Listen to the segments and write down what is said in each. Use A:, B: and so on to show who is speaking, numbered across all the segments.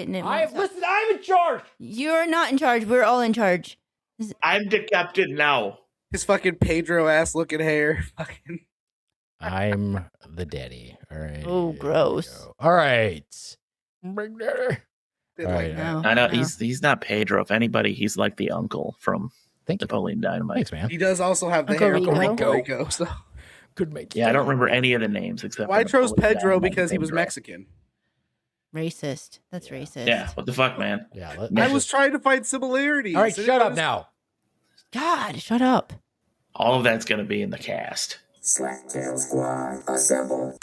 A: it. And
B: listen, I'm in charge.
A: You're not in charge. We're all in charge.
C: I'm the captain now.
D: His fucking Pedro ass looking hair. Fucking.
B: I'm the daddy. All right.
A: Oh, gross.
B: All right. All right.
A: No,
C: I know
A: no.
C: he's not Pedro. If anybody, he's like the uncle from Napoleon Dynamite.
B: Thanks, man.
D: He does also have the
A: Uncle
D: hair
A: Rico.
D: of Uncle Rico. So.
B: Good mate.
C: Yeah, I don't remember any of the names except.
D: Why
C: for
D: chose
C: Napoleon
D: Pedro?
C: Dynamite
D: Because he was
C: Pedro.
D: Mexican.
A: Racist. That's racist.
C: Yeah, what the fuck, man?
B: Yeah.
D: I was trying to find similarities.
B: All right, shut up now.
A: God, shut up.
C: All of that's gonna be in the cast.
E: Slaptail Squad, assemble.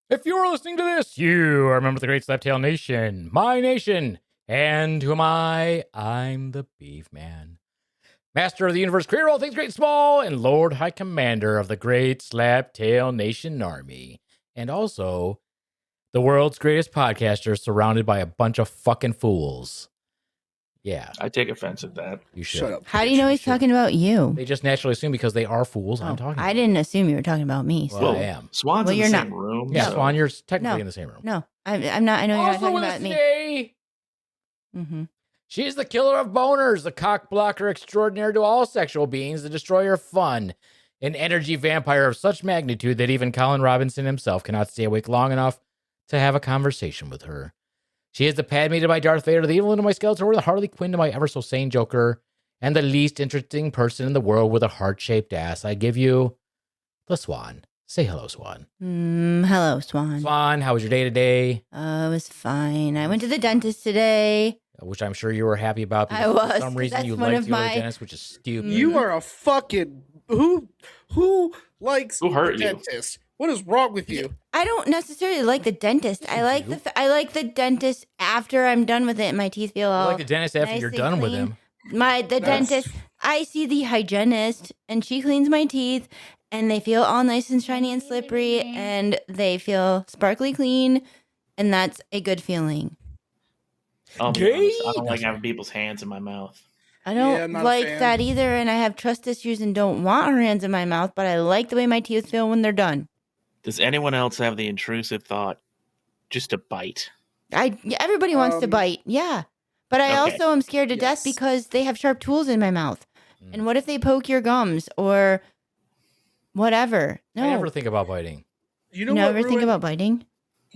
B: If you are listening to this, you are a member of the Great Slaptail Nation, my nation. And who am I? I'm the Beaveman, Master of the Universe, creator of all things great and small, and Lord High Commander of the Great Slaptail Nation Army. And also the world's greatest podcaster surrounded by a bunch of fucking fools. Yeah,
C: I take offense at that.
B: you should.
D: Shut up.
A: How do you know he's talking about you?
B: They just naturally assume because they are fools, I'm talking
A: I
B: about.
A: didn't assume you were talking about me. So.
B: Well, I am.
C: Swan's
A: Well,
C: in
A: you're
C: the
A: not.
C: same room.
B: Yeah,
C: so-
B: Swan, you're technically
A: No.
B: in the same room.
A: No, I'm not. I know you're not
B: Also
A: talking
B: with
A: about
B: us
A: me.
B: today,
A: Mm-hmm.
B: she's the killer of boners, the cock blocker extraordinaire to all sexual beings, the destroyer of fun, an energy vampire of such magnitude that even Colin Robinson himself cannot stay awake long enough to have a conversation with her. She is the Padme to my Darth Vader, the evil into my Skeletor, the Harley Quinn to my ever-so-sane Joker, and the least interesting person in the world with a heart-shaped ass. I give you the Swan. Say hello, Swan.
A: Hello, Swan.
B: Swan, how was your day today?
A: It was fine. I went to the dentist today.
B: Which I'm sure you were happy about because
A: I was,
B: for some
A: 'cause
B: reason
A: that's
B: you
A: one
B: liked
A: of
B: the other
A: my-
B: dentist, which is stupid.
D: You are a fucking who likes
C: Who hurt
D: the
C: you?
D: dentist? What is wrong with you?
A: I don't necessarily like the dentist. I like I like the dentist after I'm done with it. My teeth feel
B: You
A: all
B: like the dentist after you're
A: nicely
B: done with
A: clean.
B: him.
A: The
D: That's-
A: dentist. I see the hygienist, and she cleans my teeth, and they feel all nice and shiny and slippery, and they feel sparkly clean, and that's a good feeling.
C: I'll be
B: Gay?
C: honest, I don't like having people's hands in my mouth.
A: I
D: Yeah, I'm
A: don't
D: not a
A: like
D: fan.
A: that either, and I have trust issues and don't want her hands in my mouth, but I like the way my teeth feel when they're done.
C: Does anyone else have the intrusive thought just to bite?
A: Everybody wants to bite, yeah. But I
C: Okay.
A: also am scared to death
D: Yes.
A: because they have sharp tools in my mouth. And what if they poke your gums or whatever? No.
B: I never think about biting.
D: You know
A: You
D: what?
A: never think
D: Ruin?
A: about biting?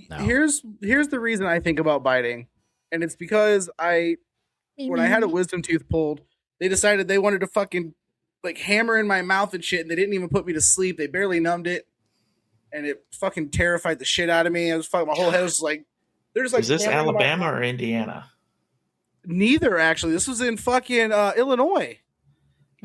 B: No.
D: Here's the reason I think about biting, and it's because when I had a wisdom tooth pulled, they decided they wanted to fucking like hammer in my mouth and shit, and they didn't even put me to sleep. They barely numbed it, and it fucking terrified the shit out of me. I was fucking, my whole head was like, they're just like.
C: Is this
D: hammering my
C: Alabama
D: mouth.
C: or Indiana?
D: Neither, actually. This was in fucking Illinois.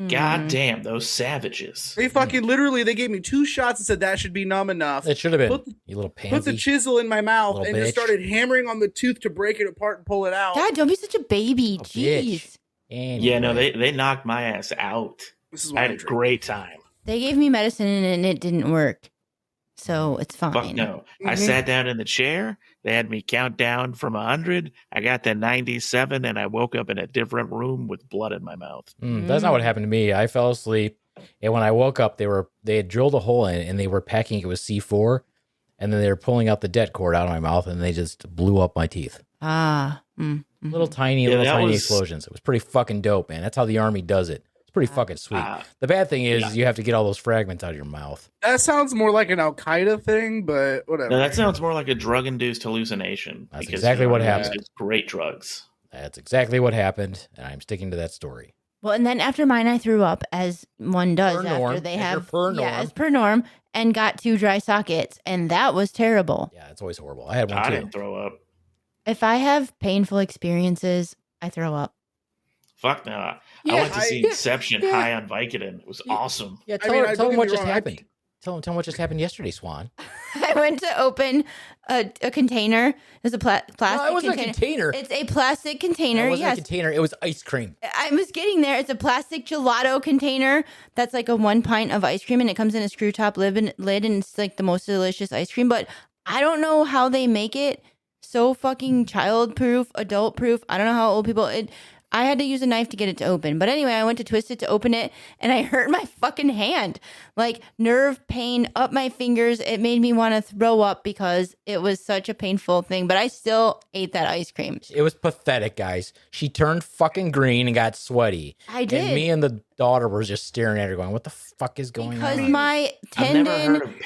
C: God damn, those savages.
D: They fucking literally, they gave me 2 shots and said that should be numb enough.
B: It should have been.
D: Put the-
B: You little
D: Put the
B: pansy.
D: chisel in my mouth
B: Little
D: and just
B: bitch.
D: started hammering on the tooth to break it apart and pull it out.
A: God, don't be such a baby.
B: Oh,
A: Jeez.
B: bitch. Anyway.
C: Yeah, no, they knocked my ass out.
D: This is
C: I
D: why
C: had
D: I
C: a
D: drink.
C: great time.
A: They gave me medicine and it didn't work. So it's fine.
C: Fuck no. I
D: Mhm.
C: sat down in the chair. They had me count down from 100. I got to 97, and I woke up in a different room with blood in my mouth.
B: That's not what happened to me. I fell asleep, and when I woke up, they had drilled a hole in it, and they were packing it with C4, and then they were pulling out the det cord out of my mouth, and they just blew up my teeth. Little tiny
C: that was-
B: explosions. It was pretty fucking dope, man. That's how the Army does it. It's pretty fucking sweet. The bad thing is you have to get all those fragments out of your mouth.
D: That sounds more like an Al Qaeda thing, but whatever.
C: No, that sounds more like a drug-induced hallucination.
B: That's
C: because
B: exactly what
C: the Army
B: happened.
C: uses Great drugs.
B: That's exactly what happened, and I'm sticking to that story.
A: Well, and then after mine, I threw up, as one does
B: Per
A: after
B: norm,
A: they
B: as your
A: have,
B: per norm.
A: as per norm, and got 2 dry sockets, and that was terrible.
B: Yeah, it's always horrible. I had one
C: I
B: too.
C: didn't throw up.
A: If I have painful experiences, I throw up.
C: Fuck no. I
B: Yeah,
C: went to see Inception high on Vicodin. It was awesome.
B: Yeah,
D: I mean,
B: tell
D: don't
B: them
D: get
B: what
D: me
B: just
D: wrong,
B: happened. Tell them what just happened yesterday, Swan.
A: I went to open a container. It's a plastic
B: No, it wasn't
A: container.
B: a container.
A: It's a plastic container.
B: It wasn't
A: Yes.
B: a container. It was ice cream.
A: I was getting there. It's a plastic gelato container that's like a 1 pint of ice cream, and it comes in a screw top lid, and it's like the most delicious ice cream. But I don't know how they make it so fucking child-proof, adult-proof. I don't know how old people... I had to use a knife to get it to open. But anyway, I went to twist it to open it, and I hurt my fucking hand. Like, nerve pain up my fingers. It made me want to throw up because it was such a painful thing. But I still ate that ice cream.
B: It was pathetic, guys. She turned fucking green and got sweaty.
A: I did.
B: And me and the daughter were just staring at her going, what the fuck is going
A: Because
B: on?
A: my
C: I've
A: tendon...
C: never heard of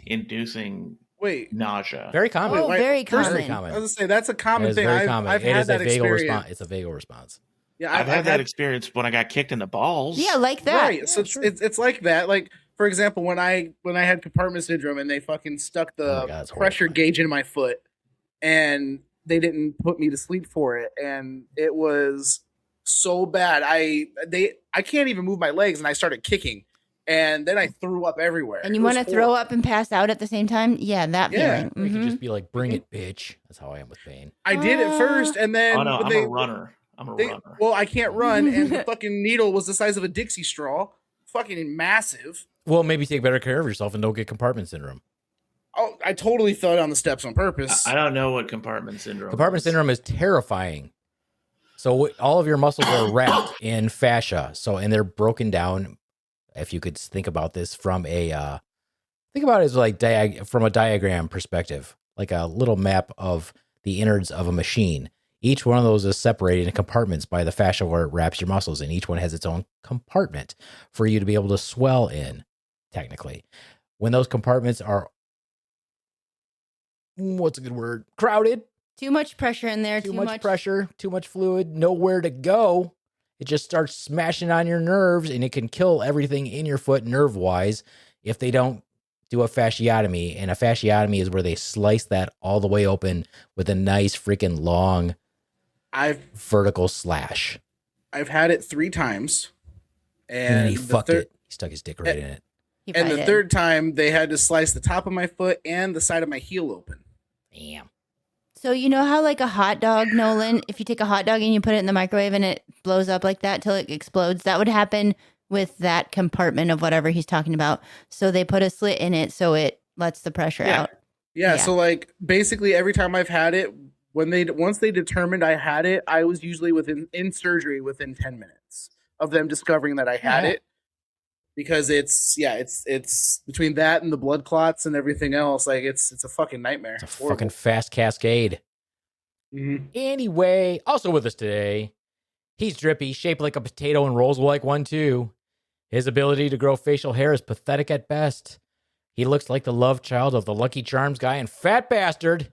C: pain-inducing
D: Wait.
C: nausea.
B: Very common.
A: Oh,
D: Wait,
A: very
D: first-
A: common.
B: Very common.
D: I was gonna say that's a common
B: It is
D: thing.
B: very common.
D: I've
B: It
D: had
B: is a
D: that
B: vagal
D: experience.
B: response. It's a vagal response.
D: Yeah,
C: I've had that
D: had
C: experience when I got kicked in the balls.
A: Yeah, like that.
D: right. So it's like that. Like for example, when I had compartment syndrome and they fucking stuck
B: Oh
D: the
B: my God, that's
D: pressure
B: horrifying.
D: gauge in my foot, and they didn't put me to sleep for it, and it was so bad. I can't even move my legs, and I started kicking, and then I threw up everywhere.
A: And you want to throw up and pass out at the same time? Yeah, that
D: Yeah.
A: feeling.
B: You could
A: Mhm.
B: just be like, bring it, bitch. That's how I am with pain.
D: I did it first, and then
C: Oh no,
D: when
C: I'm
D: they-
C: a runner. I'm a
D: they-
C: runner.
D: well, I can't run, and the fucking needle was the size of a Dixie straw, fucking massive.
B: Well, maybe take better care of yourself and don't get compartment syndrome.
D: Oh, I totally fell down the steps on purpose.
C: I don't know what compartment syndrome.
B: Compartment
C: is.
B: syndrome is terrifying. So all of your muscles are wrapped in fascia. So, and they're broken down. If you could think about this from a, think about it as like from a diagram perspective, like a little map of the innards of a machine. Each one of those is separated in compartments by the fascia where it wraps your muscles, and each one has its own compartment for you to be able to swell in, technically. When those compartments are, what's a good word? Crowded.
A: Too much pressure in there.
B: Too much pressure, too much fluid, nowhere to go. It just starts smashing on your nerves, and it can kill everything in your foot nerve-wise if they don't do a fasciotomy. And a fasciotomy is where they slice that all the way open with a nice freaking long vertical slash.
D: I've had it 3 times,
B: And then he
D: the
B: fucked
D: third
B: it. He stuck his dick right in it.
A: He
D: and the
A: probably did.
D: third time they had to slice the top of my foot and the side of my heel open.
B: Damn.
A: So you know how like a hot dog, Nolan, if you take a hot dog and you put it in the microwave and it blows up like that till it explodes, that would happen with that compartment of whatever he's talking about. So they put a slit in it so it lets the pressure
C: Yeah.
A: out.
D: Yeah,
A: Yeah.
D: so like basically every time I've had it, once they determined I had it, I was usually in surgery within 10 minutes of them discovering that I had
B: Yeah.
D: it. Because it's between that and the blood clots and everything else, like it's a fucking nightmare.
B: It's a fucking fast cascade.
D: Mhm.
B: Anyway, also with us today, he's drippy, shaped like a potato, and rolls like one too. His ability to grow facial hair is pathetic at best. He looks like the love child of the Lucky Charms guy and fat bastard.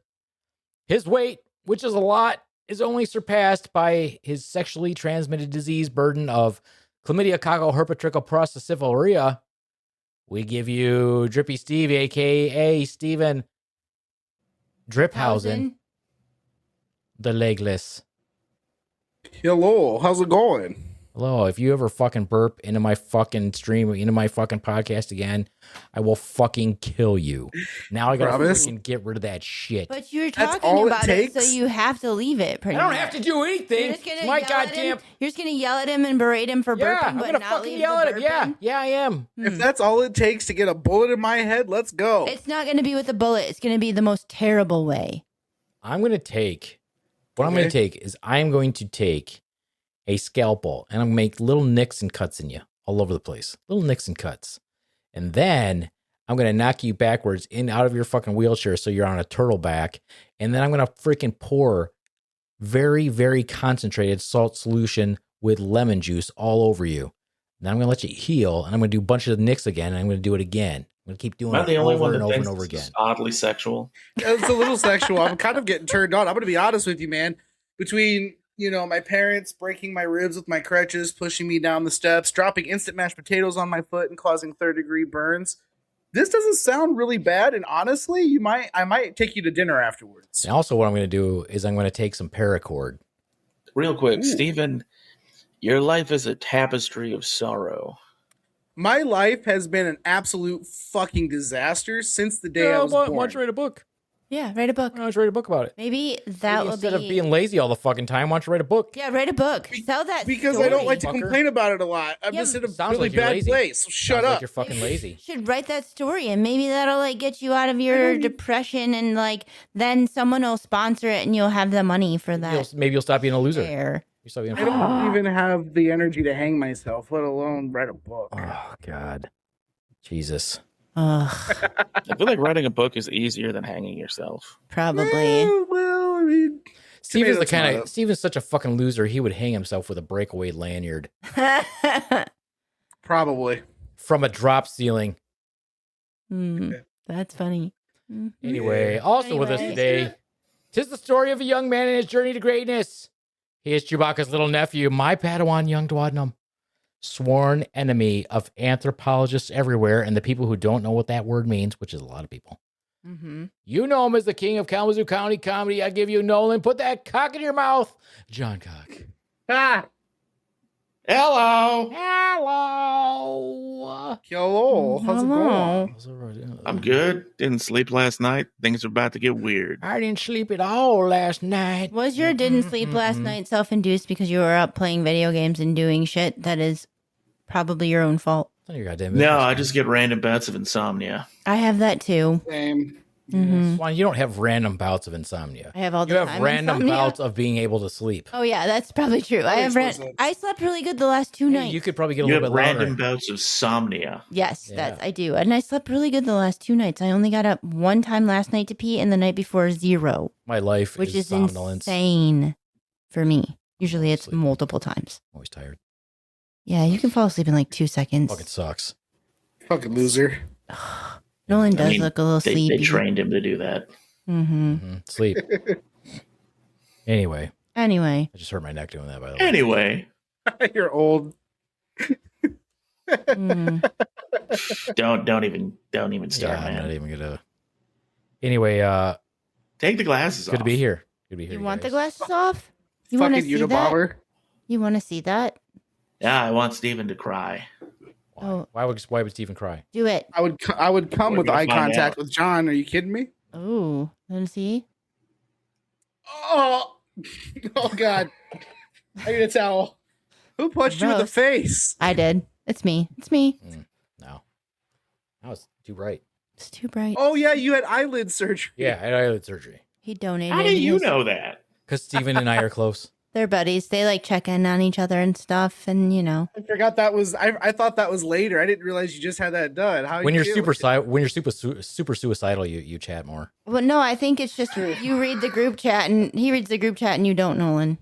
B: His weight, which is a lot, is only surpassed by his sexually transmitted disease burden of chlamydia, coccal, herpetrichal, processifiluria. We give you Drippy Steve, a.k.a. Steven Driphausen, the legless.
D: Hello, how's it going?
B: Hello, if you ever fucking burp into my fucking stream, into my fucking podcast again, I will fucking kill you. Now I gotta
D: Promise?
B: fucking get rid of that shit.
A: But you're
D: That's
A: talking
D: all it
A: about it,
D: takes?
A: so you have to leave it.
B: I
A: Pretty
B: don't
A: much.
B: have to do
A: You're
B: anything.
A: just gonna
B: It's my
A: yell at
B: goddamn.
A: him. You're just gonna yell at him and berate him for
B: Yeah,
A: burping,
B: I'm
A: but
B: gonna
A: not
B: fucking
A: leave
B: yell
A: the
B: at him. Yeah,
A: burping.
B: yeah, I am.
D: If that's all it takes to get a bullet in my head, let's go.
A: It's not gonna be with a bullet. It's gonna be the most terrible way.
B: I'm gonna take. What I'm gonna take is I'm going to take a scalpel and I'm gonna make little nicks and cuts in you all over the place. Little nicks and cuts. And then I'm gonna knock you backwards in out of your fucking wheelchair so you're on a turtle back. And then I'm gonna freaking pour very, very concentrated salt solution with lemon juice all over you. Then I'm gonna let you heal and I'm gonna do a bunch of nicks again and I'm gonna do it again. I'm gonna keep doing
C: Am I
B: it
C: the only
B: over
C: one
B: and
C: that
B: over
C: thinks
B: and over
C: this
B: again.
C: is oddly sexual?
D: It's a little sexual. I'm kind of getting turned on. I'm gonna be honest with you, man. Between my parents breaking my ribs with my crutches, pushing me down the steps, dropping instant mashed potatoes on my foot, and causing third-degree burns. This doesn't sound really bad, and honestly, I might take you to dinner afterwards.
B: And also what I'm gonna do is I'm gonna take some paracord.
C: Real quick,
D: Ooh.
C: Stephen, your life is a tapestry of sorrow.
D: My life has been an absolute fucking disaster since the day I was born.
B: write a book?
A: Yeah, write a book.
B: Why don't you write a book about it?
A: Maybe that
B: Maybe
A: will
B: instead
A: be...
B: of being lazy all the fucking time, why don't you write a book?
A: Yeah, write a book. Sell that
D: Because
A: story.
D: I don't like to
B: Fucker.
D: complain about it a lot. I'm
A: Yeah,
D: just in a
B: sounds
D: really
B: like you're
D: bad
B: lazy.
D: place. So shut
B: Sounds
D: up.
B: like you're fucking lazy.
A: Should write that story, and maybe that'll like get you out of your depression, and like then someone will sponsor it, and you'll have the money for that.
B: Maybe you'll stop being a loser.
A: There.
B: You'll stop being
D: I don't even have the energy to hang myself, let alone write a book.
B: Oh, God. Jesus.
A: Ugh,
C: I feel like writing a book is easier than hanging yourself.
A: probably.
D: Well, I mean,
B: Steven's the
D: tomato,
B: kind
D: tomato.
B: of Steven's such a fucking loser. He would hang himself with a breakaway lanyard
D: probably.
B: from a drop ceiling.
A: That's funny.
B: Anyway, also with us
A: Anyway.
B: today, 'tis the story of a young man and his journey to greatness. He is Chewbacca's little nephew, my Padawan, young Dwadnum, sworn enemy of anthropologists everywhere and the people who don't know what that word means, which is a lot of people.
A: Mm-hmm.
B: You know him as the king of Kalamazoo County comedy. I give you Nolan. Put that cock in your mouth, John Cock.
D: Ah,
C: Hello.
B: Hello.
D: hello. How's it going?
C: I'm good. Didn't sleep last night. Things are about to get weird.
B: I didn't sleep at all last night.
A: Was your didn't sleep last night self-induced because you were up playing video games and doing shit that is probably your own fault?
B: None of your goddamn
C: No,
B: business.
C: I just get random bouts of insomnia.
A: I have that too.
D: Same.
A: Mhm.
B: Swan, you don't have random bouts of insomnia.
A: I have all the
B: You have
A: time
B: random
A: insomnia.
B: bouts of being able to sleep.
A: Oh yeah, that's probably true. I slept really good the last 2 nights.
B: You could probably get a
C: You
B: little
C: have
B: bit
C: random
B: louder.
C: bouts of somnia.
A: Yes,
B: Yeah.
A: that's I do. And I slept really good the last 2 nights. I only got up one time last night to pee and the night before 0,
B: My life
A: which is
B: somnolence.
A: insane for me. Usually it's
B: Sleep.
A: multiple times.
B: I'm always tired.
A: Yeah, you can fall asleep in like 2 seconds.
B: Fucking sucks.
D: Fucking loser.
A: Nolan does
C: I mean,
A: look a little
C: They
A: sleepy.
C: trained him to do that.
A: Mm-hmm.
B: Sleep. Anyway,
A: Anyway,
B: I just hurt my neck doing that, by the way.
C: Anyway,
D: You're old.
A: mm.
C: don't even start,
B: Yeah, I'm
C: man.
B: not even gonna. Anyway,
C: Take the glasses
B: good
C: off.
B: to be here. Good to be here.
A: You want the
B: guys.
A: glasses off? You want to
D: Fucking
A: see that?
D: Unabomber.
A: You want to see that?
C: Yeah, I want Steven to cry.
B: Why?
A: Oh.
B: Why would Stephen cry?
A: Do it.
D: I would come
C: We're
D: with
C: gonna
D: eye
C: find
D: contact
C: out.
D: with John. Are you kidding me?
A: Oh, let me see.
D: Oh, oh God! I need a towel. Who punched you in the
A: Gross.
D: face?
A: I did. It's me. It's me.
B: No. That was too bright.
A: It's too bright.
D: Oh yeah, you had eyelid surgery.
B: Yeah, I had eyelid surgery.
A: He donated.
C: How do you
A: his-
C: know that?
B: Because Steven and I are close.
A: They're buddies. They like check in on each other and stuff, and you know.
D: I forgot that was. I thought that was later. I didn't realize you just had that done. How
B: When
D: you
B: you're
D: feeling?
B: super suicidal, you chat more.
A: Well, no, I think it's just you read the group chat and he reads the group chat and you don't, Nolan.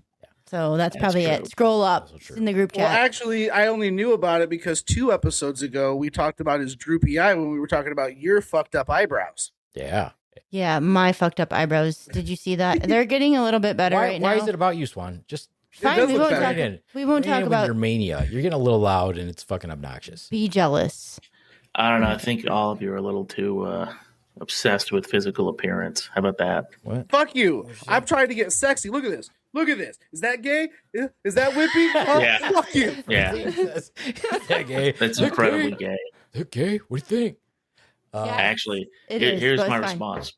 A: So that's probably
C: true.
A: it. Scroll up.
B: Also
A: It's
B: true.
A: in the group
D: Well,
A: chat.
D: actually, I only knew about it because 2 episodes ago we talked about his droopy eye when we were talking about your fucked up eyebrows.
B: Yeah.
A: Yeah, my fucked up eyebrows. Did you see that? They're getting a little bit better
B: Why,
A: right now.
B: why is it about you, Swan? Just
A: Fine,
D: does
A: we
D: look
A: won't
D: better.
A: talk.
B: Rein in.
A: We won't
B: Rein in
A: talk
B: with
A: about.
B: your mania. You're getting a little loud and it's fucking obnoxious.
A: Be jealous.
C: I don't know. I think all of you are a little too obsessed with physical appearance. How about that?
B: What?
D: Fuck you! I'm trying to get sexy. Look at this. Look at this. Is that gay? Is that whippy? Huh?
C: Yeah.
D: Fuck you.
C: Yeah,
B: Is that gay?
C: that's
B: Is that
C: incredibly
B: gay?
C: gay.
B: Is that gay? What do you think?
A: Yeah.
C: Actually,
A: It is,
C: here's
A: but
C: my
A: it's fine.
C: response.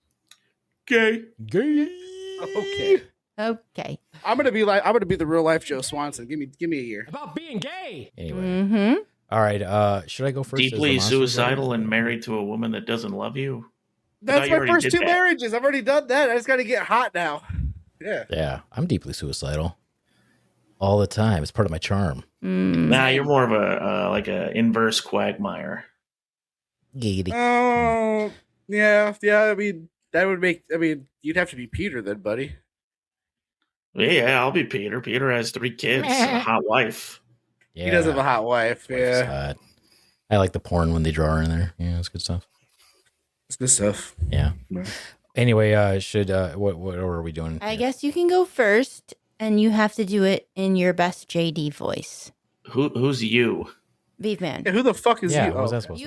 C: Gay.
B: Gay.
D: Okay.
A: Okay.
D: I'm gonna be the real life Joe Swanson. Give me a year.
B: About being gay. Anyway.
A: Mm-hmm.
B: All right. Should I go first? as the
C: Deeply
B: monster
C: suicidal
B: brother?
C: and married to a woman that doesn't love you.
D: That's
C: thought you
D: my
C: already
D: first
C: did
D: 2
C: that.
D: marriages. I've already done that. I just got to get hot now. Yeah.
B: Yeah, I'm deeply suicidal. All the time. It's part of my charm.
C: Nah, you're more of a like a inverse quagmire.
B: Giggity.
D: Oh, yeah. I mean, that would make. I mean, you'd have to be Peter then, buddy.
C: Yeah, I'll be Peter. Peter has 3 kids, a hot wife.
B: Yeah.
D: He does have a hot wife.
B: Wife's
D: Yeah,
B: hot. I like the porn when they draw her in there. Yeah, it's good stuff.
D: it's good stuff.
B: Yeah. Anyway, what order are we doing?
A: I guess you can go first, and you have to do it in your best JD voice.
C: Who's you?
A: Beaveman.
D: Yeah, who the fuck is
B: Yeah,
D: you?
B: what was
D: Oh,
B: that supposed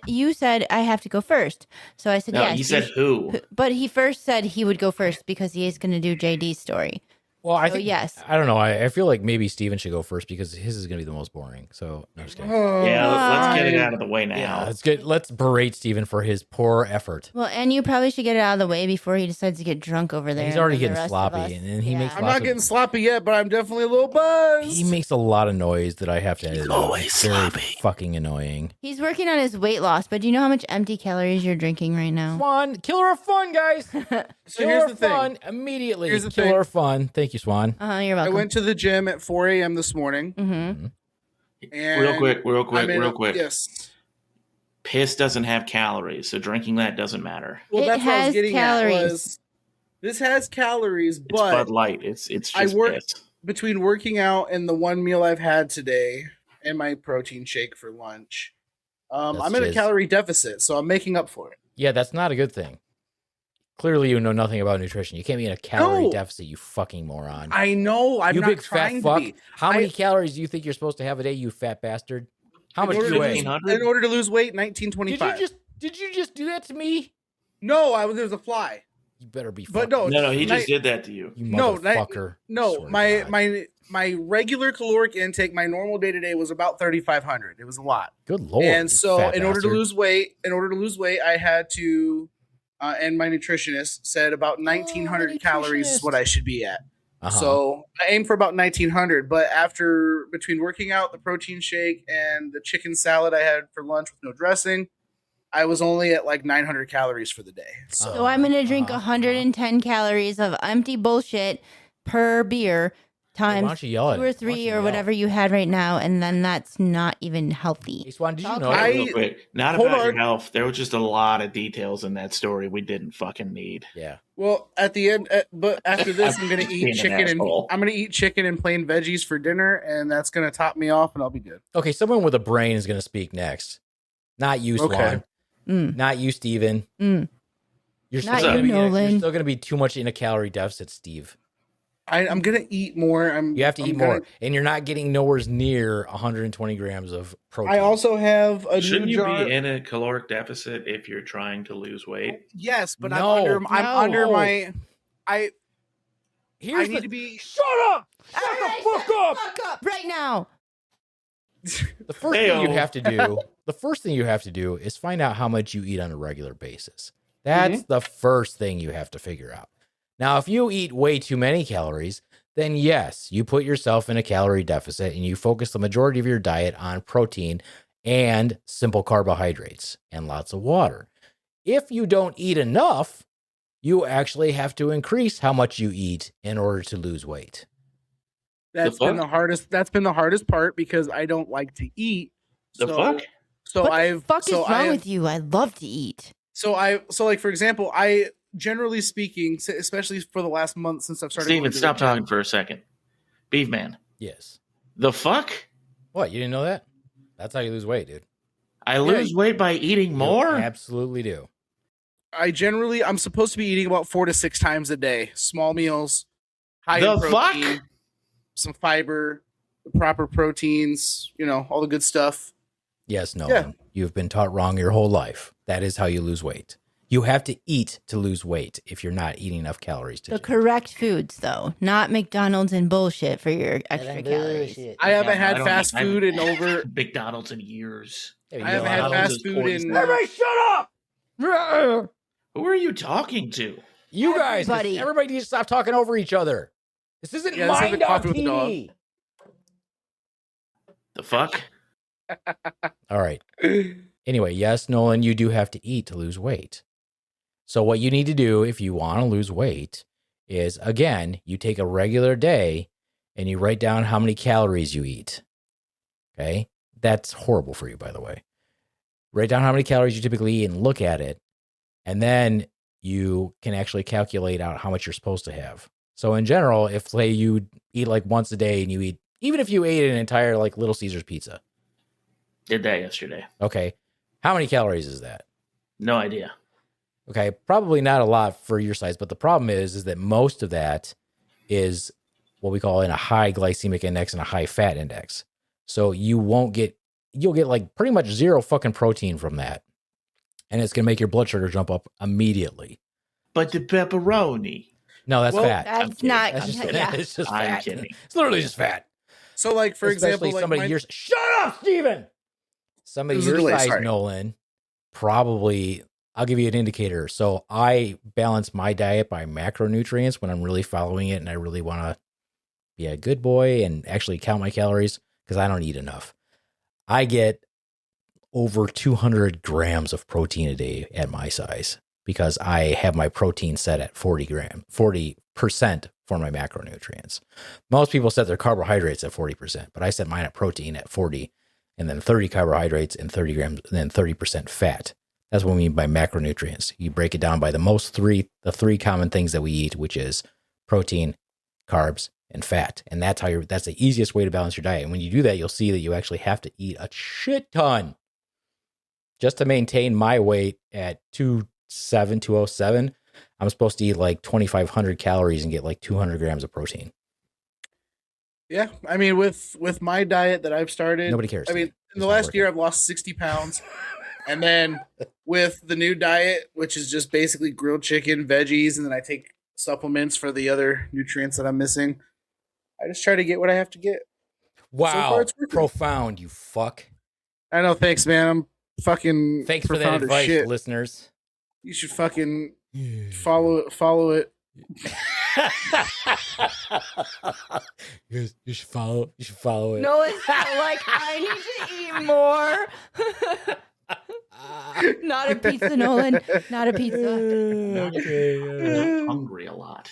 A: You
B: to
A: said I have to go first. So I said
C: No,
A: yes.
C: you said who?
A: But he first said he would go first because he is going to do JD's story.
B: Well, I
A: So,
B: think
A: yes.
B: I don't know. I feel like maybe Steven should go first because his is going to be the most boring. So, no, just kidding.
C: Yeah, let's get it
D: Fine.
C: out of the way now.
B: Yeah, that's good. Let's berate Steven for his poor effort.
A: Well, and you probably should get it out of the way before he decides to get drunk over there.
B: He's already
A: and then the
B: getting
A: rest of
B: sloppy,
A: us-
B: and then he makes
D: I'm
B: lots
D: not
B: of-
D: getting sloppy yet, but I'm definitely a little buzzed.
B: He makes a lot of noise that I have to edit. out.
C: always
B: It's very
C: sloppy.
B: fucking annoying.
A: He's working on his weight loss, but do you know how much empty calories you're drinking right now?
B: Swan, killer of fun, guys.
D: So
B: Killer
D: here's
B: of
D: the thing.
B: fun immediately.
D: Here's the
B: Killer
D: thing.
B: of fun. Thank you, Swan.
A: You're
D: I
A: welcome.
D: went to the gym at 4 a.m. this morning.
A: Mm-hmm.
D: And
C: Real
D: I'm
C: quick.
D: Yes.
C: Piss doesn't have calories, so drinking that doesn't matter.
D: Well,
A: It
D: that's what I was
A: has
D: getting
A: calories.
D: at. This has calories,
C: It's Bud
D: but
C: Light. It's just
D: I work-
C: piss.
D: between working out and the one meal I've had today and my protein shake for lunch,
B: That's
D: I'm in a
B: just-
D: calorie deficit, so I'm making up for it.
B: Yeah, that's not a good thing. Clearly, you know nothing about nutrition. You can't be in a calorie
D: No.
B: deficit, you fucking moron.
D: I know. I'm
B: you
D: not
B: big fat
D: trying
B: fuck.
D: to be.
B: How many
D: I-
B: calories do you think you're supposed to have a day, you fat bastard? How much
D: in
B: do
D: order
B: you
D: to
B: weigh?
D: lose-
C: 1500?
D: In order to lose weight,
B: Did
D: 1925.
B: you just do that to me?
D: No, there's a fly.
B: You better be.
D: But
B: fucking-
C: No, he
D: Night-
C: just did that to you.
B: You
D: No,
B: motherfucker.
D: No,
B: Swear to
D: my
B: God.
D: my regular caloric intake, my normal day to day was about 3,500. It was a lot.
B: Good lord.
D: And
B: you
D: so
B: fat
D: in order to
B: bastard.
D: lose weight, I had to and my nutritionist said about 1,900 calories is what I should be at.
B: Uh-huh.
D: So I aim for about 1,900, but after between working out, the protein shake, and the chicken salad I had for lunch with no dressing, I was only at like 900 calories for the day. So
A: So I'm gonna drink
B: Uh-huh.
A: 110 calories of empty bullshit per beer
B: Hey, why
A: times
B: don't you yell at
A: 2
B: it?
A: or
B: Why don't
A: 3
B: you
A: or
B: yell?
A: whatever you had right now, and then that's not even healthy.
B: Hey, Swan, did you
A: Okay.
B: know?
D: I-
C: Real quick, not
D: hold
C: about your
D: on.
C: health. There was just a lot of details in that story we didn't fucking need.
B: Yeah.
D: well, at the end, but after this, I'm gonna
C: Being
D: eat
C: an
D: chicken and
C: asshole.
D: I'm gonna eat chicken and plain veggies for dinner, and that's gonna top me off, and I'll be good.
B: Okay, someone with a brain is going to speak next. Not you, Swan.
D: Okay.
A: Mm.
B: Not you, Steven.
A: Mm.
B: You're
A: Not
B: still
C: you,
B: gonna be
A: Nolan.
B: You're still going to be too much in a calorie deficit, Steve.
D: I'm gonna eat more.
B: You have to
D: I'm
B: eat
D: gonna-
B: more, and you're not getting nowhere near 120 grams of protein.
D: I also have a
C: Shouldn't
D: new
C: you
D: jar.
C: be in a caloric deficit if you're trying to lose weight?
D: Yes, but
B: No.
D: I'm under
B: No.
D: my. I
B: Here's
D: need
B: the,
D: to be.
B: Shut up! Shut the fuck up!
A: Fuck up right now.
B: The first thing you
C: Heyo.
B: have to do, the first thing you have to do is find out how much you eat on a regular basis. That's the first thing you have to figure out. Now, if you eat way too many calories, then yes, you put yourself in a calorie deficit and you focus the majority of your diet on protein and simple carbohydrates and lots of water. If you don't eat enough, you actually have to increase how much you eat in order to lose weight.
D: That's
C: The
D: been
C: fuck?
D: the hardest. That's been the hardest part because I don't like to eat.
C: The fuck?
D: So
A: What
D: I've.
A: the fuck
D: so
A: is wrong
D: I,
A: with you? I love to eat.
D: So like for example, I generally speaking, especially for the last month since I've started.
C: Steven,
D: going to the
C: stop
D: gym-
C: talking for a second. Beaveman,
B: Yes.
C: the fuck?
B: What? You didn't know that? That's how you lose weight, dude.
C: I lose weight by eating
B: You
C: more?
B: absolutely do.
D: I'm supposed to be eating about 4 to 6 times a day. Small meals, high
C: The
D: in protein,
C: fuck?
D: some fiber, the proper proteins, all the good stuff.
B: Yes, Nolan. You've been taught wrong your whole life. That is how you lose weight. You have to eat to lose weight if you're not eating enough calories to
A: The
B: do it.
A: correct foods, though, not McDonald's and bullshit for your extra calories.
D: I haven't
C: Yeah,
D: had
C: I don't
D: fast
C: eat- I
D: food in over.
C: McDonald's in years.
B: Hey, you
D: I haven't
B: know
D: had
B: how-
C: McDonald's
D: fast
C: is
D: food
C: poison.
D: in.
B: Everybody shut up!
C: Who are you talking to?
B: You guys,
A: Everybody.
B: everybody needs to stop talking over each other. This isn't
D: Yeah, this isn't
B: Mind on
D: Coffee with the Dog.
B: TV.
C: The fuck?
B: All right. Anyway, yes, Nolan, you do have to eat to lose weight. So what you need to do if you want to lose weight is, again, you take a regular day and you write down how many calories you eat. Okay? That's horrible for you, by the way. Write down how many calories you typically eat and look at it. And then you can actually calculate out how much you're supposed to have. So in general, if say you eat like once a day and you eat, even if you ate an entire like Little Caesars pizza,
C: Did that yesterday.
B: okay, how many calories is that?
C: No idea.
B: Okay, probably not a lot for your size, but the problem is that most of that is what we call in a high glycemic index and a high fat index. So you'll get like pretty much zero fucking protein from that. And it's going to make your blood sugar jump up immediately.
C: But the pepperoni.
B: No, that's
D: Well,
B: fat.
A: That's
C: kidding.
A: not.
B: That's just,
A: Yeah.
B: it's just
C: I'm
B: fat.
C: kidding.
B: It's literally just fat.
D: So, like, for
B: Especially
D: example, like
B: somebody your shut up, Steven! Somebody
D: There's a
B: your
D: delay,
B: size,
D: sorry.
B: Nolan, probably. I'll give you an indicator. So I balance my diet by macronutrients when I'm really following it, and I really want to be a good boy and actually count my calories because I don't eat enough. I get over 200 grams of protein a day at my size because I have my protein set at 40% for my macronutrients. Most people set their carbohydrates at 40%, but I set mine at protein at 40, and then 30 carbohydrates and 30 grams, and then 30% fat. That's what we mean by macronutrients. You break it down by the three common things that we eat, which is protein, carbs, and fat. And that's that's the easiest way to balance your diet. And when you do that, you'll see that you actually have to eat a shit ton. Just to maintain my weight at 207, I'm supposed to eat like 2,500 calories and get like 200 grams of protein.
D: Yeah, I mean, with my diet that I've started,
B: Nobody cares.
D: I mean,
B: It's
D: in the
B: not
D: last
B: working.
D: year, I've lost 60 pounds. And then with the new diet, which is just basically grilled chicken, veggies, and then I take supplements for the other nutrients that I'm missing, I just try to get what I have to get.
B: Wow.
D: far it's working.
B: Profound, you fuck.
D: I know, thanks, man. I'm fucking
B: Thanks for that
D: profound as
B: advice,
D: shit.
B: listeners.
D: You should fucking follow it.
B: You should follow it.
A: No, it's not like I need to eat more. Not a pizza, Nolan. Not a pizza.
C: I'm hungry a lot.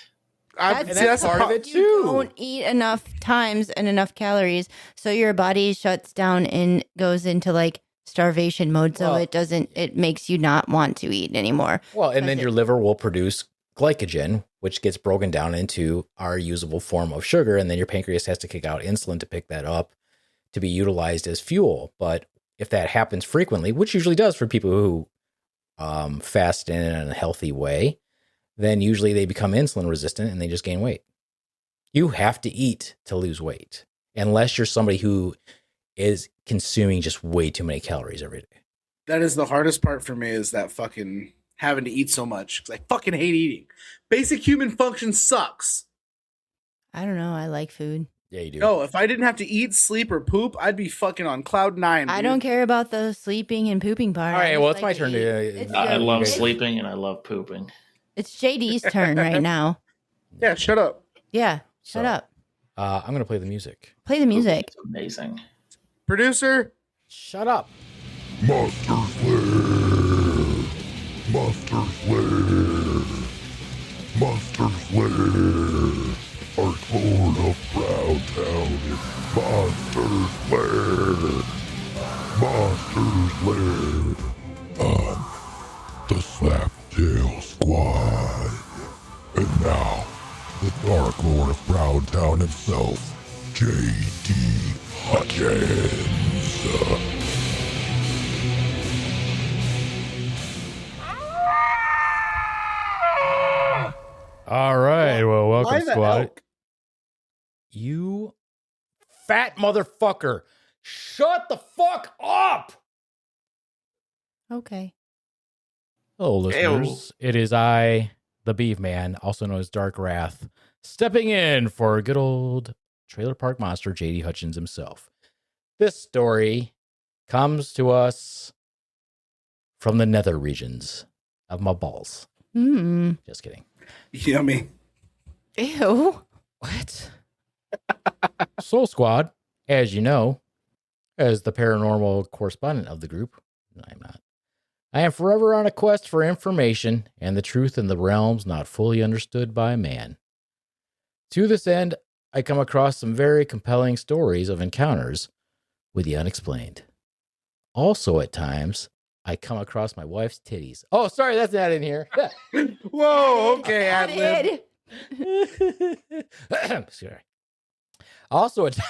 B: That's part of it
A: You
B: too.
A: don't eat enough times and enough calories, so your body shuts down and goes into like starvation mode. So
B: Well-
A: it makes you not want to eat anymore.
B: Well, and then
A: That's
B: your liver will produce glycogen, which gets broken down into our usable form of sugar. And then your pancreas has to kick out insulin to pick that up to be utilized as fuel. But if that happens frequently, which usually does for people who fast in a healthy way, then usually they become insulin resistant and they just gain weight. You have to eat to lose weight, unless you're somebody who is consuming just way too many calories every day.
D: That is the hardest part for me, is that fucking having to eat so much, because I fucking hate eating. Basic human function sucks.
A: I don't know. I like food.
B: Yeah, you do.
D: No, if I didn't have to eat, sleep, or poop, I'd be fucking on cloud 9.
A: I
D: dude.
A: don't care about the sleeping and pooping part.
B: All right,
A: I
B: well,
A: just
B: it's my
A: like
B: turn
A: eat.
B: to-
A: It's
C: I
A: your-
C: love
A: it's-
C: sleeping and I love pooping.
A: It's JD's turn right now.
D: Yeah, shut up.
A: Yeah, shut
B: So,
A: up.
B: I'm going to play the music.
A: Play the music.
C: It's amazing.
D: Producer,
B: Shut up.
F: Monster Slayer! Monster Slayer! Monster Slayer! Hardcore of Proud Town is Monster Slayer! Monster Slayer! The Slaptail Squad! And now, the Dark Lord of Proud Town himself, J.D. Hutchins!
B: All right. Well,
D: why
B: welcome,
D: the
B: squad.
D: elk?
B: You fat motherfucker. Shut the fuck up.
A: Okay.
B: Hello, listeners. It is I, the Beaveman, also known as Dark Wrath, stepping in for good old trailer park monster JD Hutchins himself. This story comes to us from the nether regions of my balls. Just kidding.
D: Yummy.
A: Ew.
B: What? Soul Squad, as you know, as the paranormal correspondent of the group, I'm not. I am forever on a quest for information and the truth in the realms not fully understood by man. To this end, I come across some very compelling stories of encounters with the unexplained. Also, at times, I come across my wife's titties. Oh, sorry, that's not in here.
D: Whoa, okay, ad lib.
B: Sorry. Also, at times,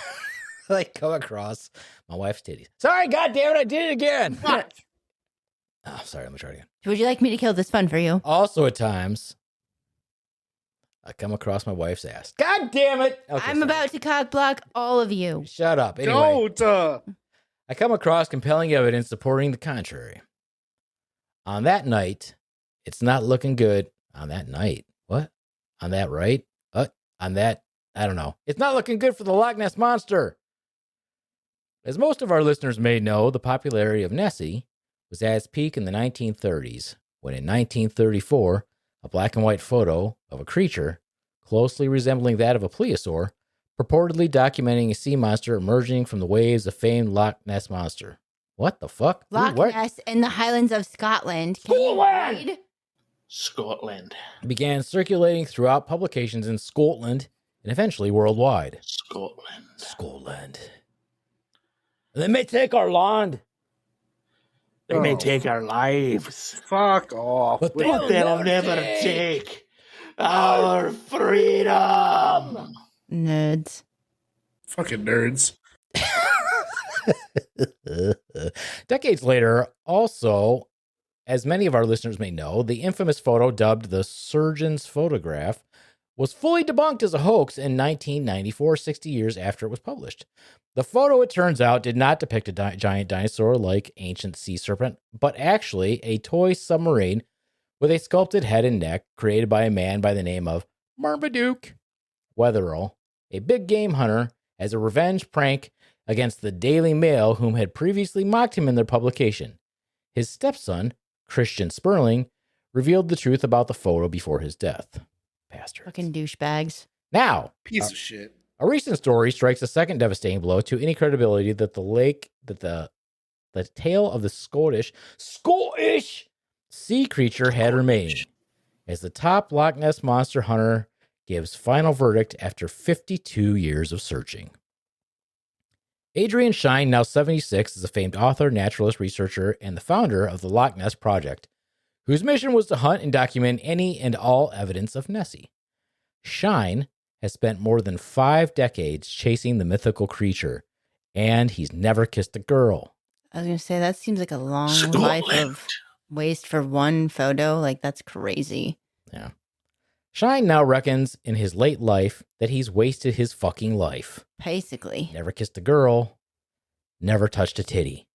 B: I come across my wife's titties. Sorry, goddammit, I did it again.
D: Fuck.
B: Oh, sorry, let me try it again.
A: Would you like me to kill this fun for you?
B: Also, at times, I come across my wife's ass. God damn it! Okay,
A: I'm
B: sorry.
A: about to cock block all of you.
B: Shut up. Anyway,
D: Don't.
B: I come across compelling evidence supporting the contrary. On that night, it's not looking good. On that night, what? on that, right? On that, I don't know. It's not looking good for the Loch Ness Monster. As most of our listeners may know, the popularity of Nessie was at its peak in the 1930s, when in 1934, a black and white photo of a creature closely resembling that of a plesiosaur, purportedly documenting a sea monster emerging from the waves of famed Loch Ness Monster. What the fuck?
A: Loch Ness in the Highlands of Scotland. Can you read?
C: Scotland.
B: Began circulating throughout publications in Scotland and eventually worldwide. Scotland. They may take our land.
C: They may take our lives.
D: Fuck off.
B: But
C: But they'll never take our freedom.
A: Nerds.
D: Fucking nerds.
B: Decades later, also, as many of our listeners may know, the infamous photo dubbed the surgeon's photograph was fully debunked as a hoax in 1994, 60 years after it was published. The photo, it turns out, did not depict a giant dinosaur like ancient sea serpent, but actually a toy submarine with a sculpted head and neck created by a man by the name of Marmaduke Wetherell, a big game hunter, as a revenge prank against the Daily Mail, whom had previously mocked him in their publication. His stepson, Christian Sperling, revealed the truth about the photo before his death. Bastards.
A: Fucking douchebags.
B: Now,
D: Piece of shit.
B: a recent story strikes a second devastating blow to any credibility that the tale of the Scottish sea creature had remaining, as the top Loch Ness monster hunter gives final verdict after 52 years of searching. Adrian Shine, now 76, is a famed author, naturalist, researcher, and the founder of the Loch Ness Project, whose mission was to hunt and document any and all evidence of Nessie. Shine has spent more than 5 decades chasing the mythical creature, and he's never kissed a girl.
A: I was going to say, that seems like a long life of waste for one photo. Like, that's crazy.
B: Yeah. Shine now reckons in his late life that he's wasted his fucking life.
A: Basically.
B: Never kissed a girl, never touched a titty.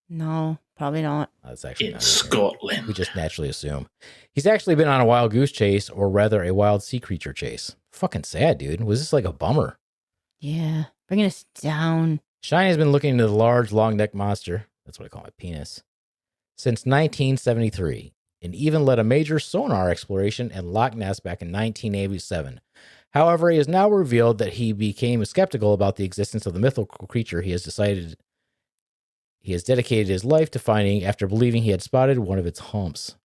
A: No, probably not.
B: That's actually
C: In
B: not
C: Scotland.
B: We just naturally assume. He's actually been on a wild goose chase, or rather a wild sea creature chase. Fucking sad, dude. Was this like a bummer?
A: Yeah. Bringing us down.
B: Shine has been looking into the large, long-necked monster, that's what I call my penis, since 1973, and even led a major sonar exploration in Loch Ness back in 1987. However, he has now revealed that he became skeptical about the existence of the mythical creature he has dedicated his life to finding after believing he had spotted one of its humps,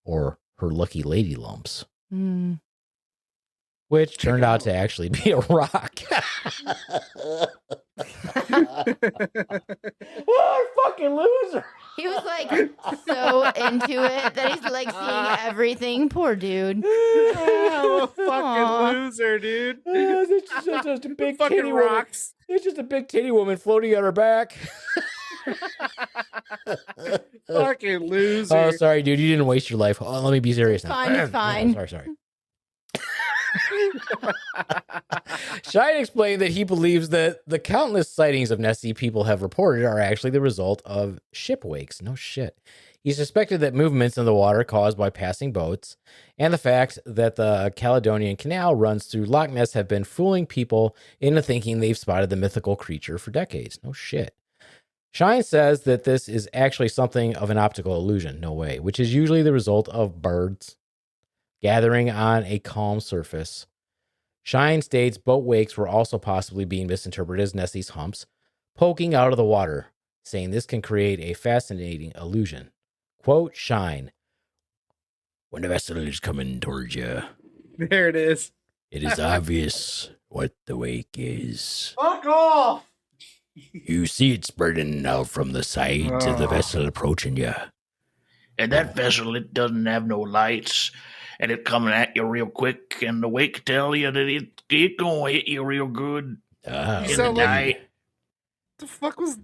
B: or her lucky lady lumps, which turned out to actually be a rock. What a fucking loser.
A: He was like so into it that he's like seeing everything. Poor dude.
D: I'm a fucking
A: Aw.
D: loser, dude.
B: It's just a big
D: Fucking
B: titty woman.
D: rocks.
B: It's just a big titty woman floating on her back.
D: Fucking loser.
B: Oh, sorry, dude. You didn't waste your life. Oh, let me be serious now.
A: Fine, it's fine.
B: Sorry. Shine explained that he believes that the countless sightings of Nessie people have reported are actually the result of ship wakes. No shit. He suspected that movements in the water caused by passing boats and the fact that the Caledonian Canal runs through Loch Ness have been fooling people into thinking they've spotted the mythical creature for decades. No shit. Shine says that this is actually something of an optical illusion. No way. Which is usually the result of birds gathering on a calm surface. Shine states boat wakes were also possibly being misinterpreted as Nessie's humps poking out of the water, saying this can create a fascinating illusion. Quote Shine, "When a vessel is coming towards you,
D: There it is.
B: it is obvious what the wake is.
D: Fuck off.
B: You see it spreading out from the sides of the vessel approaching you.
C: And that vessel, it doesn't have no lights, and it coming at you real quick, and the wake tell you that it gonna hit you real good
B: Ah,
C: in the
D: sound like-
C: night.
D: The fuck was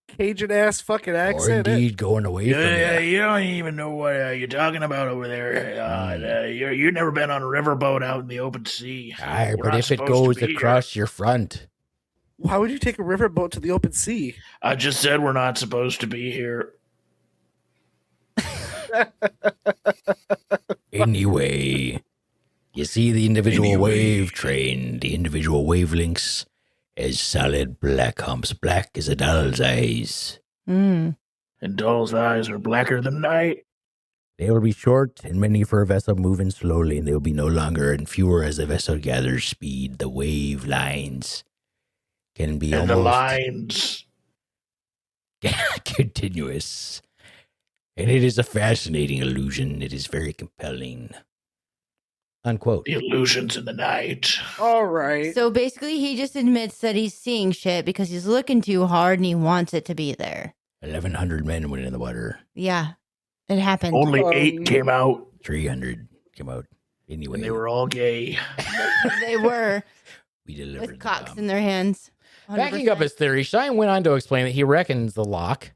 D: Cajun ass fucking
B: or
D: accent?
B: indeed going away from
C: Yeah,
B: you.
C: you don't even know what you're talking about over there. You've never been on a riverboat out in the open sea.
B: Aye,
C: We're
B: but
C: not
B: if it
C: supposed to
B: goes
C: be here.
B: across your front,
D: Why would you take a riverboat to the open sea?
C: I just said we're not supposed to be here.
B: anyway, You see the individual
C: Anyway.
B: wave train, the individual wavelengths as solid black humps, black as a doll's eyes.
A: Mm.
C: And doll's eyes are blacker than night.
B: They will be short and many for a vessel moving slowly, and they will be no longer and fewer as the vessel gathers speed. The wave lines can be
C: And the
B: almost
C: lines.
B: continuous. And it is a fascinating illusion. It is very compelling. Unquote.
C: The illusions in the night.
D: All right.
A: So basically, he just admits that he's seeing shit because he's looking too hard and he wants it to be there.
B: 1,100 men went in the water.
A: Yeah, it happened.
C: Only 8 came out,
B: 300 came out. Anyway,
C: and they were all gay.
A: They were
B: we delivered
A: with
B: the
A: cocks
B: bomb.
A: in their hands.
B: Backing up
A: 100%.
B: his theory, Shine went on to explain that he reckons the lock,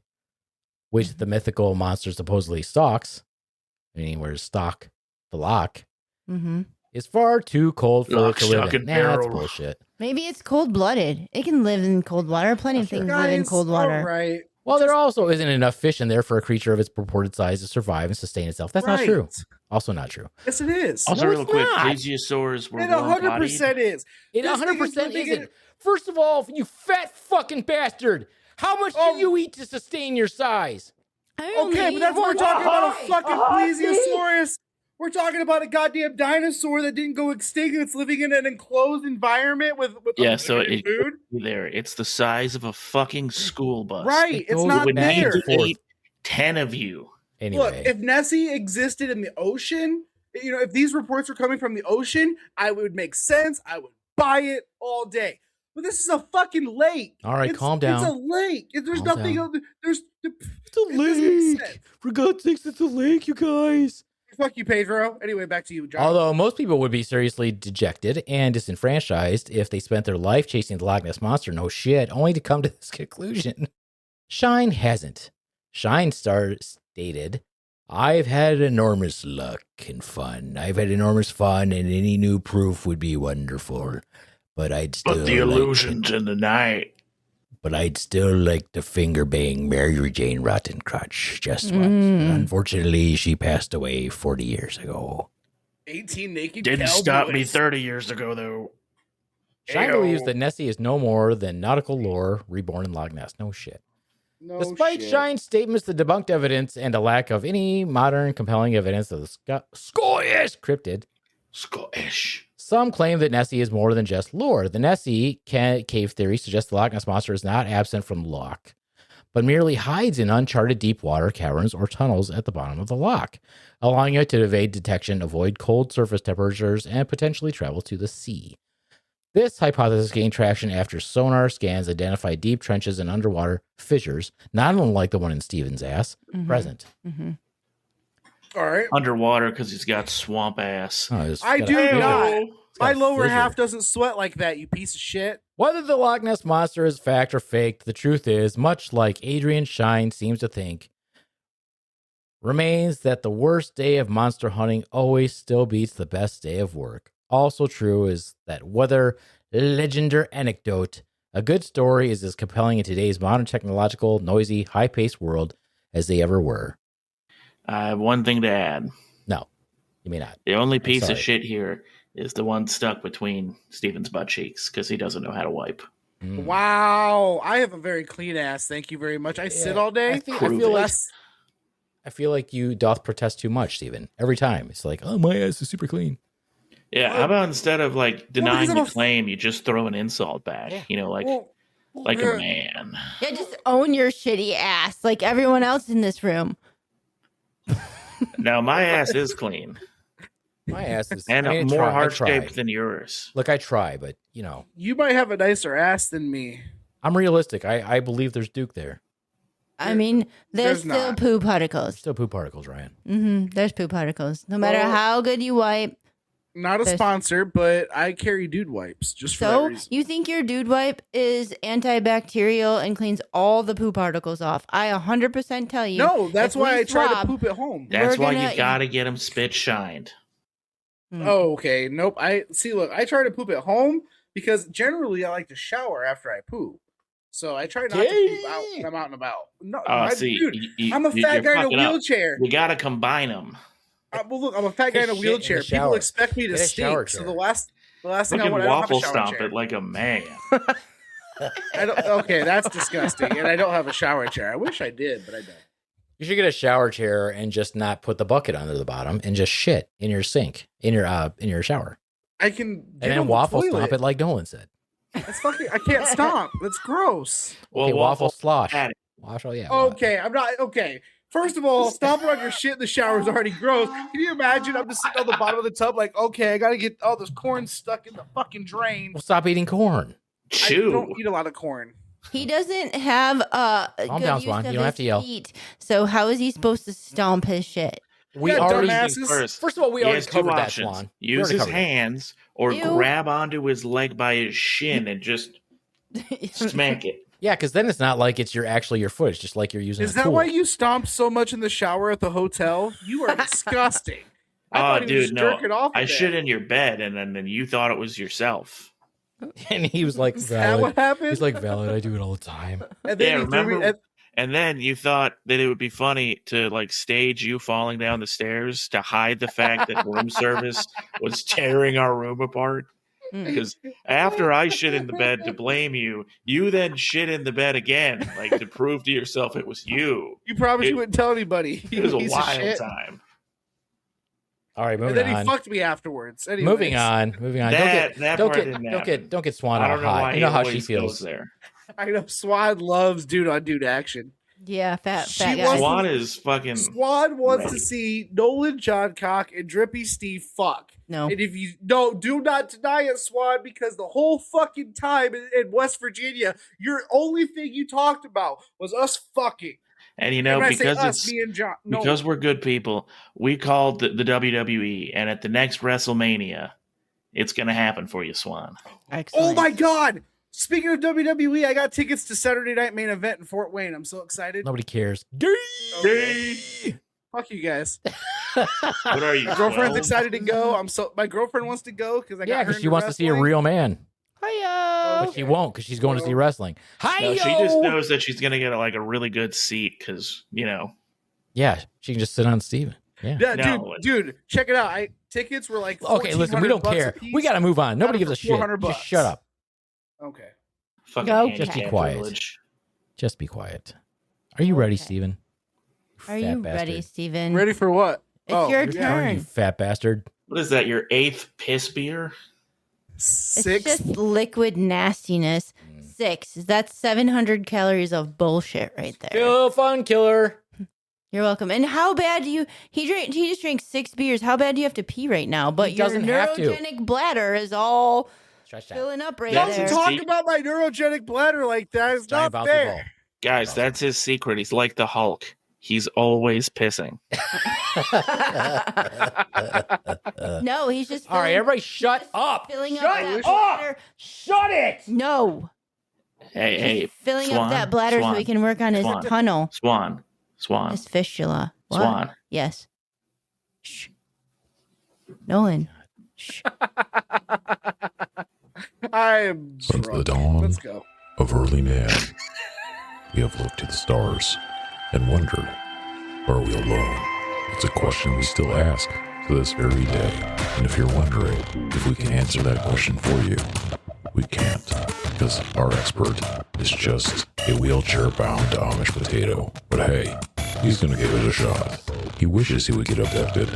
B: which the mythical monster supposedly stalks, meaning where to stalk the lock,
A: Mhm.
B: is far too cold for
C: Lock,
B: it to live
C: stock,
B: in.
C: and
B: Nah, that's
C: barrel.
B: bullshit.
A: Maybe it's cold-blooded. It can live in cold water. Plenty of
B: Sure.
A: things live in cold water.
D: All right.
B: Well, there also isn't enough fish in there for a creature of its purported size to survive and sustain itself. That's not true. Also not true.
D: Yes, it is.
C: Also,
B: No,
C: real
B: it's
C: quick,
B: not.
C: plesiosaurs were
D: It
C: warm-bodied.
D: 100% is.
B: It
D: This
B: 100%
D: thing is living
B: isn't.
D: in-
B: First of all, you fat fucking bastard, how much
D: Oh.
B: do you eat to sustain your size?
A: I only
D: Okay, but that's
A: eat
D: what we're talking about. A
A: one.
D: fucking plesiosaurus. We're talking about a goddamn dinosaur that didn't go extinct. That's living in an enclosed environment with
C: Yeah, so
D: unlimited
C: it
D: food.
C: there. It's the size of a fucking school bus.
D: Right,
B: It
D: it's
B: goes
D: not
C: would
B: back
C: need
B: and
D: there.
C: to
B: forth.
C: eat 10 of you.
B: Anyway,
D: Look, if Nessie existed in the ocean, if these reports were coming from the ocean, I would make sense. I would buy it all day. But this is a fucking lake.
B: All right,
D: It's-
B: calm down.
D: It's a lake. There's
B: Calm
D: nothing.
B: down.
D: There's.
B: It's a
D: It doesn't make sense.
B: For God's sakes, it's a lake, you guys.
D: Fuck you, Pedro. Anyway, back to you, John.
B: Although most people would be seriously dejected and disenfranchised if they spent their life chasing the Loch Ness Monster, no shit, only to come to this conclusion. Shine hasn't. Shine stated, I've had enormous luck and fun. I've had enormous fun, and any new proof would be wonderful. But I'd still
C: But the illusions in the night.
B: But I'd still like to finger bang Mary Jane Rottencrotch just once.
A: Mm.
B: Unfortunately, she passed away 40 years ago.
D: 18 naked
C: Didn't
D: cowboys.
C: stop me 30 years ago, though.
B: Shine
C: Ayo.
B: believes that Nessie is no more than nautical lore reborn in Loch Ness. No shit.
D: No
B: Despite
D: shit.
B: Shine's statements, the debunked evidence, and a lack of any modern compelling evidence of the Scottish cryptid,
C: Scottish.
B: some claim that Nessie is more than just lore. The Nessie cave theory suggests the Loch Ness Monster is not absent from the loch, but merely hides in uncharted deep water caverns or tunnels at the bottom of the loch, allowing it to evade detection, avoid cold surface temperatures, and potentially travel to the sea. This hypothesis gained traction after sonar scans identified deep trenches and underwater fissures, not unlike the one in Steven's ass,
A: Mhm.
B: present.
A: Mhm.
D: All right.
C: Underwater because he's got swamp ass.
B: Oh, it's
D: I
B: got a
D: do
B: fissure.
D: not.
B: It's got
D: My
B: a
D: lower
B: fissure.
D: half doesn't sweat like that, you piece of shit.
B: Whether the Loch Ness Monster is fact or faked, the truth is, much like Adrian Shine seems to think, remains that the worst day of monster hunting always still beats the best day of work. Also true is that whether legend or anecdote, a good story is as compelling in today's modern technological, noisy, high-paced world as they ever were.
C: I have one thing to add.
B: No, you may not.
C: The only piece
B: sorry.
C: of shit here is the one stuck between Steven's butt cheeks because he doesn't know how to wipe.
B: Mm.
D: Wow. I have a very clean ass. Thank you very much. I sit
B: Yeah,
D: all day.
B: I feel
C: Prove
B: like
D: Less-
B: I feel like you doth protest too much, Steven. Every time it's like, oh, my ass is super clean.
C: Yeah, how about instead of like denying
D: I'm
C: the
D: a-
C: claim, you just throw an insult back?
B: Yeah.
C: You know, like
D: well,
C: a man.
A: Yeah, just own your shitty ass like everyone else in this room.
C: Now my ass is clean
B: My ass is
C: and
B: I
C: more
B: try- I
C: heart
B: try.
C: shaped than yours.
B: Look, I try, but
D: You might have a nicer ass than me.
B: I'm realistic. I believe there's Duke there.
A: I mean, there's
D: there's
A: still
D: not.
A: poo
B: There's
A: particles.
B: still poop particles, Ryan.
A: There's poo particles. No matter
D: Well-
A: how good you wipe.
D: Not a
A: There's-
D: sponsor, but I carry dude wipes just for that
A: So
D: reason.
A: you think your dude wipe is antibacterial and cleans all the poo particles off? I 100% tell you.
D: No, that's
A: if
D: why
A: we
D: I try to
A: swab-
D: poop at home.
C: That's
A: We're
C: why
A: gonna-
C: you gotta get him spit shined.
D: Oh, okay. Nope. I see. Look, I try to poop at home because generally I like to shower after I poop. So I try not to poop out when I'm out and about. No,
C: Oh,
D: my-
C: see,
D: dude, I'm a fat
C: you're
D: guy in a
C: fucking up.
D: wheelchair.
C: You gotta combine them.
D: Well, look, I'm a fat guy in a
B: Shit in the
D: wheelchair. People
B: shower.
D: expect me to
B: Get a shower
D: stink. So
B: chair.
D: the last thing I
C: Fucking
D: want, I don't have a
C: waffle
D: shower
C: stomp
D: chair.
C: it like a man.
D: I don't. Okay, that's disgusting. And I don't have a shower chair. I wish I did, but I don't.
B: You should get a shower chair and just not put the bucket under the bottom and just shit in your sink in your shower.
D: I can.
B: And
D: get
B: then
D: on the
B: waffle
D: toilet.
B: stomp it like Nolan said.
D: That's fucking. I can't stomp. That's gross.
C: Well,
B: Okay, waffle slosh.
C: at it.
B: Waffle, yeah.
D: Okay, I'm not okay. First of all, stomping on your shit in the shower is already gross. Can you imagine? I'm just sitting on the bottom of the tub, like, okay, I gotta get all this corn stuck in the fucking drain.
B: Well, stop eating corn.
D: I
C: Chew.
D: don't eat a lot of corn.
A: He doesn't have a
B: Calm
A: good
B: down,
A: use
B: Swan.
A: of
B: You don't have
A: his
B: to yell.
A: feet. So how is he supposed to stomp his shit?
B: We
D: Yeah,
B: already.
D: dumbasses.
B: First of all, we
C: He
B: already
C: has two
B: covered that,
C: options.
B: Swan. We
C: Use
B: already
C: his
B: covered it.
C: hands or
A: Ew.
C: grab onto his leg by his shin and just smack it.
B: Yeah, because then it's not like it's actually your foot. It's just like you're using.
D: Is
B: a
D: that
B: tool.
D: why you stomp so much in the shower at the hotel? You are disgusting. I
C: Oh,
D: thought he was
C: dude,
D: just
C: no.
D: jerking off.
C: I
D: in
C: shit
D: bed.
C: in your bed, and then you thought it was yourself.
B: And he was like,
D: Is that
B: valid.
D: what happened?
B: He's like, valid. I do it all the time.
D: and then
C: Yeah,
D: he threw me.
C: remember- And then you thought that it would be funny to like stage you falling down the stairs to hide the fact that room service was tearing our room apart.
A: Mm.
C: Because after I shit in the bed to blame you, you then shit in the bed again, like to prove to yourself it was you.
D: You promised
C: It-
D: you wouldn't tell anybody.
C: It was
D: You
C: a
D: piece of
C: wild
D: shit.
C: time.
B: All right,
D: And
B: moving
D: then he
B: on.
D: fucked me afterwards. Anyways.
B: Moving on.
C: That part didn't happen.
B: Don't get Swan
C: I
B: all
C: don't know
B: hot.
C: why
B: You know
C: he
B: how she
C: always
B: feels.
C: goes there.
D: I know Swan loves dude on dude action.
A: Yeah, fat
D: She
A: guy.
D: wants-
C: Swan is fucking.
D: Swan wants
C: ready.
D: to see Nolan, John Cock, and Drippy Steve fuck.
A: No.
D: And if you do not deny it, Swan, because the whole fucking time in West Virginia, your only thing you talked about was us fucking.
C: And you
D: And
C: know,
D: when I say
C: because
D: us,
C: it's
D: me and John, no,
C: because we're good people, we called the WWE, and at the next WrestleMania, it's gonna happen for you, Swan.
D: oh
A: Excellent.
D: my god! Speaking of WWE, I got tickets to Saturday Night Main Event in Fort Wayne. I'm so excited.
B: Nobody cares.
D: Okay. Fuck you guys.
C: What are you?
D: My girlfriend's
C: 12?
D: excited to go. My girlfriend wants to go because I got
B: Yeah,
D: her
B: because she
D: into
B: wants to see a
D: wrestling.
B: real man.
A: Hiya.
B: But she won't because she's going to see wrestling. Hi,
C: No, she just knows that she's gonna get like a really good seat because
B: Yeah, she can just sit on Steven. Yeah.
D: Yeah,
C: No.
D: dude, check it out. Tickets were like
B: Okay, listen, we don't
D: $1,400
B: care.
D: a piece.
B: We got to move on. Nobody
D: Got it
B: gives a
D: for
B: shit.
D: $400
B: Just shut up.
D: Okay.
C: fucking
A: Go.
C: handicap
B: Just be quiet.
C: privilege.
B: Just be quiet. Are you ready,
A: Okay.
B: Steven?
A: Are you ready, Steven?
D: Ready for what?
A: It's your
B: Your turn,
A: turn.
B: you fat bastard.
C: What is that? Your 8th piss beer?
A: It's
D: Six.
A: just liquid nastiness. 6. That's 700 calories of bullshit right there.
B: Kill fun killer.
A: You're welcome. And how bad do you? He just drank 6 beers. How bad do you have to pee right now? But
B: He
A: your
B: doesn't have to.
A: neurogenic bladder is all
B: Stretch out.
A: filling up right
C: Don't
D: Don't
A: there.
C: talk-
D: talk about my neurogenic bladder like that. It's
B: Giant
D: not
B: bouncy
D: fair.
C: Guys, that's his secret. He's like the Hulk. He's always pissing.
B: ball.
A: No, he's just
B: All right,
A: filling-
B: everybody shut up.
A: filling
B: Shut
A: up that
B: up.
A: bladder.
B: Shut it.
A: No,
C: Hey,
A: filling
C: Swan,
A: up that bladder
C: Swan,
A: so he can work on his
C: Swan.
A: tunnel,
C: Swan,
A: his fistula. What?
C: Swan.
A: Yes. Shh. Nolan. Shh.
D: I'm
F: Since the
D: drunk.
F: dawn
D: Let's go.
F: of early man, we have looked to the stars and wondered, are we alone? It's a question we still ask to this very day. And if you're wondering if we can answer that question for you, we can't, because our expert is just a wheelchair-bound Amish potato. But hey, he's gonna give it a shot. He wishes he would get abducted,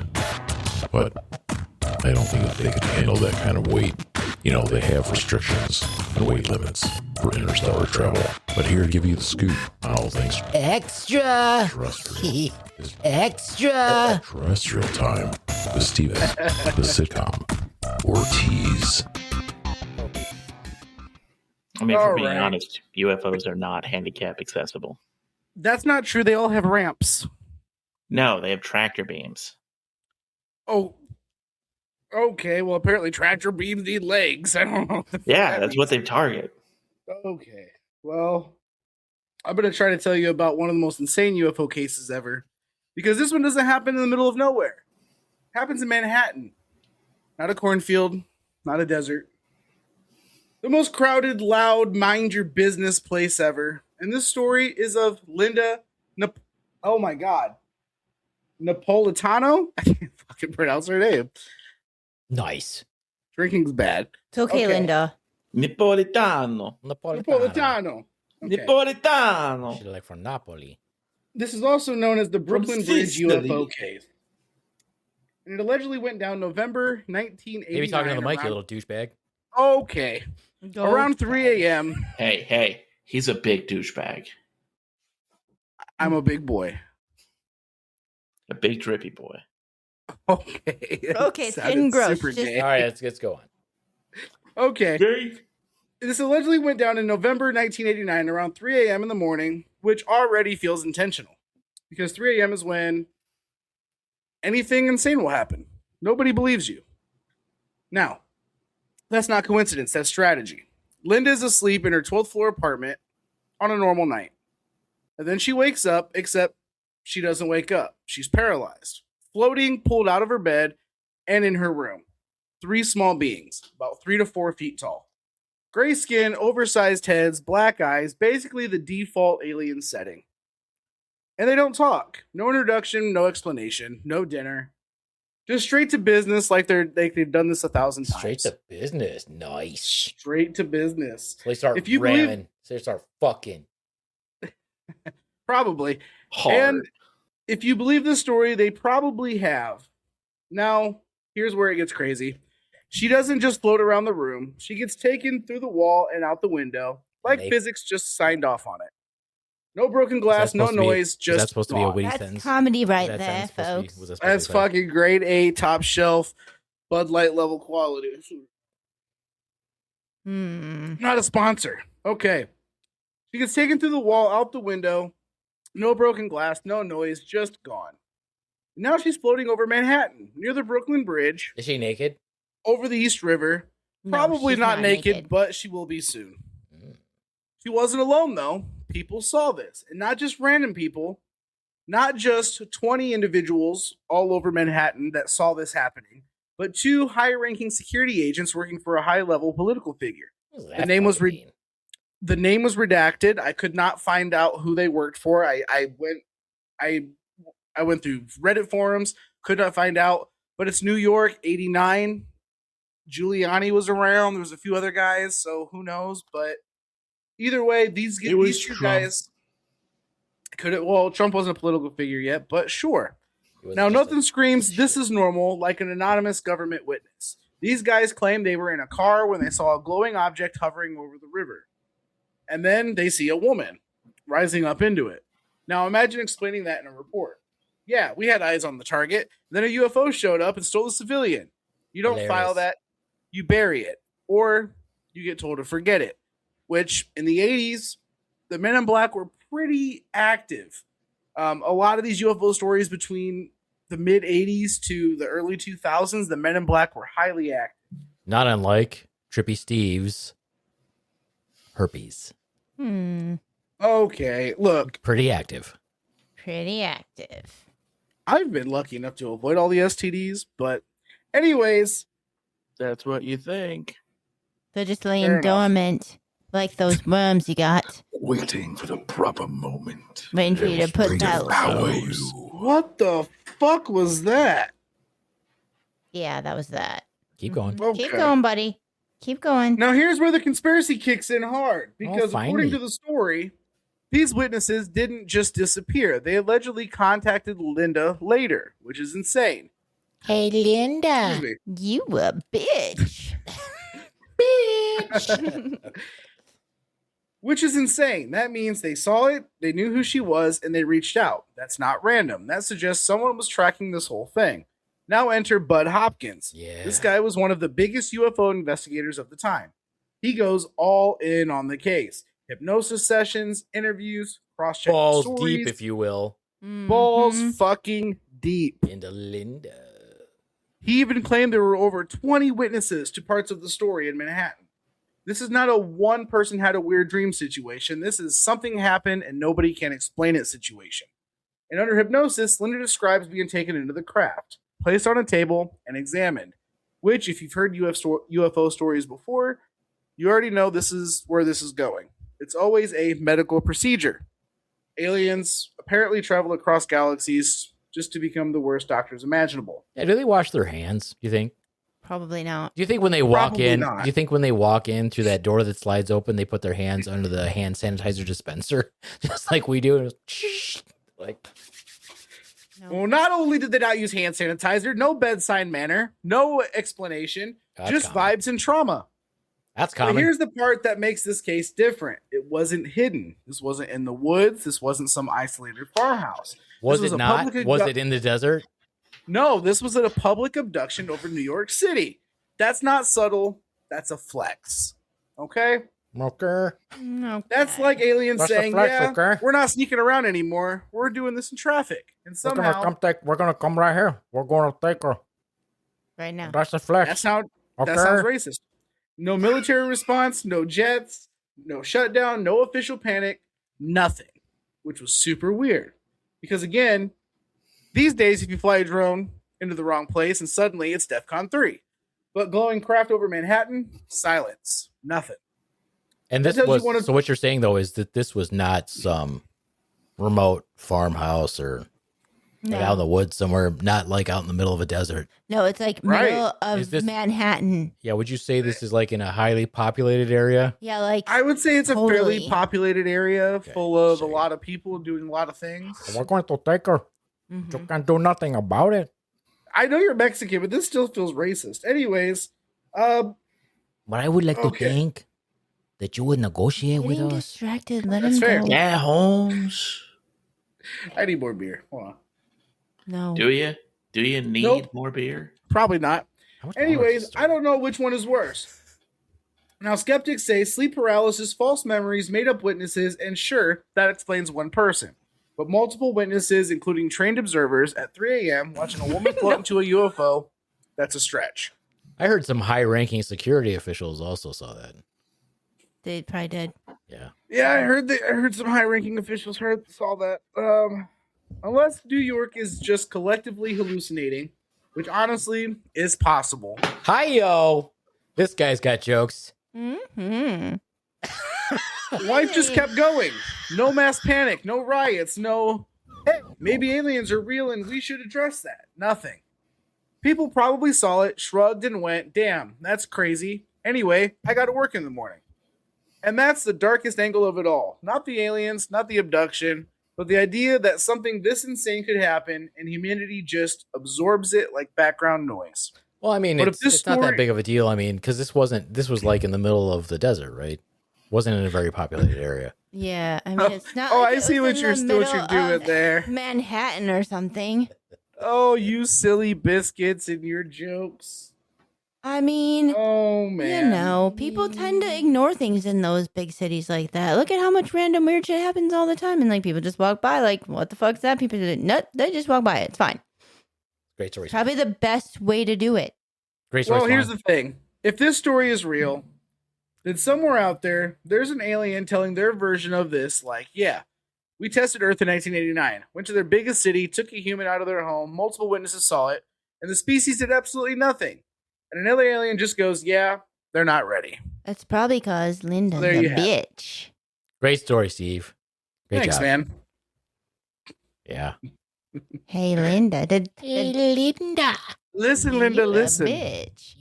F: but I don't think that they could handle that kind of weight. You know, they have restrictions and weight limits for interstellar travel. But here to give you the scoop on all things
A: Extra.
F: terrestrial is
A: Extra.
F: terrestrial time with Steven, the sitcom, Ortiz.
C: I mean, for being
D: Alright.
C: honest, UFOs are not handicap accessible.
D: That's not true. They all have ramps.
C: No, they have tractor beams.
D: Oh. Okay. Well, apparently tractor beams need legs. I don't know.
C: Yeah, that's what they target.
D: Okay. Well, I'm going to try to tell you about one of the most insane UFO cases ever. Because this one doesn't happen in the middle of nowhere. It happens in Manhattan. Not a cornfield, not a desert. The most crowded, loud, mind your business place ever. And this story is of Linda oh my God. Napolitano. I can't fucking pronounce her name.
B: Nice.
D: Drinking's bad.
A: It's okay,
D: Okay.
A: Linda.
C: Napolitano.
D: Napolitano. Okay.
C: Napolitano.
B: She's like from Napoli.
D: This is also known as the Brooklyn Bridge
C: Sicily.
D: UFO case. And it allegedly went down November 1989.
B: Maybe talking to the mic, you little douchebag.
D: Okay. Around 3 a.m.
C: Hey, he's a big douchebag.
D: I'm a big boy.
C: A big drippy boy.
D: Okay.
A: Okay, it's
D: Sounded
A: getting gross.
D: super
A: Just-
D: gay.
B: All right, let's go on.
D: Okay.
C: Gay.
D: This allegedly went down in November 1989 around 3 a.m. in the morning, which already feels intentional. Because 3 a.m. is when anything insane will happen. Nobody believes you. Now, that's not coincidence, that's strategy. Linda is asleep in her 12th floor apartment on a normal night. And then she wakes up, except she doesn't wake up. She's paralyzed, floating, pulled out of her bed, and in her room. 3 small beings, about 3 to 4 feet tall. Gray skin, oversized heads, black eyes, basically the default alien setting. And they don't talk. No introduction, no explanation, no dinner. Just straight to business like they've done this 1,000 times.
B: Straight to business. Nice.
D: Straight to business.
B: So they start
D: If you
B: ramming.
D: believe-
B: So they start fucking.
D: Probably.
C: Hard.
D: And if you believe the story, they probably have. Now, here's where it gets crazy. She doesn't just float around the room. She gets taken through the wall and out the window, like
B: They-
D: physics just signed off on it. No broken glass, no
B: supposed to be-
D: noise,
B: Is
D: just
B: that supposed to be a
D: gone.
B: witty
A: That's
B: sentence?
A: comedy right
B: That
A: there,
B: sentence supposed to be-
A: folks.
B: was that supposed
D: That's
B: to be funny?
D: fucking grade A, top shelf, Bud Light level quality. Not a sponsor. Okay. She gets taken through the wall, out the window. No broken glass, no noise, just gone. Now she's floating over Manhattan, near the Brooklyn Bridge,
B: Is she naked?
D: over the East River.
A: No,
D: Probably
A: she's
D: not naked, but she will be soon.
B: Mm.
D: She wasn't alone, though. People saw this, and not just random people, not just 20 individuals all over Manhattan that saw this happening, but 2 high-ranking security agents working for a high-level political figure.
B: What does
D: The
B: that
D: name was
B: fucking mean?
D: The name was redacted. I could not find out who they worked for. I went through Reddit forums, could not find out. But it's New York, 89. Giuliani was around. There was a few other guys, so who knows? But either way, these
C: It was
D: 2
C: Trump.
D: guys could have. Well, Trump wasn't a political figure yet, but sure.
B: It was
D: Now,
B: just
D: nothing
B: a-
D: screams this is normal like an anonymous government witness. These guys claim they were in a car when they saw a glowing object hovering over the river. And then they see a woman rising up into it. Now, imagine explaining that in a report. Yeah, we had eyes on the target. Then a UFO showed up and stole a civilian. You don't file
B: Hilarious.
D: that, you bury it, or you get told to forget it. Which, in the 80s, the Men in Black were pretty active. A lot of these UFO stories between the mid 80s to the early 2000s, the Men in Black were highly active.
B: Not unlike Trippy Steve's herpes.
D: Okay, look,
B: Pretty active.
A: Pretty active.
D: I've been lucky enough to avoid all the STDs, but anyways,
C: That's what you think.
A: They're just
D: Fair
A: laying
D: enough.
A: dormant, like those worms you got,
F: Waiting for the proper moment.
A: waiting for you to put out.
F: Power
D: what the fuck was that?
A: Yeah, that was that.
B: Keep going.
D: Okay.
A: Keep going, buddy. Keep going.
D: Now here's where the conspiracy kicks in hard, because
B: finally.
D: according to the story, these witnesses didn't just disappear. They allegedly contacted Linda later, which is insane.
A: Hey, Linda.
D: Excuse me.
A: You a bitch.
D: Which is insane. That means they saw it, they knew who she was, and they reached out. That's not random. That suggests someone was tracking this whole thing. Now enter Bud Hopkins.
B: Yeah.
D: This guy was one of the biggest UFO investigators of the time. He goes all in on the case. Hypnosis sessions, interviews, cross-checking
B: Balls
D: stories.
B: deep, if you will,
D: Balls
A: Mhm.
D: fucking deep.
B: into Linda.
D: He even claimed there were over 20 witnesses to parts of the story in Manhattan. This is not a one person had a weird dream situation. This is something happened and nobody can explain it situation. And under hypnosis, Linda describes being taken into the craft, placed on a table, and examined. Which, if you've heard UFO stories before, you already know this is where this is going. It's always a medical procedure. Aliens apparently travel across galaxies just to become the worst doctors imaginable.
B: Yeah, do they wash their hands, do you think?
A: Probably not.
B: Do you think when they walk
D: Probably
B: in,
D: not.
B: do you think when they walk in through that door that slides open, they put their hands under the hand sanitizer dispenser, just like we do? Like,
A: No.
D: Well, not only did they not use hand sanitizer, no bedside manner, no explanation,
B: That's
D: just
B: common.
D: vibes and trauma.
B: that's
D: But
B: common.
D: here's the part that makes this case different. It wasn't hidden. This wasn't in the woods. This wasn't some isolated farmhouse.
B: Was
D: this
B: it
D: was a
B: not?
D: public
B: Was
D: abdu-
B: it in the desert?
D: No, this was at a public abduction over New York City. That's not subtle. That's a flex. Okay?
B: Okay.
A: No.
D: That's like aliens
B: That's a
D: saying,
B: flex,
D: yeah,
B: okay?
D: we're not sneaking around anymore. We're doing this in traffic. And somehow,
B: We're gonna come right here. We're gonna take her.
A: right now.
B: That's a flex.
D: that sounds racist. No military response, no jets, no shutdown, no official panic, nothing, which was super weird. Because again, these days, if you fly a drone into the wrong place and suddenly it's DEFCON 3. But glowing craft over Manhattan, silence, nothing.
B: And this
D: That tells
B: was
D: you one of-
B: so. What you're saying though is that this was not some remote farmhouse or like out in the woods somewhere, not like out in the middle of a desert.
A: No, it's like
D: Right.
A: middle
B: Is
A: of
B: this-
A: Manhattan.
B: Yeah, would you say this is like in a highly populated area?
A: Yeah, like
D: I would say it's a fairly
A: Totally.
D: populated area full of a
B: sure.
D: lot of people doing a lot of things.
B: We're going to take her.
A: mhm.
B: You can't do nothing about it.
D: I know you're Mexican, but this still feels racist. Anyways,
B: But I would like
D: Okay.
B: to think that you would negotiate with
A: Getting
B: us.
A: distracted. Let
D: That's
A: him
D: fair.
A: go.
C: Yeah, Holmes.
D: I need more beer. Hold on.
A: No.
C: Do you? Do you need
D: Nope.
C: more beer?
D: Probably not.
B: How much longer is
D: Anyways,
B: this
D: I don't know which one is worse. Now, skeptics say sleep paralysis, false memories, made up witnesses, and sure, that explains one person. But multiple witnesses, including trained observers, at 3 a.m. watching a woman float into a UFO, that's a stretch.
B: I heard some high-ranking security officials also saw that.
A: They probably did.
B: Yeah.
D: Yeah, I heard some high-ranking officials saw that. Unless New York is just collectively hallucinating, which honestly is possible.
B: Hi, yo. This guy's got jokes.
A: Mm-hmm.
D: Life just kept going. No mass panic, no riots, no, hey, maybe aliens are real and we should address that. Nothing. People probably saw it, shrugged, and went, damn, that's crazy. Anyway, I got to work in the morning. And that's the darkest angle of it all. Not the aliens, not the abduction, but the idea that something this insane could happen and humanity just absorbs it like background noise.
B: Well, I mean,
D: But if
B: it's,
D: this
B: it's not that
D: story-
B: big of a deal. I mean, because this was like in the middle of the desert, right? Wasn't in a very populated area.
A: Yeah, I mean, it's not.
D: Oh,
A: like
D: I
A: it
D: see
A: was
D: what
A: in
D: you're
A: the
D: what you're
A: middle
D: doing
A: of
D: there.
A: Manhattan or something.
D: Oh, you silly biscuits and your jokes.
A: I mean,
D: Oh man.
A: you know, people tend to ignore things in those big cities like that. Look at how much random weird shit happens all the time, and like people just walk by, like, what the fuck's that? People do no, they just walk by it. It's fine.
B: Great story.
A: Probably the best way to do it.
B: Great story.
D: Well, here's
B: Swan.
D: the thing. If this story is real, then somewhere out there's an alien telling their version of this, like, yeah, we tested Earth in 1989, went to their biggest city, took a human out of their home, multiple witnesses saw it, and the species did absolutely nothing. And another alien just goes, yeah, they're not ready.
A: That's probably because Linda's
D: There
A: a
D: you have it.
A: bitch.
B: Great story, Steve. Great
D: Thanks,
B: job.
D: man.
B: Yeah.
A: Hey, Linda.
B: Linda.
D: Listen, Linda,
A: You a
D: listen.
A: bitch.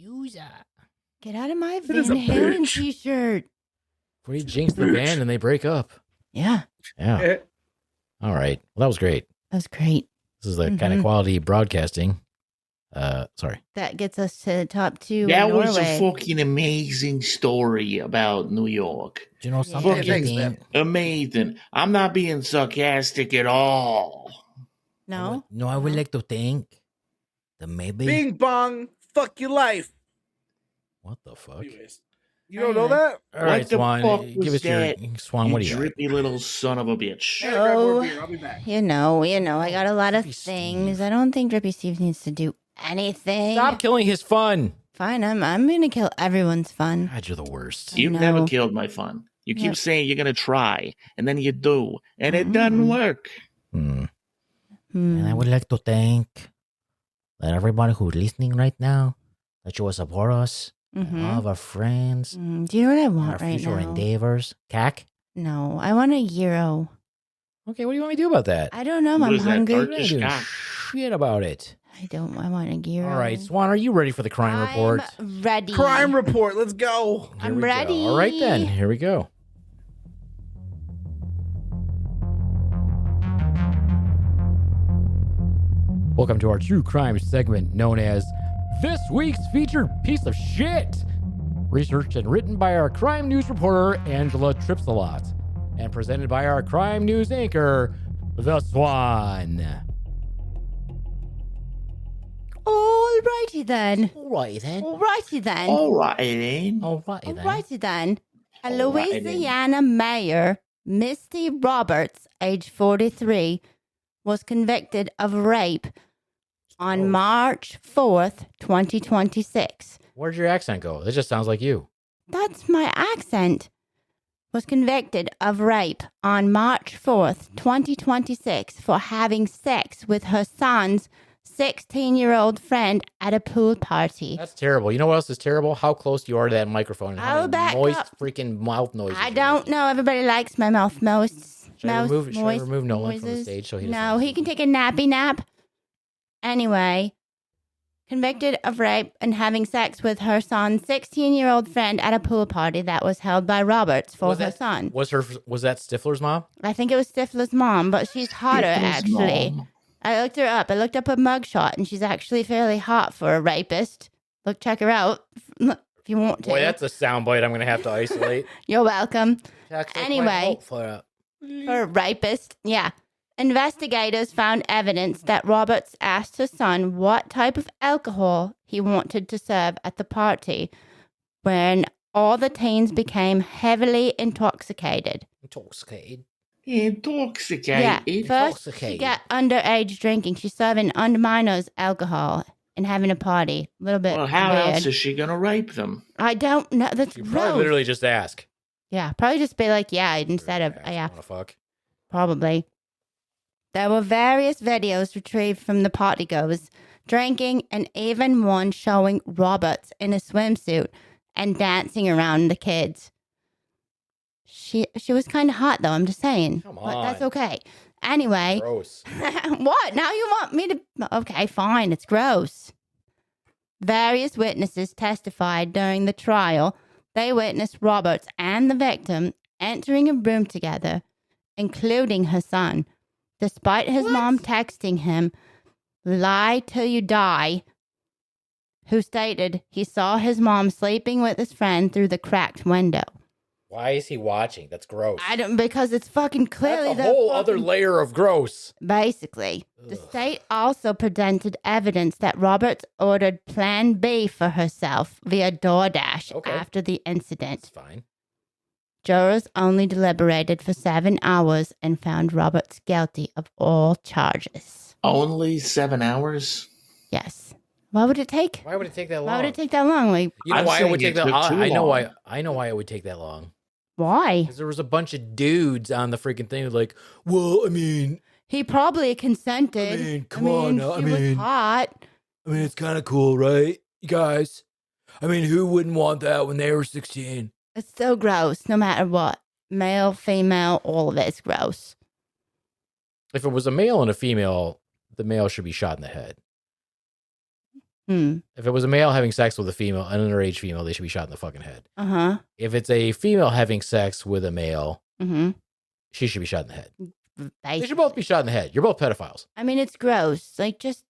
A: Get out of my
D: That is a
A: Van Halen
D: bitch.
A: t-shirt.
B: Before you jinx the band and they break up.
A: Yeah,
B: Yeah.
D: Eh,
B: All right. Well, that was great.
A: that was great.
B: This is the kind of
A: Mhm.
B: quality broadcasting. Sorry.
A: That gets us to the top two
C: That
A: in
C: was a
A: Norway.
C: fucking amazing story about New York.
B: Do you know
A: something,
D: Yeah, thanks, man.
C: Amazing. I'm not being sarcastic at all.
A: No?
B: No, I would like to think that maybe.
D: Bing bong, fuck your life.
B: What the fuck?
D: Anyways, you don't know that?
B: All right,
C: What the
B: Swan.
C: fuck
B: Give
C: was
B: us your
C: that?
B: Swan. What do you got?
C: drippy little son of a bitch.
D: I gotta grab more
A: Oh.
D: beer. I'll be back.
A: You know, I got a lot of
B: Drippy
A: things.
B: Steve.
A: I don't think Drippy Steve needs to do anything.
B: Stop killing his fun.
A: Fine, I'm gonna kill everyone's fun.
B: God, you're the worst.
C: You've
A: No.
C: never killed my fun. You keep
A: Yep.
C: saying you're gonna try, and then you do, and it doesn't
A: Mhm.
C: work.
B: Hmm.
A: Hmm.
B: And I would like to thank that everybody who's listening right now, that you will support us, and
A: Mhm.
B: all of our friends,
A: Mm, do you know what I
B: and our
A: want right
B: future
A: now?
B: endeavors. CAC?
A: No, I want a gyro.
B: Okay, what do you want me to do about that?
A: I don't know.
C: What
A: I'm
C: is that,
A: hungry.
C: Turkish
B: Dude,
C: cock?
B: shit about it.
A: I want a gear.
B: All right, Swan, are you ready for the crime report?
A: I'm ready.
D: Crime report. Let's go.
B: Here
A: I'm
B: we go.
A: ready.
B: All right, then. Here we go. Welcome to our true crime segment known as This Week's Featured Piece of Shit. Researched and written by our crime news reporter, Angela Tripsalot, and presented by our crime news anchor, the Swan.
A: Alrighty then.
B: Alrighty then.
A: Alrighty then.
B: Alrighty then.
A: A
C: Alrighty then.
A: Louisiana mayor, Misty Roberts, age 43, was convicted of rape on March 4th, 2026.
B: Where'd your accent go? That just sounds like you.
A: That's my accent. Was convicted of rape on March 4th, 2026 for having sex with her son's 16-year-old friend at a pool party.
B: That's terrible. You know what else is terrible? How close you are to that microphone and how
A: I'll back
B: many moist
A: up.
B: freaking mouth noises.
A: I
B: you
A: don't
B: make.
A: know. Everybody likes my mouth moist.
B: Should I remove
A: moist
B: Nolan from the
A: noises.
B: stage so he doesn't
A: No,
B: have
A: he
B: to-
A: can take a nappy nap. Anyway, convicted of rape and having sex with her son's 16-year-old friend at a pool party that was held by Roberts for
B: Was
A: her
B: that-
A: son.
B: Was that Stifler's mom?
A: I think it was Stifler's mom, but she's hotter actually. I looked her up. I looked up a mugshot, and she's actually fairly hot for a rapist. Look, check her out if you want to.
B: Boy, that's a soundbite I'm gonna have to isolate.
A: You're welcome.
B: Jack's like,
A: Anyway.
B: "My vote for it."
A: For a rapist, yeah. Investigators found evidence that Roberts asked her son what type of alcohol he wanted to serve at the party when all the teens became heavily intoxicated.
B: Intoxicated.
C: Intoxicated.
A: Yeah, first she
B: Intoxicated.
A: got underage drinking. She's serving under minors alcohol and having a party. A little bit
C: Well, how
A: weird.
C: else is she gonna rape them?
A: I don't know. That's
B: You
A: gross.
B: probably literally just ask.
A: Yeah, probably just be like, yeah, instead of, yeah.
B: Wanna fuck?
A: Probably. There were various videos retrieved from the partygoers drinking, and even one showing Roberts in a swimsuit and dancing around the kids. She was kind of hot, though, I'm just saying.
B: Come
A: But that's
B: on.
A: okay. Anyway,
B: Gross.
A: what? Now you want me to... Okay, fine. It's gross. Various witnesses testified during the trial. They witnessed Roberts and the victim entering a room together, including her son, despite his mom texting him, "Lie till you die," who stated he saw his mom sleeping with his friend through the cracked window.
B: Why is he watching? That's gross.
A: Because it's fucking clearly
B: That's a whole other layer of gross.
A: Basically, the
B: Ugh.
A: state also presented evidence that Roberts ordered Plan B for herself via DoorDash
B: Okay.
A: after the incident.
B: That's fine.
A: Jurors only deliberated for 7 hours and found Roberts guilty of all charges.
C: Only 7 hours?
A: Yes. Why would it take?
B: Why would it take that long?
A: Why would it take that long? Like,
B: You know
C: I'm
B: why it would
C: saying
B: take
C: it
B: that
C: took too
B: I know why.
C: long.
B: I know why it would take that long.
A: why?
B: Because there was a bunch of dudes on the freaking thing like, well, I mean,
A: He probably consented.
B: I mean, come on now,
A: She
B: I
A: was
B: mean-
A: hot.
B: it's kind of cool, right? You guys. I mean, who wouldn't want that when they were 16?
A: It's so gross, no matter what. Male, female, all of it is gross.
B: If it was a male and a female, the male should be shot in the head. If it was a male having sex with a female, an underage female, they should be shot in the fucking head.
A: Uh-huh.
B: If it's a female having sex with a male,
A: Mm-hmm.
B: she should be shot in the head. They should both be shot in the head. You're both pedophiles.
A: I mean, it's gross. Like, just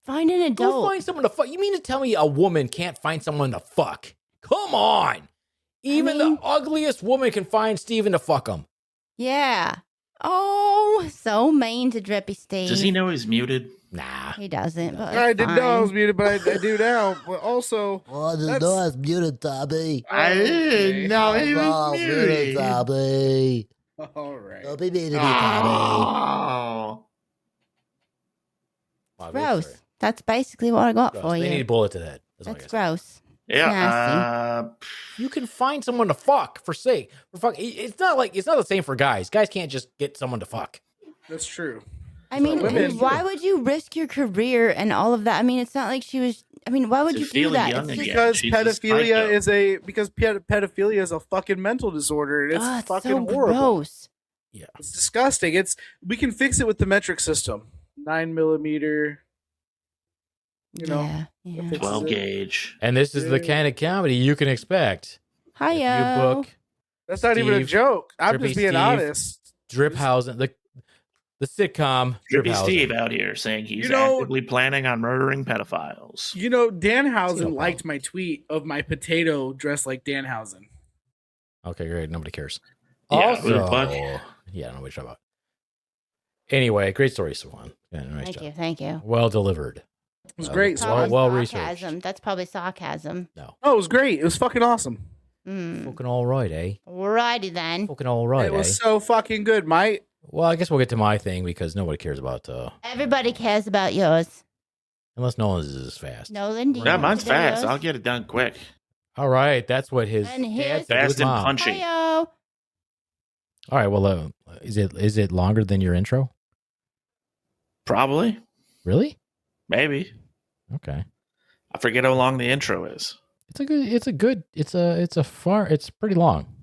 A: find an
B: Go
A: adult.
B: find someone to fuck. You mean to tell me a woman can't find someone to fuck? Come on. Even
A: mean-
B: the ugliest woman can find Steven to fuck him.
A: Yeah. Oh, so mean to Drippy Steve.
C: Does he know he's muted?
B: Nah.
A: He doesn't. But
D: I
A: it's
D: didn't know I
A: fine.
D: was muted, but I do now. But also,
G: Oh, the
D: That's-
G: door's muted, Tommy.
C: I didn't know he
G: Oh,
C: was
G: muted,
C: muted.
G: Tommy.
D: all right.
G: Don't be mean to me, Tommy.
C: Oh.
B: Wow,
A: Gross. That's basically what I got
B: Gross.
A: for
B: They
A: you.
B: need a bullet to the head. That's all I
A: That's
B: gotta say.
A: gross.
C: Yeah.
A: Nasty.
B: You can find someone to fuck for sake. For fuck. It's not the same for guys. Guys can't just get someone to fuck.
D: That's true.
A: I mean,
D: women-
A: why would you risk your career and all of that? I mean, it's not like she was. I mean, why would
C: To
A: you do
C: feel
A: that?
C: young
A: It's just,
C: again.
D: Because
C: she's a
D: pedophilia
C: psycho.
D: is pedophilia is a fucking mental disorder. And it's
A: oh, it's
D: fucking
A: so
D: horrible.
A: gross.
D: It's disgusting. We can fix it with the metric system. 9mm. You know,
A: Yeah. Yeah.
D: Fix
C: 12
D: it.
C: gauge.
B: And this is the kind of comedy you can expect. If you
A: Hiyo.
B: book
D: That's not even a
B: Steve,
D: joke. I'm
B: Drippy
D: just being
B: Steve.
D: honest.
B: Driphausen, the sitcom
C: Drippy Steve
B: Driphausen.
C: out here saying he's
D: You know-
C: actively planning on murdering pedophiles.
D: You know,
B: See, no
D: Danhausen liked
B: problem.
D: my tweet of my potato dressed like Danhausen.
B: Okay, great. Nobody cares.
C: Yeah,
B: Also,
C: really, bud.
B: yeah, I don't know what you're talking about. Anyway, great story, Swan. Yeah, nice
A: Thank
B: job.
A: you. Thank you.
B: Well delivered.
D: It was great.
A: Probably
B: Well researched.
A: sarcasm. That's probably sarcasm.
B: No.
D: Oh, it was great. It was fucking awesome.
B: Fucking all right, eh?
A: Alrighty then.
B: Fucking all right,
D: It was
B: eh?
D: so fucking good, mate.
B: Well, I guess we'll get to my thing because nobody cares about
A: Everybody cares about yours.
B: unless Nolan's is as fast.
A: Nolan, do you
C: Yeah,
A: want
C: mine's
A: to do
C: fast.
A: yours?
C: I'll get it done quick.
B: All right, that's what his
A: And
B: dad
A: here's-
B: said to his
C: Fast and
B: mom.
C: punchy.
A: Hiyo.
B: All right, well, is it longer than your intro?
C: Probably.
B: Really?
C: Maybe.
B: Okay.
C: I forget how long the intro is.
B: It's pretty long.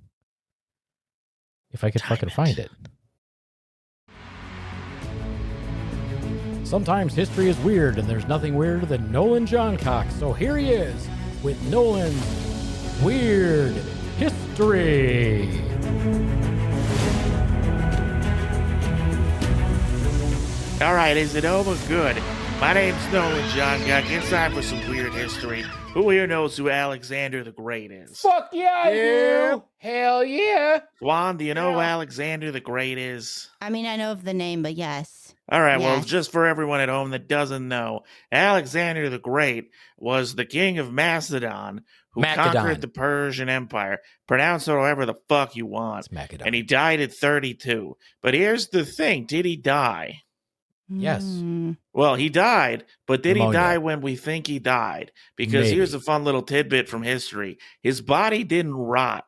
B: If I could
C: Time
B: fucking
C: it.
B: find it. Sometimes history is weird, and there's nothing weirder than Nolan Johncock. So here he is with Nolan's Weird History.
C: All right, is it over? Good. My name's Nolan John Guck. It's time for some weird history. Who here knows who Alexander the Great is?
B: Fuck yeah, I
D: Yeah.
B: do. Hell yeah.
C: Swan, do you know who
B: Yeah.
C: Alexander the Great is?
A: I mean, I know of the name, but yes.
C: All right, well,
A: Yes.
C: just for everyone at home that doesn't know, Alexander the Great was the king of Macedon who
B: Macedon.
C: conquered the Persian Empire. Pronounce it however the fuck you want.
B: It's Macedon.
C: And he died at 32. But here's the thing, did he die?
B: Yes.
C: Well, he died, but did
B: Pneumonia.
C: he die when we think he died? Because
B: Maybe.
C: here's a fun little tidbit from history. His body didn't rot.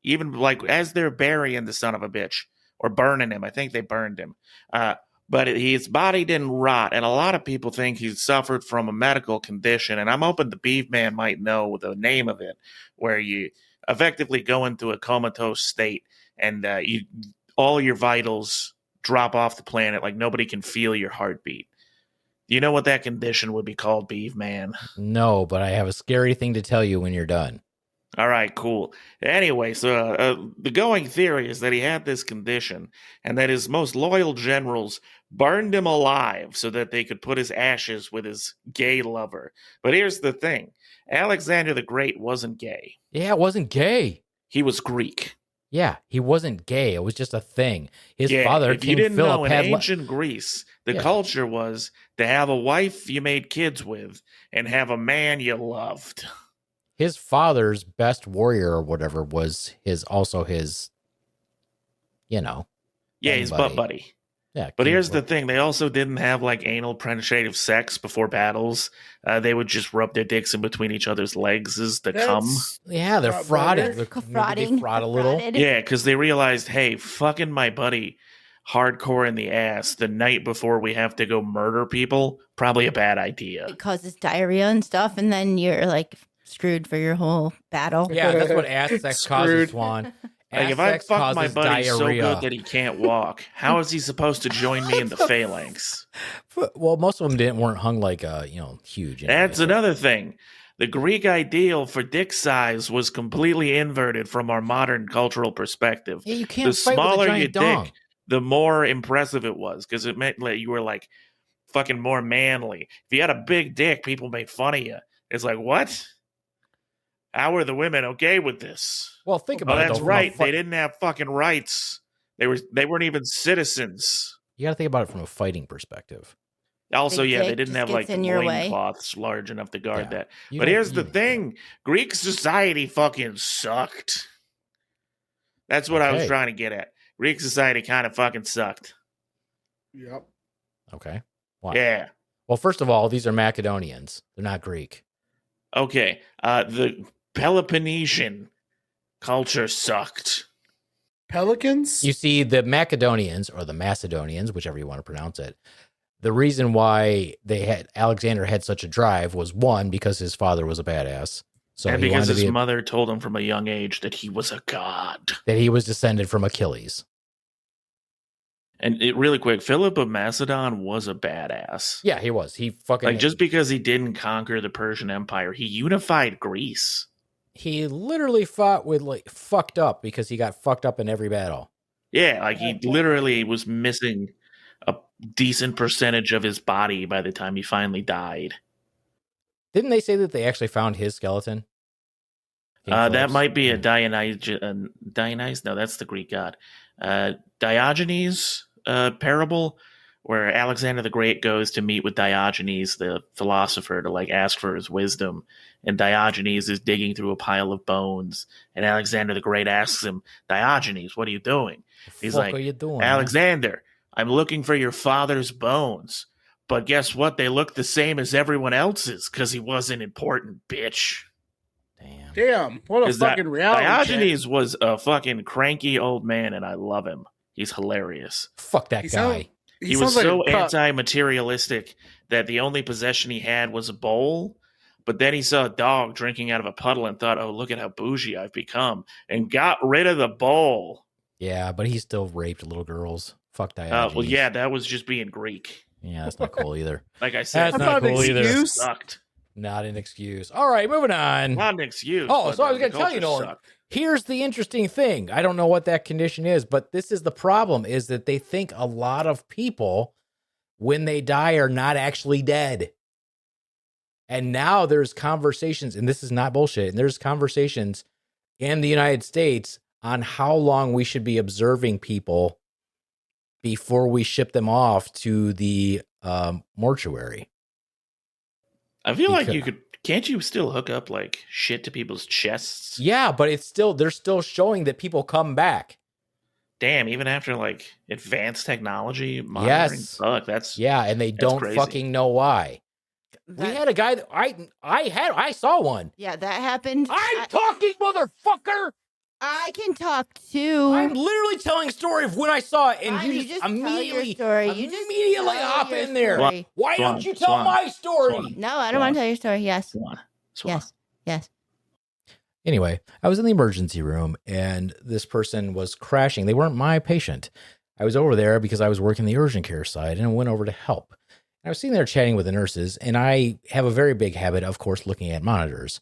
C: Even like as they're burying the son of a bitch or burning him. I think they burned him. But his body didn't rot. And a lot of people think he suffered from a medical condition. And I'm hoping the Beaveman might know the name of it, where you effectively go into a comatose state and all your vitals drop off the planet, like nobody can feel your heartbeat. Do you know what that condition would be called, Beaveman?
B: No, but I have a scary thing to tell you when you're done.
C: All right, cool. Anyway, so the going theory is that he had this condition and that his most loyal generals burned him alive so that they could put his ashes with his gay lover. But here's the thing. Alexander the Great wasn't gay.
B: Yeah, it wasn't gay.
C: He was Greek.
B: Yeah, he wasn't gay. It was just a thing. His
C: Yeah,
B: father,
C: if you
B: King
C: didn't
B: Philip,
C: know, in
B: had
C: ancient Greece, the
B: Yeah.
C: culture was to have a wife you made kids with and have a man you loved.
B: his father's best warrior or whatever was also his,
C: Yeah,
B: bang
C: his butt buddy.
B: Yeah,
C: But
B: King
C: here's the
B: Philip.
C: thing. They also didn't have like anal penetrative sex before battles. They would just rub their dicks in between each other's legs as to come.
B: Yeah, they're
D: Not
B: frauding.
D: better.
B: Maybe
A: Frauding.
B: They fraud a little.
A: Frauded.
C: Yeah, because they realized, hey, fucking my buddy hardcore in the ass the night before we have to go murder people, probably a bad idea.
A: It causes diarrhea and stuff, and then you're like screwed for your whole battle.
B: Yeah, that's what ass sex causes,
D: Screwed.
B: Swan.
C: Like,
B: Ass
C: if I
B: sex
C: fuck my
B: causes
C: buddy so
B: diarrhea.
C: good that he can't walk, how is he supposed to join me in the phalanx?
B: Well, most of them weren't hung like huge. anyway,
C: That's
B: so-
C: another thing. The Greek ideal for dick size was completely inverted from our modern cultural perspective.
B: Yeah, you can't
C: The
B: fight with a
C: smaller your
B: giant dong.
C: dick, the more impressive it was because it meant that you were like fucking more manly. If you had a big dick, people made fun of you. It's like, what? How are the women okay with this?
B: Well, think
C: Oh,
B: about it.
C: that's
B: though, from a
C: right.
B: fi-
C: They didn't have fucking rights. They weren't even citizens.
B: You got to think about it from a fighting perspective.
C: Also,
A: Big
C: yeah, they
A: dick
C: didn't
A: just
C: have like
A: gets in your way.
C: loincloths large enough to guard
B: Yeah.
C: that.
B: You
C: But
B: don't
C: here's the
B: need-
C: thing: Greek society fucking sucked. That's what I was
B: Okay.
C: trying to get at. Greek society kind of fucking sucked.
D: Yep.
B: Okay. Why?
C: Yeah.
B: Well, first of all, these are Macedonians. They're not Greek.
C: Okay. The Peloponnesian culture sucked.
D: Pelicans?
B: You see, the Macedonians or the Macedonians, whichever you want to pronounce it, the reason why Alexander had such a drive was one, because his father was a badass. So
C: and
B: he
C: because
B: wanted to
C: his
B: be
C: mother told him from a young age that he was a god.
B: that he was descended from Achilles.
C: And really quick, Philip of Macedon was a badass.
B: Yeah, he was. He fucking
C: Like, just because he didn't conquer the Persian Empire, he unified Greece.
B: he literally fought with like fucked up because he got fucked up in every battle.
C: Yeah, like he literally was missing a decent percentage of his body by the time he finally died.
B: Didn't they say that they actually found his skeleton? King
C: That
B: Philip's?
C: might be a Dionysus. No, that's the Greek god. Diogenes parable, where Alexander the Great goes to meet with Diogenes, the philosopher, to like ask for his wisdom. And Diogenes is digging through a pile of bones, and Alexander the Great asks him, "Diogenes, what are you doing?" He's
B: Fuck
C: like,
B: are you doing, man?
C: "Alexander, I'm looking for your father's bones. But guess what? They look the same as everyone else's because he wasn't important, bitch."
B: Damn.
D: Damn, what a
C: 'Cause
D: fucking reality check.
C: Diogenes was a fucking cranky old man, and I love him. He's hilarious.
B: Fuck that
D: He
B: guy.
D: sounds-
C: He was
D: sounds like
C: so
D: a cuck.
C: anti-materialistic that the only possession he had was a bowl. But then he saw a dog drinking out of a puddle and thought, "Oh, look at how bougie I've become," and got rid of the bowl.
B: Yeah, but he still raped little girls. Fuck Diogenes.
C: Well, yeah, that was just being Greek.
B: Yeah, that's not cool either.
C: Like I said,
B: That's
D: That's
B: not
D: not an
B: cool either.
D: excuse.
C: sucked.
B: Not an excuse. All right, moving on.
C: Not an excuse.
B: Oh,
C: but
B: so I was
C: the
B: gonna tell you,
C: culture
B: Nolan.
C: sucked.
B: Here's the interesting thing. I don't know what that condition is, but this is the problem, is that they think a lot of people, when they die, are not actually dead. And now there's conversations, and this is not bullshit, and there's conversations in the United States on how long we should be observing people before we ship them off to the mortuary.
C: I feel like
B: Because-
C: you could. Can't you still hook up like shit to people's chests?
B: Yeah, but it's still, they're still showing that people come back.
C: Damn, even after like advanced technology monitoring.
B: Yes.
C: Fuck, that's
B: Yeah, and they
C: That's
B: don't
C: crazy.
B: fucking know why. We
A: That-
B: had a guy that I saw one.
A: Yeah, that happened.
B: I'm talking, motherfucker.
A: I can talk too.
B: I'm literally telling a story of when I saw it, and
A: Fine,
B: you just
A: tell your
B: immediately,
A: story. You just
B: immediately
A: tell
B: hop
A: your
B: in there.
A: story.
B: Why
C: Swan,
B: don't you tell
C: Swan,
B: my story?
C: Swan.
A: No, I don't want to tell your story. Yes.
C: Swan.
A: Yes. Yes.
B: Anyway, I was in the emergency room, and this person was crashing. They weren't my patient. I was over there because I was working the urgent care side, and I went over to help. I was sitting there chatting with the nurses, and I have a very big habit, of course, looking at monitors.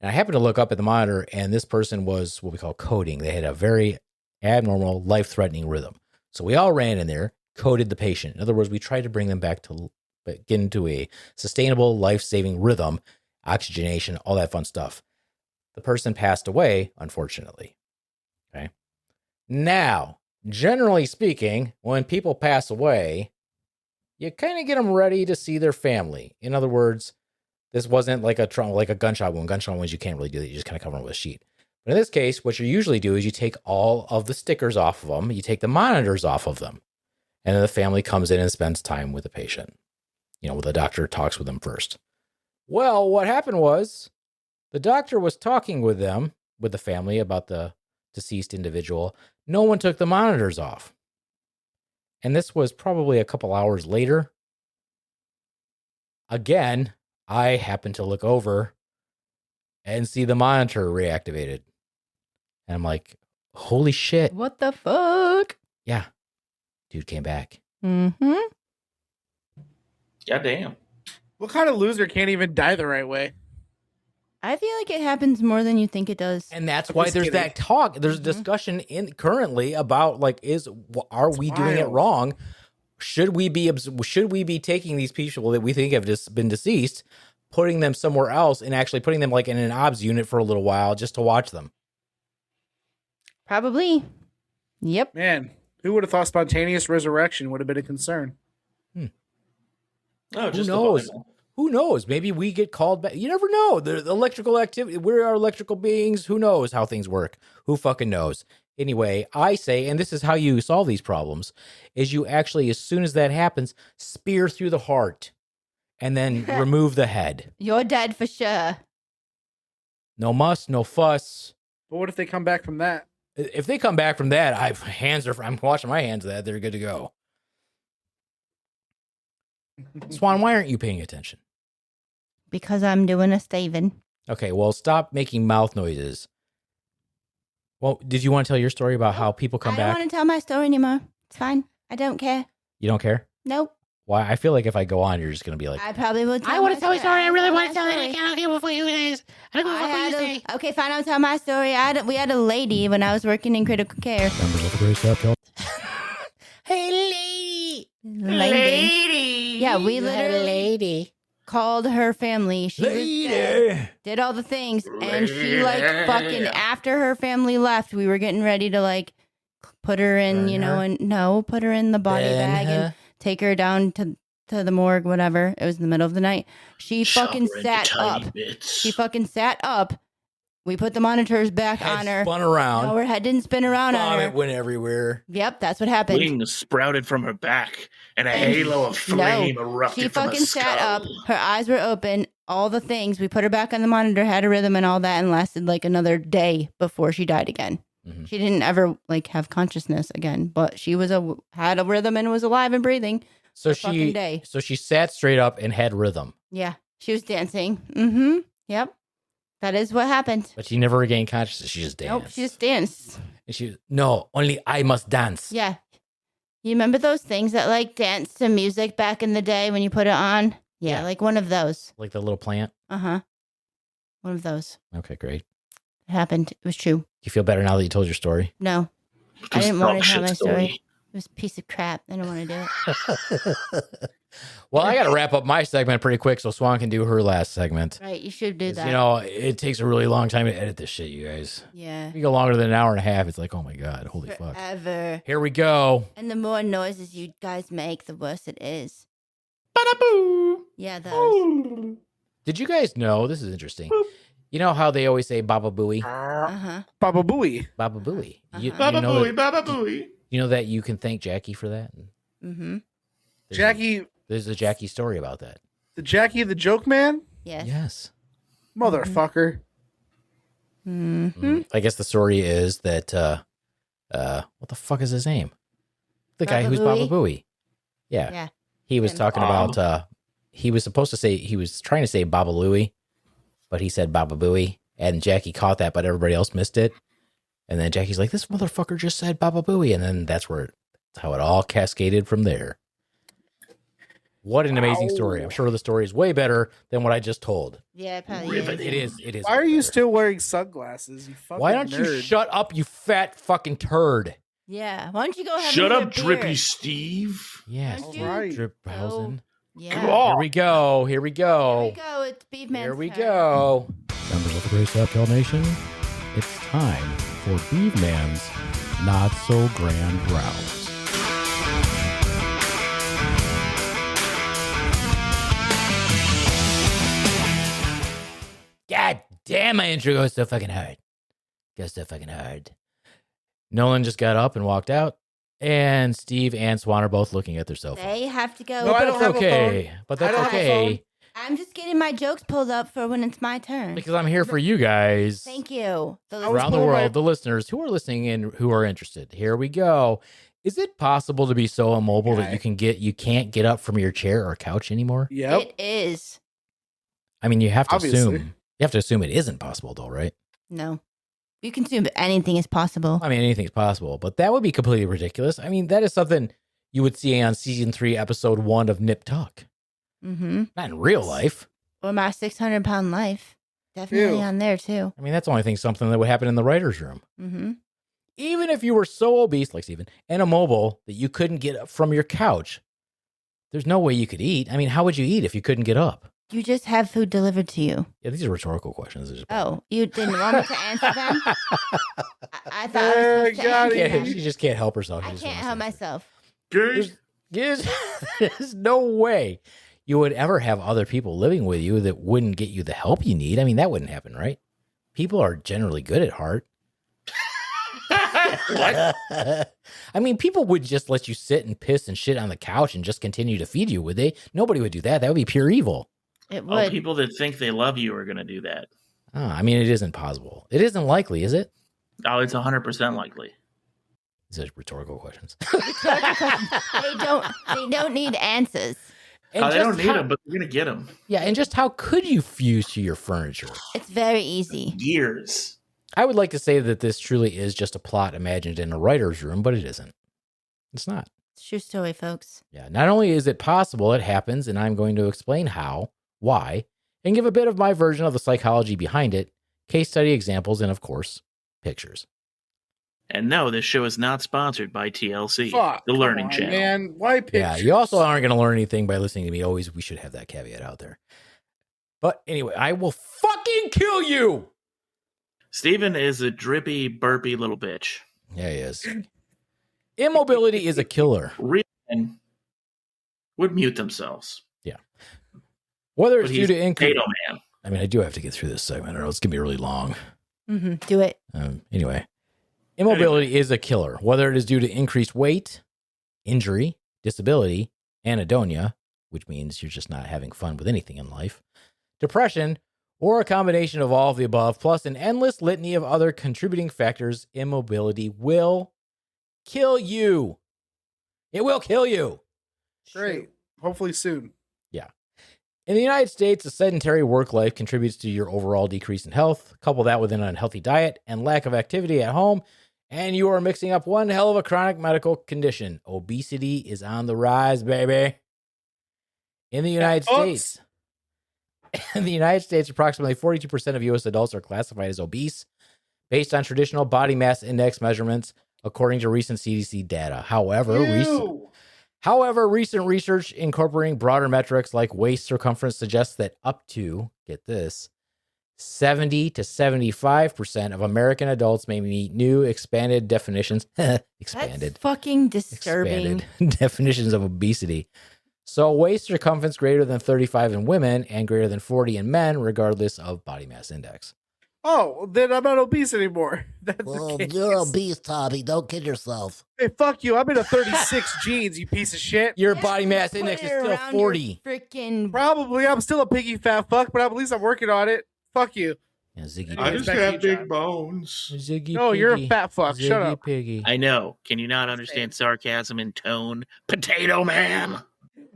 B: And I happened to look up at the monitor, and this person was what we call coding. They had a very abnormal, life-threatening rhythm. So we all ran in there, coded the patient. In other words, we tried to bring them back to get into a sustainable, life-saving rhythm, oxygenation, all that fun stuff. The person passed away, unfortunately. Okay. Now, generally speaking, when people pass away, you kind of get them ready to see their family. In other words, this wasn't like a gunshot wound. Gunshot wounds, you can't really do that. You just kind of cover them with a sheet. But in this case, what you usually do is you take all of the stickers off of them. You take the monitors off of them. And then the family comes in and spends time with the patient. You know, the doctor talks with them first. Well, what happened was the doctor was talking with them, with the family, about the deceased individual. No one took the monitors off. And this was probably a couple hours later. Again, I happened to look over and see the monitor reactivated. And I'm like, holy shit.
A: What the fuck?
B: Yeah. Dude came back.
A: Mm-hmm.
C: Goddamn.
D: What kind of loser can't even die the right way?
A: I feel like it happens more than you think it does.
B: And that's
D: I'm
B: why
D: just
B: there's
D: kidding.
B: that talk. There's a
A: Mhm.
B: discussion in currently about are we doing it
D: wild.
B: wrong? Should we be taking these people that we think have just been deceased, putting them somewhere else, and actually putting them like in an obs unit for a little while just to watch them?
A: Probably. Yep.
D: Man, who would have thought spontaneous resurrection would have been a concern?
C: Oh,
B: Who
C: just
B: knows?
C: The Bible.
B: Who knows? Maybe we get called back. You never know. The electrical activity. We are electrical beings. Who knows how things work? Who fucking knows? Anyway, I say, and this is how you solve these problems, is you actually, as soon as that happens, spear through the heart and then remove the head.
A: You're dead for sure.
B: No muss, no fuss.
D: But what if they come back from that?
B: If they come back from that, I'm washing my hands of that. They're good to go. Swan, why aren't you paying attention?
A: Because I'm doing a staving.
B: Okay, well, stop making mouth noises. Well, did you want to tell your story about how people come
A: I don't
B: back?
A: want to tell my story anymore. It's fine. I don't care.
B: You don't care?
A: Nope.
B: Why? I feel like if I go on, you're just going to be like,
A: I probably will.
H: I want to tell a story. I really want to tell it.
A: story.
H: I can't give it for you guys. I don't give a fuck what you say.
A: Okay, fine. I'll tell my story. We had a lady when I was working in critical care.
B: members of the Great Slaptail.
H: Hey, lady.
A: Lady. Yeah, we literally
H: lady.
A: called her family. She was dead, did all the things, and she like fucking after her family left, we were getting ready to like put her in,
B: Burn
A: you know,
B: her?
A: and no, put her in the body
B: Burn
A: bag and
B: her?
A: take her down to the morgue, whatever. It was in the middle of the night. She fucking sat up. She fucking sat up. We put the monitors back on her.
B: Spun around.
A: No, her head didn't spin around on her.
B: Vomit went everywhere.
A: Yep, that's what happened.
C: Wings sprouted from her back, and a halo of flame erupted
A: She
C: from her
A: fucking
C: skull.
A: sat up. Her eyes were open. All the things. We put her back on the monitor, had a rhythm and all that, and lasted like another day before she died again.
B: Mhm.
A: She didn't ever like have consciousness again, but she was had a rhythm and was alive and breathing.
B: So
A: The fucking day.
B: so she sat straight up and had rhythm,
A: Yeah, she was dancing. Mm-hmm. Yep, that is what happened.
B: but she never regained consciousness. She just danced.
A: Nope, she just danced.
B: And she no, only I must dance.
A: Yeah. You remember those things that like dance to music back in the day when you put it on? Yeah,
B: Yeah.
A: like one of those.
B: Like the little plant.
A: Uh-huh. One of those.
B: Okay, great.
A: It happened. It was true.
B: Do you feel better now that you told your story?
A: No, I didn't want to tell my story. It was a piece of crap. I don't want to do it.
B: Well, I got to wrap up my segment pretty quick so Swan can do her last segment.
A: Right, you should do
B: 'Cause,
A: that.
B: you know, it takes a really long time to edit this shit, you guys.
A: Yeah.
B: If you go longer than an hour and a half, it's like, oh my God, holy fuck.
A: Forever.
B: Here we go.
A: And the more noises you guys make, the worse it is.
C: Ba-da-boo.
A: Yeah, those.
B: Did you guys know, this is interesting, you know how they always say Baba Booey?
A: Uh-huh.
D: Baba Booey.
B: Baba Booey. You,
A: Uh-huh.
C: Baba
B: know
C: booey,
B: that,
C: baba booey.
B: you know that you can thank Jackie for that?
A: Mm-hmm.
B: There's
D: Jackie,
B: there's a Jackie story about that.
D: the joke man?
A: Yes.
B: Yes.
D: Motherfucker.
A: Mm-hmm.
B: I guess the story is that, what the fuck is his name? The guy
A: Baba
B: who's Baba
A: Booey?
B: Booey. Yeah.
A: Yeah.
B: He was
A: Him.
B: talking about, he was supposed to say, he was trying to say Baba Louie, but he said Baba Booey. And Jackie caught that, but everybody else missed it. And then Jackie's like, this motherfucker just said Baba Booey. And then that's how it all cascaded from there. What an amazing story. I'm sure the story is way better than what I just told.
A: Yeah, it probably is.
B: It is. It is.
D: Why are
B: way
D: you
B: better.
D: still wearing sunglasses? You fucking
B: Why don't you
D: nerd.
B: shut up, you fat fucking turd?
A: Yeah. Why don't you go have
C: Shut
A: another
C: up, Drippy
A: beer?
C: Steve.
B: Yes.
A: Don't you
D: Right.
B: Driphausen.
A: Yeah.
C: Come on.
B: Here we go. Here we
A: Here
B: go.
A: we go. It's Beaveman's
B: Here we
A: turn.
B: go. Members of the Great Slaptail Nation, it's time for Beaveman's Not So Grand Rounds. God damn, my intro goes so fucking hard. Nolan just got up and walked out, and Steve and Swan are both looking at their cell phone.
A: They have to go.
D: No, I
B: But
D: don't
B: that's
D: have a
B: okay.
D: phone.
B: But
D: I
B: that's
D: don't have a
B: okay.
D: phone.
A: I'm just getting my jokes pulled up for when it's my turn.
B: Because I'm here for you guys.
A: Thank you.
D: I was
B: Around the
D: pulling
B: world,
D: my-
B: the listeners who are listening and who are interested. Here we go. Is it possible to be so immobile that you can't get up from your chair or couch anymore?
D: Yep.
A: It is.
B: I mean, you have to
D: Obviously.
B: assume it isn't possible though, right?
A: No. You can assume anything is possible.
B: I mean, anything's possible, but that would be completely ridiculous. I mean, that is something you would see on season 3, episode 1 of Nip Tuck.
A: Mm-hmm.
B: Not in real life.
A: Or my 600-pound life. Definitely
D: Ew.
A: on there, too.
B: I mean, that's only something that would happen in the writer's room.
A: Mm-hmm.
B: Even if you were so obese, like Steven, and immobile that you couldn't get up from your couch, there's no way you could eat. I mean, how would you eat if you couldn't get up?
A: You just have food delivered to you.
B: Yeah, these are rhetorical questions. They're just-
A: Oh, you didn't want me to answer them? I thought I
D: There,
A: was supposed to
D: got
A: answer
D: it.
A: them.
B: She just can't help herself. She
A: I
B: just
A: can't
B: wants
A: help
B: to.
A: myself.
B: There's no way you would ever have other people living with you that wouldn't get you the help you need. I mean, that wouldn't happen, right? People are generally good at heart.
C: What?
B: I mean, people would just let you sit and piss and shit on the couch and just continue to feed you, would they? Nobody would do that. That would be pure evil.
A: It
C: Oh,
A: would.
C: people that think they love you are going to do that.
B: Oh, I mean, it isn't possible. It isn't likely, is it?
C: Oh, it's 100% likely.
B: These are rhetorical questions.
A: They don't need answers.
B: And
C: Oh, they
B: just
C: don't need
B: how-
C: them, but they're going to get them.
B: Yeah, and just how could you fuse to your furniture?
A: It's very easy.
C: Years.
B: I would like to say that this truly is just a plot imagined in a writer's room, but it isn't. It's not.
A: It's true story, folks.
B: Yeah, not only is it possible, it happens, and I'm going to explain how, why, and give a bit of my version of the psychology behind it, case study examples, and of course, pictures.
C: And no, this show is not sponsored by TLC,
D: Fuck,
C: the
D: come
C: Learning
D: on,
C: Channel.
D: Man, why pictures?
B: Yeah, you also aren't going to learn anything by listening to me. Always, we should have that caveat out there. But anyway, I will fucking kill you.
C: Steven is a drippy, burpy little bitch.
B: Yeah, he is. Immobility is a killer.
C: Real men would mute themselves.
B: Yeah. Whether
C: But
B: it's due
C: he's
B: to increase.
C: Potato Man.
B: I mean, I do have to get through this segment, or it's going to be really long.
A: Do it.
B: Anyway, immobility is a killer, whether it is due to increased weight, injury, disability, anhedonia, which means you're just not having fun with anything in life, depression, or a combination of all of the above, plus an endless litany of other contributing factors. Immobility will kill you. It will kill you.
D: Great. Hopefully soon.
B: In the United States, a sedentary work life contributes to your overall decrease in health. Couple that with an unhealthy diet and lack of activity at home, and you are mixing up one hell of a chronic medical condition. Obesity is on the rise, baby. In the United States, approximately 42% of U.S. adults are classified as obese based on traditional body mass index measurements, according to recent CDC data. However, recent research incorporating broader metrics like waist circumference suggests that up to, get this, 70 to 75% of American adults may meet new expanded definitions.
A: That's fucking disturbing.
B: Expanded definitions of obesity. So waist circumference greater than 35 in women and greater than 40 in men, regardless of body mass index.
D: Oh, then I'm not obese anymore. That's
G: Well,
D: the case.
G: you're obese, Tommy. Don't kid yourself.
D: Hey, fuck you. I'm in a 36 jeans, you piece of shit.
B: Your body mass index is still 40.
A: Freaking.
D: Probably. I'm still a piggy fat fuck, but at least I'm working on it. Fuck you.
B: Yeah, Ziggy
C: I
D: Anyways,
C: just
D: back to
C: have
D: you,
C: big
D: John.
C: bones.
B: Ziggy
D: No, you're a
B: Piggy.
D: fat fuck. Shut
B: Ziggy
D: up.
B: Piggy.
C: I know. Can you not understand sarcasm in tone? Potato Man.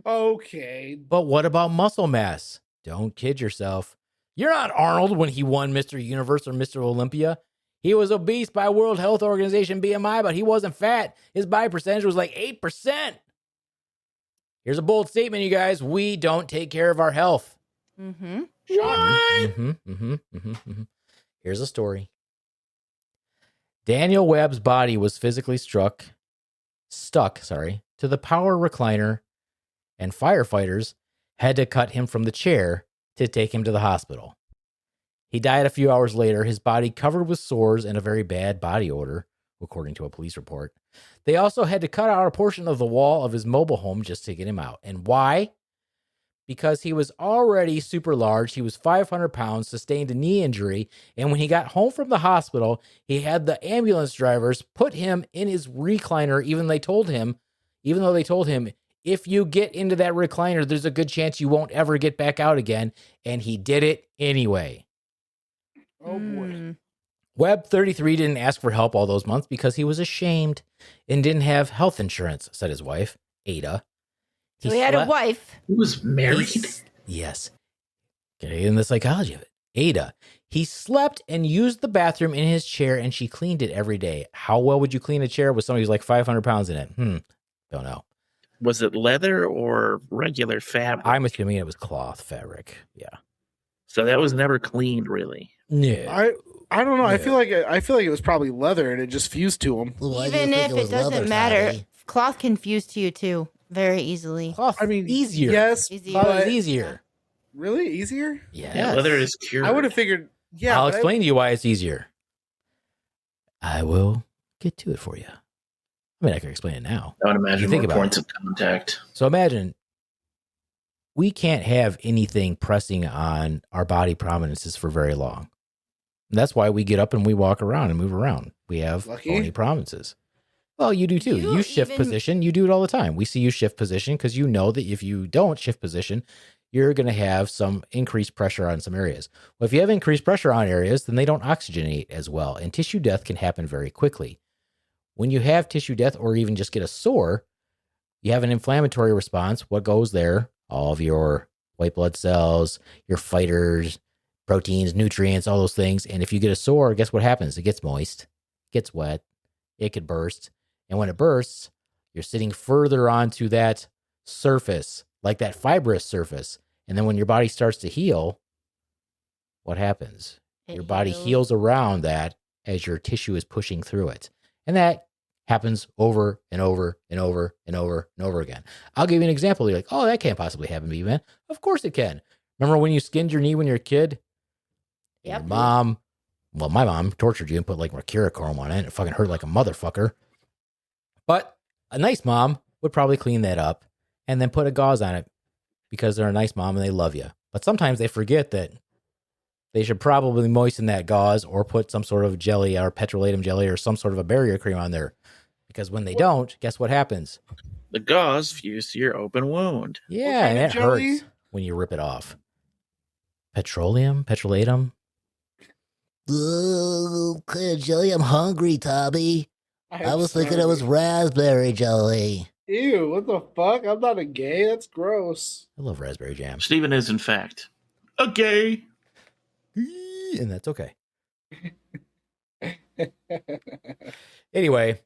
D: Okay.
B: But what about muscle mass? Don't kid yourself. You're not Arnold when he won Mr. Universe or Mr. Olympia. He was obese by World Health Organization BMI, but he wasn't fat. His body percentage was like 8%. Here's a bold statement, you guys. We don't take care of our health.
A: Mm-hmm.
B: Here's a story. Daniel Webb's body was physically stuck to the power recliner, and firefighters had to cut him from the chair to take him to the hospital. He died a few hours later, his body covered with sores and a very bad body odor, according to a police report. They also had to cut out a portion of the wall of his mobile home just to get him out. And why? Because he was already super large. He was 500 pounds, sustained a knee injury, and when he got home from the hospital, he had the ambulance drivers put him in his recliner, even though they told him, if you get into that recliner, there's a good chance you won't ever get back out again. And he did it anyway.
D: Oh, boy.
B: Webb, 33, didn't ask for help all those months because he was ashamed and didn't have health insurance, said his wife, Ada.
A: So he had a wife.
C: He was married.
B: Yes. Getting in the psychology of it. Ada. He slept and used the bathroom in his chair, and she cleaned it every day. How well would you clean a chair with somebody who's like 500 pounds in it? Don't know.
C: Was it leather or regular fabric?
B: I'm assuming it was cloth fabric. Yeah.
C: So that was never cleaned, really.
B: Yeah.
D: I don't know.
B: Yeah.
D: I feel like it was probably leather and it just fused to him.
G: Why do you
A: Even
G: think
A: if
G: was
A: it doesn't
G: leather,
A: matter,
G: Tommy?
A: cloth can fuse to you too very easily.
B: Cloth.
D: I mean,
B: easier.
D: Yes,
A: Easier.
B: Cloth
D: but
B: is easier.
D: really easier.
B: Yes.
C: Yeah, leather is cured.
D: I would have figured. Yeah,
B: I'll
D: but
B: explain to you why it's easier. I will get to it for you. I mean, I can explain it now.
C: I would imagine
B: You think
C: more
B: about
C: points of contact.
B: So imagine we can't have anything pressing on our body prominences for very long. And that's why we get up and we walk around and move around. We have
D: Lucky.
B: bony prominences. Well, you do too.
A: You
B: You shift
A: even-
B: position. You do it all the time. We see you shift position because you know that if you don't shift position, you're going to have some increased pressure on some areas. Well, if you have increased pressure on areas, then they don't oxygenate as well. And tissue death can happen very quickly. When you have tissue death or even just get a sore, you have an inflammatory response. What goes there? All of your white blood cells, your fighters, proteins, nutrients, all those things. And if you get a sore, guess what happens? It gets moist, gets wet, it could burst. And when it bursts, You're sitting further onto that surface, like that fibrous surface. And then when your body starts to heal, what happens? Your body heals around that as your tissue is pushing through it. And that happens over and over and over and over and over again. I'll give you an example. You're like, oh, that can't possibly happen to me, man. Of course it can. Remember when you skinned your knee when you were a kid?
A: Yep.
B: Your mom, well, my mom tortured you and put like mercurochrome on it. It fucking hurt like a motherfucker. But a nice mom would probably clean that up and then put a gauze on it because they're a nice mom and they love you. But sometimes they forget that they should probably moisten that gauze or put some sort of jelly or petrolatum jelly or some sort of a barrier cream on there. Because when they don't, guess what happens?
C: The gauze fused to your open wound.
B: Yeah, and it
D: jelly?
B: hurts when you rip it off. Petrolatum?
G: Ooh, kind of jelly? I'm hungry, Tommy. I was thinking it was raspberry jelly.
D: Ew, what the fuck? I'm not a gay. That's gross.
B: I love raspberry jam.
C: Stephen is, in fact, a gay.
B: And that's okay. Anyway,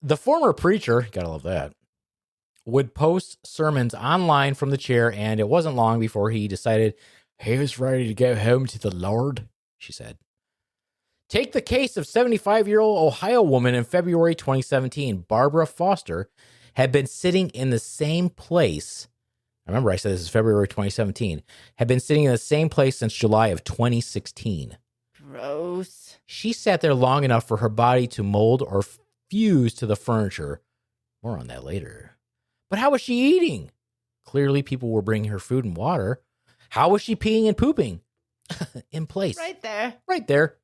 B: the former preacher, gotta love that, would post sermons online from the chair, and it wasn't long before he decided he was ready to go home to the Lord, she said. Take the case of 75-year-old Ohio woman in February 2017. Barbara Foster had been sitting in the same place. I remember I said this is February 2017. Had been sitting in the same place since July of 2016.
A: Gross.
B: She sat there long enough for her body to mold or fuse to the furniture. More on that later. But how was she eating? Clearly, people were bringing her food and water. How was she peeing and pooping? In place.
A: Right there.
B: Right there.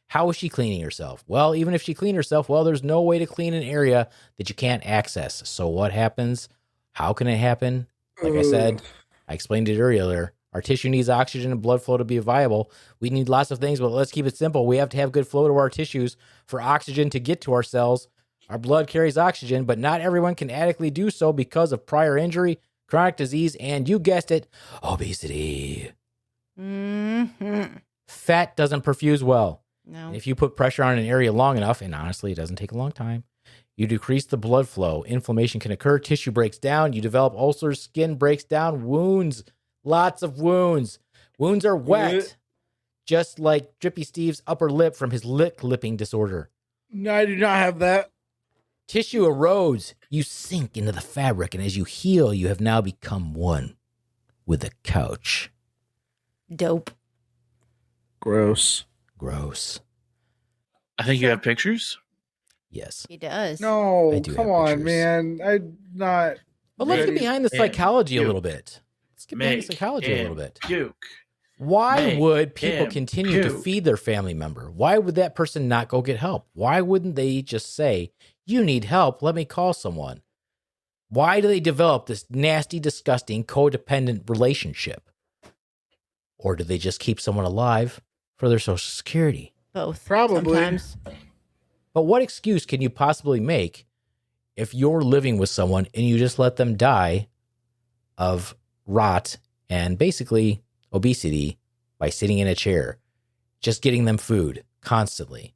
B: How was she cleaning herself? Well, even if she cleaned herself, well, there's no way to clean an area that you can't access. So what happens? How can it happen? Like I said, I explained it earlier. Our tissue needs oxygen and blood flow to be viable. We need lots of things, but let's keep it simple. We have to have good flow to our tissues for oxygen to get to our cells. Our blood carries oxygen, but not everyone can adequately do so because of prior injury, chronic disease, and you guessed it, obesity.
A: Mm-hmm.
B: Fat doesn't perfuse well.
A: No.
B: If you put pressure on an area long enough, and honestly, it doesn't take a long time, you decrease the blood flow. Inflammation can occur. Tissue breaks down. You develop ulcers. Skin breaks down. Wounds. Lots of wounds. Wounds are wet. Just like Drippy Steve's upper lip from his lip clipping disorder.
D: No, I do not have that.
B: Tissue erodes. You sink into the fabric, and as you heal, you have now become one with the couch.
A: Dope.
D: Gross.
B: Gross.
C: I think you have pictures.
B: Yes.
A: He does.
D: No,
B: I do
D: come
B: have
D: on,
B: pictures.
D: man. I'm not.
B: But let's get behind the psychology a
C: Puke.
B: little bit. Let's get behind the psychology a little bit.
C: Puke.
B: Why
C: Make
B: would people
C: him
B: continue to
C: puke.
B: feed their family member? Why would that person not go get help? Why wouldn't they just say, you need help, let me call someone? Why do they develop this nasty, disgusting, codependent relationship? Or do they just keep someone alive for their social security?
A: Both.
D: Probably.
A: Sometimes.
B: But what excuse can you possibly make if you're living with someone and you just let them die of rot and basically obesity by sitting in a chair, just getting them food constantly?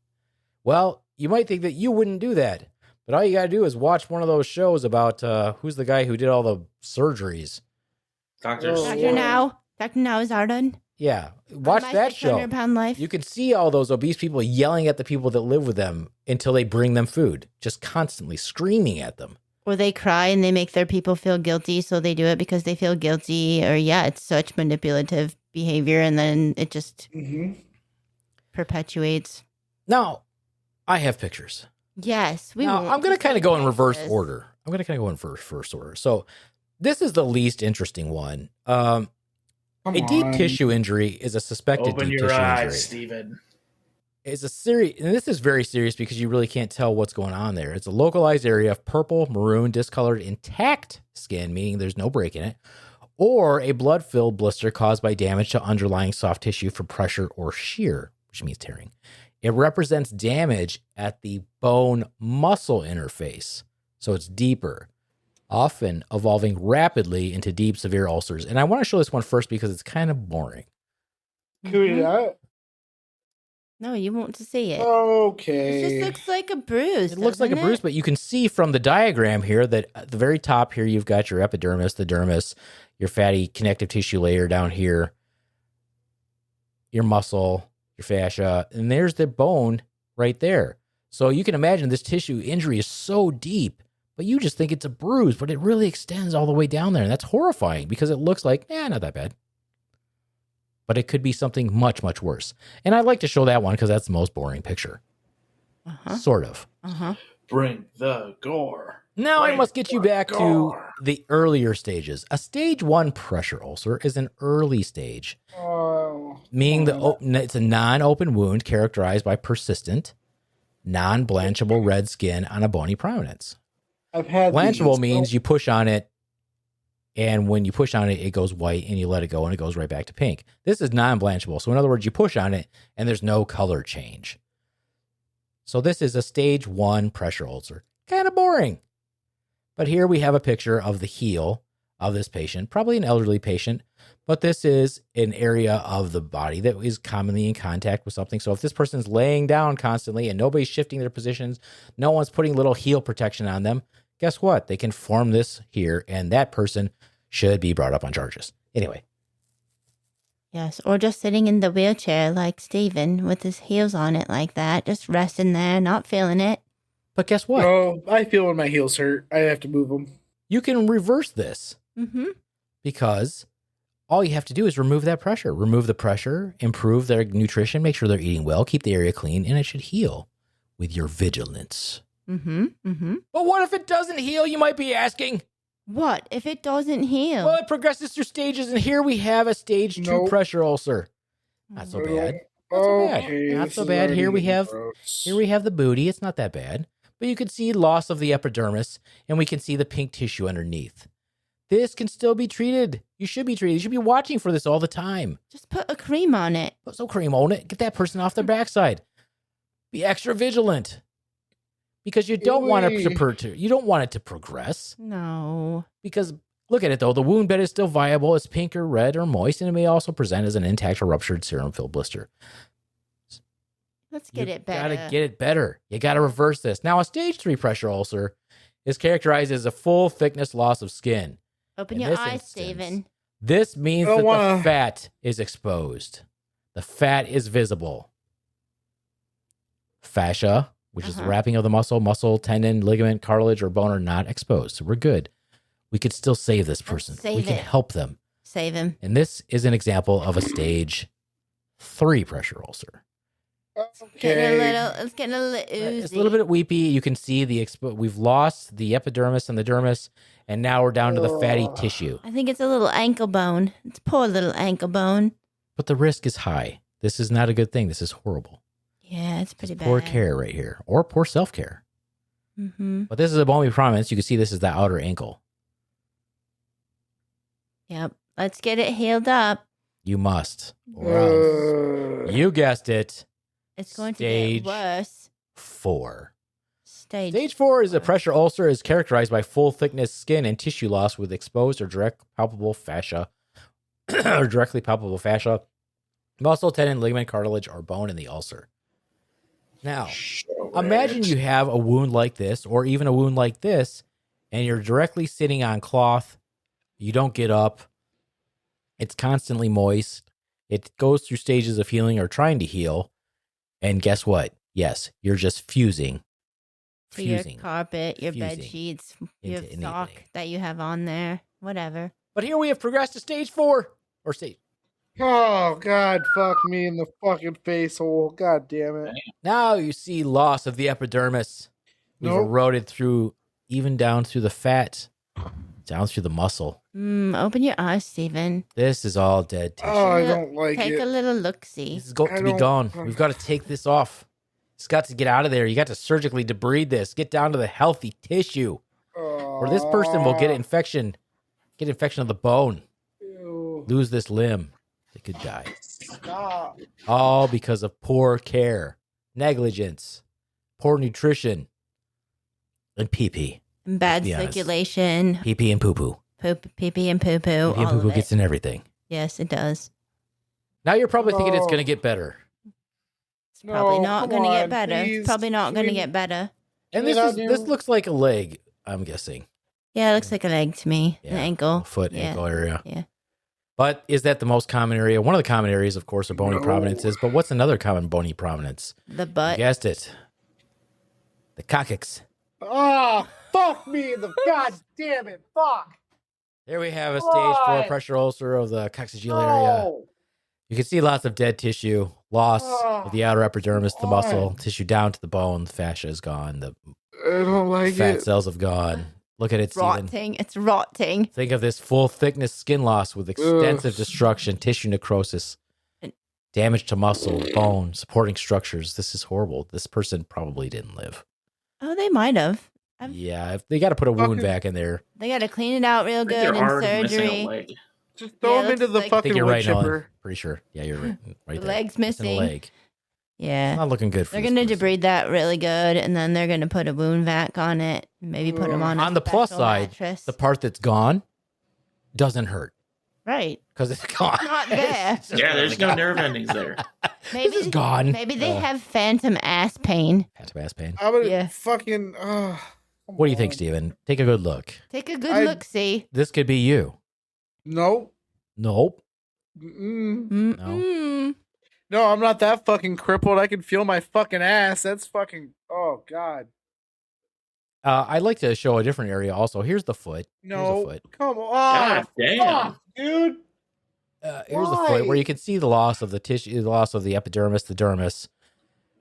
B: Well, you might think that you wouldn't do that, but all you got to do is watch one of those shows about who's the guy who did all the surgeries.
C: Dr.
D: Oh,
A: Dr.
D: Lord.
A: Now. Dr. Now is Arden.
B: Yeah, watch that show.
A: 600-pound life.
B: You can see all those obese people yelling at the people that live with them until they bring them food, just constantly screaming at them.
A: Or they cry and they make their people feel guilty, so they do it because they feel guilty. Or yeah, it's such manipulative behavior, and then it just perpetuates.
B: Now, I have pictures.
A: Yes, we.
B: Now,
A: won't
B: I'm going to
A: just
B: kind of go in reverse
A: this.
B: order. I'm going to kind of go in first order. So this is the least interesting one.
D: Come
B: A deep
D: on.
B: tissue injury is a suspected
C: Open
B: deep
C: your
B: tissue
C: eyes,
B: injury.
C: Stephen.
B: It's a serious, and this is very serious because you really can't tell what's going on there. It's a localized area of purple, maroon, discolored, intact skin, meaning there's no break in it, or a blood-filled blister caused by damage to underlying soft tissue from pressure or shear, which means tearing. It represents damage at the bone-muscle interface, so it's deeper, often evolving rapidly into deep, severe ulcers. And I want to show this one first because it's kind of boring.
D: Can we do that?
A: No, you won't see it.
D: Okay.
A: It just looks like a bruise.
B: It looks like a
A: doesn't
B: bruise,
A: it?
B: but you can see from the diagram here that at the very top here, you've got your epidermis, the dermis, your fatty connective tissue layer down here, your muscle, your fascia, and there's the bone right there. So you can imagine this tissue injury is so deep, but you just think it's a bruise, but it really extends all the way down there. And that's horrifying because it looks like, not that bad. But it could be something much, much worse. And I'd like to show that one because that's the most boring picture. Sort of.
D: Bring the gore.
B: Now I must get you back to the earlier stages. A stage 1 pressure ulcer is an early stage, meaning it's a non-open wound characterized by persistent, non-blanchable red skin on a bony prominence.
D: I've had
B: Blanchable
D: these.
B: means you push on it, and when you push on it, it goes white, and you let it go, and it goes right back to pink. This is non-blanchable. So in other words, you push on it, and there's no color change. So this is a stage 1 pressure ulcer. Kind of boring. But here we have a picture of the heel of this patient, probably an elderly patient, but this is an area of the body that is commonly in contact with something. So if this person's laying down constantly and nobody's shifting their positions, no one's putting little heel protection on them, guess what? They can form this here, and that person should be brought up on charges. Anyway.
A: Yes, or just sitting in the wheelchair like Steven with his heels on it like that, just resting there, not feeling it.
B: But guess what?
D: Oh, I feel when my heels hurt. I have to move them.
B: You can reverse this because all you have to do is remove that pressure. Remove the pressure, improve their nutrition, make sure they're eating well, keep the area clean, and it should heal with your vigilance. But what if it doesn't heal, you might be asking?
A: What if it doesn't heal?
B: Well, it progresses through stages, and here we have a stage 2 pressure ulcer. Not so bad. Not so bad. Not so bad. Here we have the booty. It's not that bad. But you can see loss of the epidermis, and we can see the pink tissue underneath. This can still be treated. You should be treated. You should be watching for this all the time.
A: Just put a cream on it.
B: Put some cream on it. Get that person off their backside. Be extra vigilant. Because you don't want it to progress.
A: No.
B: Because look at it though, the wound bed is still viable. It's pink or red or moist, and it may also present as an intact or ruptured serum-filled blister.
A: Let's get it better.
B: You gotta get it better. You gotta reverse this. Now, a stage 3 pressure ulcer is characterized as a full thickness loss of skin.
A: Open
B: In
A: your
B: this
A: eyes,
B: instance,
A: Steven.
B: This means that the fat is exposed. The fat is visible. Fascia, which is the wrapping of the muscle, tendon, ligament, cartilage, or bone are not exposed. So we're good. We could still save this person. We can help them.
A: Save him.
B: And this is an example of a stage 3 pressure ulcer.
A: It's getting a little oozy.
B: It's a little bit weepy. You can see we've lost the epidermis and the dermis, and now we're down to the fatty tissue.
A: I think it's a little ankle bone. It's poor little ankle bone.
B: But the risk is high. This is not a good thing. This is horrible.
A: Yeah, it's pretty bad.
B: Poor care right here, or poor self-care. But this is a bony prominence. You can see this is the outer ankle.
A: Yep. Let's get it healed up.
B: You must. Or else, you guessed it.
A: It's going to get worse.
B: 4.
A: Stage
B: 4 is a pressure ulcer is characterized by full thickness skin and tissue loss with exposed or direct palpable fascia or directly palpable fascia, muscle, tendon, ligament, cartilage, or bone in the ulcer. Now, imagine you have a wound like this or even a wound like this, and you're directly sitting on cloth. You don't get up. It's constantly moist. It goes through stages of healing or trying to heal. And guess what? Yes, you're just fusing.
A: to your carpet, your bed sheets, your
B: anything.
A: sock that you have on there, whatever.
B: But here we have progressed to stage 4 or stage.
D: Oh, God, fuck me in the fucking face hole. God damn it.
B: Now you see loss of the epidermis. We've eroded through, even down through the fat, down through the muscle.
A: Open your eyes, Steven.
B: This is all dead tissue.
D: Oh, I don't like
A: Take
D: it.
A: a little look-see.
B: This is got to be gone. We've got to take this off. It's got to get out of there. You got to surgically debride this. Get down to the healthy tissue. Or this person will get infection. Get infection of the bone.
D: Ew.
B: Lose this limb. They could die.
D: Stop.
B: All because of poor care, negligence, poor nutrition, and pee-pee.
A: Bad circulation.
B: Pee-pee and poo-poo.
A: Pee-pee and poo-poo.
B: Pee-pee and poo-poo gets in everything.
A: Yes, it does.
B: Now you're probably thinking it's going to get better.
A: Probably
D: No,
A: not
D: come
A: going to get
D: on,
A: better.
D: please.
A: It's probably not
D: Can
A: going to
D: we-
A: get better.
B: And
D: we not
B: this
D: do-
B: looks like a leg, I'm guessing.
A: Yeah, it looks like a leg to me. An ankle.
B: Foot,
A: Yeah.
B: ankle area.
A: Yeah.
B: But is that the most common area? One of the common areas, of course, are bony
D: No.
B: prominences. But what's another common bony prominence?
A: The
B: You
A: butt.
B: guessed it. The coccyx.
D: Oh, fuck me in the god damn it. Fuck.
B: There we have a stage 4
D: God.
B: pressure ulcer of the coccygeal area.
D: No.
B: You can see lots of dead tissue, loss
D: Oh,
B: of the outer epidermis, the
D: God.
B: muscle, tissue down to the bone, the fascia is gone, the
D: I don't like
B: fat
D: it.
B: cells have gone. Look at it, Steven.
A: Rotting. It's rotting.
B: Think of this full thickness skin loss with extensive destruction, tissue necrosis, damage to muscle, bone, supporting structures. This is horrible. This person probably didn't live.
A: Oh, they might have.
B: Yeah, they got to put a wound
D: Fucking-
B: back in there.
A: They got to clean it out real
C: I think
A: good
C: they're
A: in
C: already missing a
A: surgery.
C: leg.
D: Just throw
A: Yeah,
D: him
A: it
D: into
A: looks
D: the
A: like-
B: I
D: fucking
B: think you're
D: wood
B: right, Nolan.
D: chipper.
B: Pretty sure. Yeah, you're right. Right
A: The
B: there.
A: leg's
B: It's in the
A: missing.
B: leg.
A: Yeah.
B: Not looking good for
A: They're
B: this
A: going to
B: person.
A: debride that really good, and then they're going to put a wound vac on it. Maybe put them on a
B: On the plus
A: special
B: side,
A: mattress.
B: the part that's gone doesn't hurt
A: Right.
B: because it's gone.
A: Not there.
B: It's just
C: Yeah, there's no
B: gone.
C: nerve endings there.
A: Maybe
B: This is gone.
A: Maybe they have phantom ass pain.
B: Phantom ass pain.
D: I'm gonna
A: Yeah.
D: fucking.
B: What do you think, Steven? Take a good look.
A: Take a good
D: I-
A: look, see.
B: This could be you.
D: No.
B: Nope.
A: Mm-mm.
D: No, I'm not that fucking crippled. I can feel my fucking ass. That's fucking. Oh god.
B: I'd like to show a different area also. Here's the foot. Here's
D: No.
B: the foot.
D: Come on.
C: God damn.
D: Fuck, dude.
B: Here's the foot where
D: Why?
B: you can see the loss of the tissue, the loss of the epidermis, the dermis.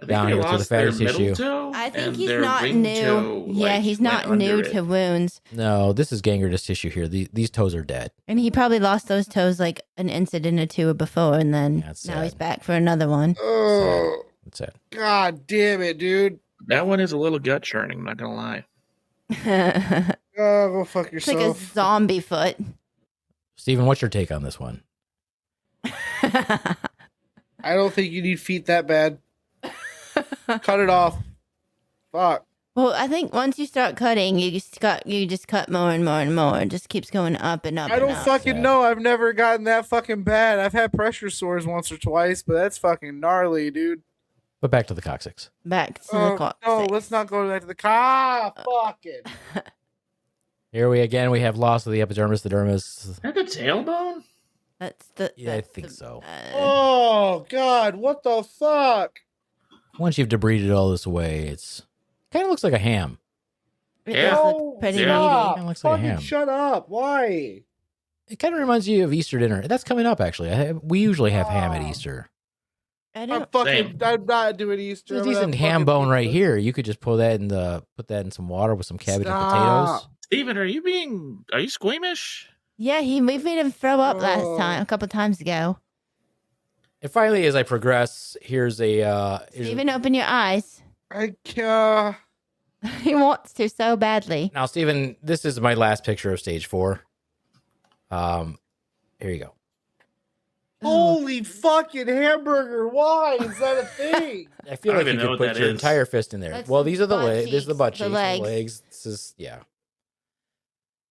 C: I think
B: Down
C: they
B: here to the
C: lost
B: fatty
C: their
B: tissue.
C: middle toe.
A: I think
C: and
A: he's
C: their
A: not
C: ring
A: new.
C: toe,
A: Yeah,
C: like,
A: he's
C: went
A: not
C: under
A: new
C: it.
A: to wounds.
B: No, this is gangrenous tissue here. These toes are dead.
A: And he probably lost those toes like an incident or two before, and then
B: That's
A: now
B: sad.
A: he's back for another one.
D: Oh,
B: That's it.
D: god damn it, dude.
C: That one is a little gut churning. I'm not gonna lie.
A: It's
D: Oh, go fuck
A: like a
D: yourself.
A: zombie foot.
B: Steven, what's your take on this one?
D: I don't think you need feet that bad. Cut it off. Fuck.
A: Well, I think once you start cutting, you just cut more and more and more. It just keeps going up and up.
D: I don't
A: and up.
D: fucking
B: Yeah.
D: know. I've never gotten that fucking bad. I've had pressure sores once or twice, but that's fucking gnarly, dude.
B: But back to the coccyx.
A: Back to the
D: Oh,
A: clock.
D: no, let's not go back to the fuck it.
B: Here we have loss of the epidermis, the dermis.
C: Is that the tailbone?
A: That's the.
B: Yeah, I
A: that's
B: think
A: the-
B: so.
D: Oh god, what the fuck?
B: Once you've debrided all this away, it's kind of looks like a ham.
A: It
C: Yeah.
A: does
D: No,
A: look pretty
C: stop.
A: meaty.
B: Kinda looks like a
D: Fucking
B: ham.
D: shut up. Why?
B: It kind of reminds you of Easter dinner. That's coming up, actually. We usually have ham at Easter.
A: I
D: I'm
A: don't.
D: fucking.
C: Same.
D: I'm not doing Easter.
B: There's a
D: I'm gonna
B: decent
D: have
B: ham
D: fucking
B: bone right
D: pizza.
B: here. You could just put that in some water with some cabbage and
D: Stop.
B: potatoes.
C: Steven, are you squeamish?
A: Yeah, we've made him throw up last
D: Oh.
A: time, a couple times ago.
B: And finally, as I progress, here's a
A: Steven, open your eyes.
D: I can't.
A: He wants to so badly.
B: now, Steven, this is my last picture of stage 4. Here you go.
D: Holy fucking hamburger! Why is that a thing?
B: I feel
C: I
B: like
C: don't
B: you
C: even know
B: could
C: what
B: put
C: that
B: your
C: is.
B: entire fist in there.
A: That's
B: Well,
A: the
B: these are the
A: butt
B: legs. This is the butt
A: cheeks, the
B: cheeks,
A: legs.
B: the legs. This is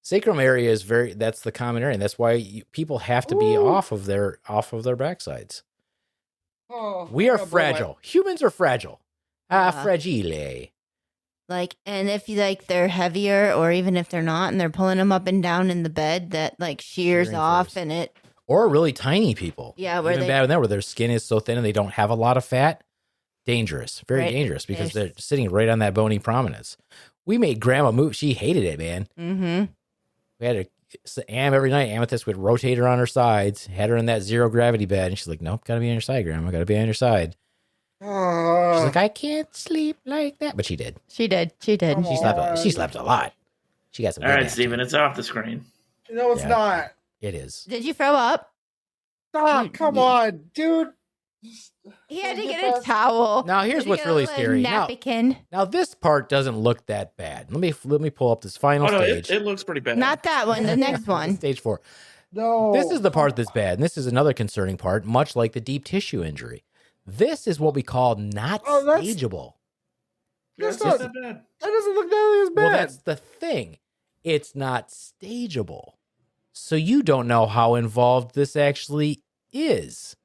B: Sacrum area is that's the common area. And that's why people have to be
D: Ooh.
B: off of their backsides.
D: Oh,
B: We are
D: I gotta blow my-
B: fragile. Humans are fragile.
A: Uh-huh.
B: Fragile.
A: Like, and if you like, they're heavier, or even if they're not, and they're pulling them up and down in the bed, that like shears
B: Shearing
A: off,
B: first.
A: and it.
B: Or really tiny people.
A: Yeah, where
B: Even
A: they-
B: bad than that, where their skin is so thin and they don't have a lot of fat. Dangerous. Very
A: Right.
B: dangerous because
A: There's-
B: they're sitting right on that bony prominence. We made grandma move. She hated it, man.
A: Mm-hmm.
B: We had to every night. Amethyst would rotate her on her sides, had her in that zero gravity bed, and she's like, "Nope, gotta be on your side, Grandma. Gotta be on your side." She's
D: Oh,
B: like, "I can't sleep like that," but she did.
A: She did. She did.
D: Come
B: She slept. She slept a lot. She got some.
C: All
B: good
C: right,
B: naps,
C: Steven,
B: too.
C: it's off the screen.
D: no, it's
B: Yeah.
D: not.
B: It is.
A: Did you throw up?
D: Stop! Come on, dude.
A: He had to
D: Get
A: get a
D: past-
A: towel.
B: Now here's
A: Did he
B: what's
A: get a
B: really
A: little
B: scary.
A: Napkin.
B: Now this part doesn't look that bad. Let me pull up this final
C: Oh no,
B: stage.
C: it looks pretty bad.
A: Not that one. The next one.
B: Stage 4.
D: No.
B: This is the part that's bad, and this is another concerning part, much like the deep tissue injury. This is what we call not
D: Oh, that's-
B: stageable.
C: That's
D: That's
C: not
D: not-
C: that bad.
D: That doesn't look nearly as bad.
B: Well, that's the thing. It's not stageable. So you don't know how involved this actually is.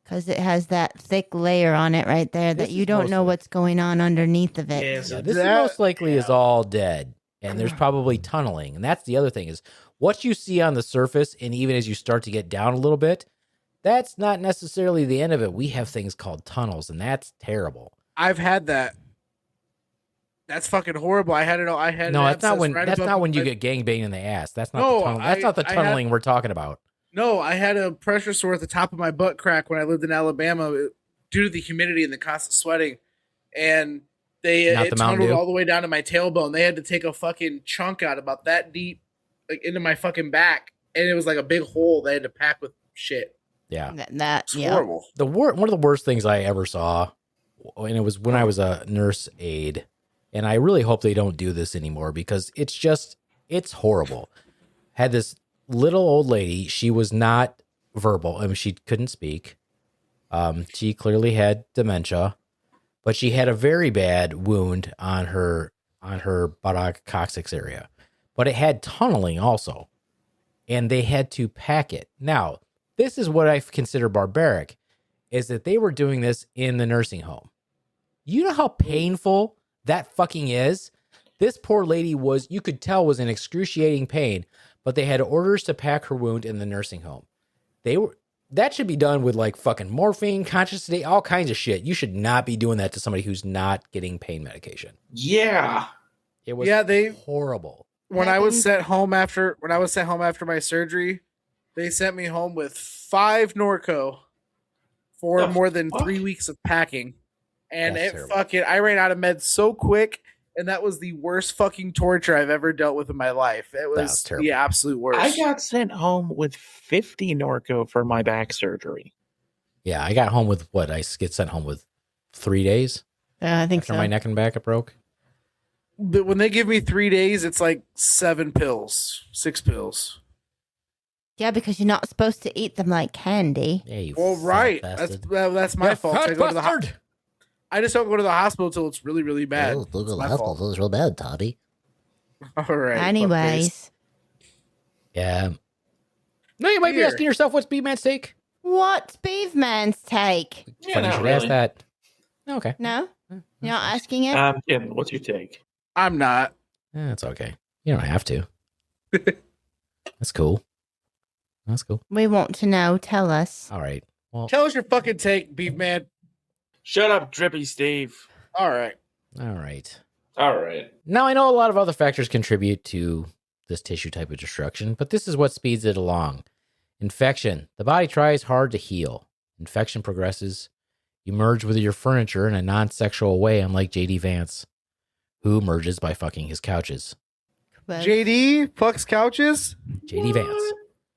A: Because it has that thick layer on it right there that you don't know what's going on underneath of it.
C: Yeah, so
B: This is most likely is all dead, and there's probably tunneling. And that's the other thing is what you see on the surface, and even as you start to get down a little bit, that's not necessarily the end of it. We have things called tunnels, and that's terrible.
D: I've had that. That's fucking horrible. I had it. I had
B: No,
D: an
B: that's not
D: abscess
B: when
D: right
B: that's
D: above
B: not when you
D: my-
B: get gangbanged in the ass. That's not
D: No,
B: the tunnel. That's not the
D: I had-
B: tunneling we're talking about.
D: No, I had a pressure sore at the top of my butt crack when I lived in Alabama due to the humidity and the constant sweating, and it
B: Mountain
D: tunneled
B: Dew?
D: all the way down to my tailbone. They had to take a fucking chunk out about that deep, like into my fucking back, and it was like a big hole they had to pack with shit.
B: Yeah.
D: It's horrible.
B: One of the worst things I ever saw, and it was when I was a nurse aide, and I really hope they don't do this anymore because it's horrible. Had this little old lady. She was not verbal. I mean, she couldn't speak. She clearly had dementia, but she had a very bad wound on her buttock coccyx area, but it had tunneling also, and they had to pack it. Now, this is what I consider barbaric, is that they were doing this in the nursing home. You know how painful that fucking is? This poor lady you could tell was in excruciating pain, but they had orders to pack her wound in the nursing home. That should be done with like fucking morphine, conscious sedate, all kinds of shit. You should not be doing that to somebody who's not getting pain medication.
C: Yeah.
B: It was horrible.
D: When I was sent home after my surgery, they sent me home with 5 Norco for more than 3 weeks of packing. And I ran out of meds so quick, and that was the worst fucking torture I've ever dealt with in my life. It was the absolute worst.
C: I got sent home with 50 Norco for my back surgery.
B: Yeah, I got home with what? I get sent home with 3 days.
A: I think
B: after my neck and back broke.
D: But when they give me 3 days, it's like 7 pills, 6 pills.
A: Yeah, because you're not supposed to eat them like candy.
B: Yeah, you
D: right. That's my fault. I just don't go to the hospital until it's really, really bad.
G: Oh, go to the hospital until it's real bad, Tommy.
D: All right.
A: Anyways.
B: Yeah. No, you might be asking yourself, what's Beaveman's take?
A: What's Beaveman's take?
B: Funny you should ask that. Okay.
A: No? You're not asking it?
C: Yeah, what's your take?
D: I'm not.
B: That's okay. You don't have to. That's cool. That's cool.
A: We want to know. Tell us.
B: All right. Well,
D: tell us your fucking take, Beefman.
C: Shut up, Drippy Steve.
D: All right.
B: All right.
C: All right.
B: Now, I know a lot of other factors contribute to this tissue type of destruction, but this is what speeds it along. Infection. The body tries hard to heal. Infection progresses. You merge with your furniture in a non-sexual way, unlike J.D. Vance, who merges by fucking his couches.
D: JD fucks couches?
B: J.D. Vance.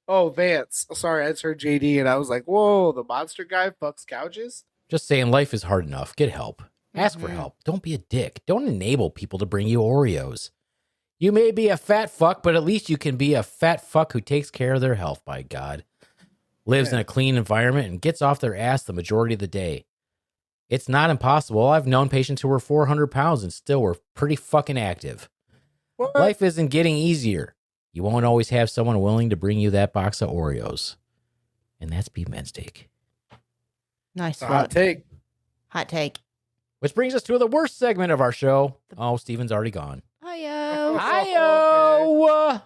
D: Oh, Vance. Sorry, I just heard JD and I was like, whoa, the monster guy fucks couches?
B: Just saying, life is hard enough. Get help. Ask for help. Don't be a dick. Don't enable people to bring you Oreos. You may be a fat fuck, but at least you can be a fat fuck who takes care of their health, by God. Lives in a clean environment and gets off their ass the majority of the day. It's not impossible. I've known patients who were 400 pounds and still were pretty fucking active.
D: What?
B: Life isn't getting easier. You won't always have someone willing to bring you that box of Oreos. And that's Beaveman's take.
A: Nice one.
D: Hot take.
A: Hot take.
B: Which brings us to the worst segment of our show. Oh, Steven's already gone.
A: Hi-yo.
B: Hi-yo.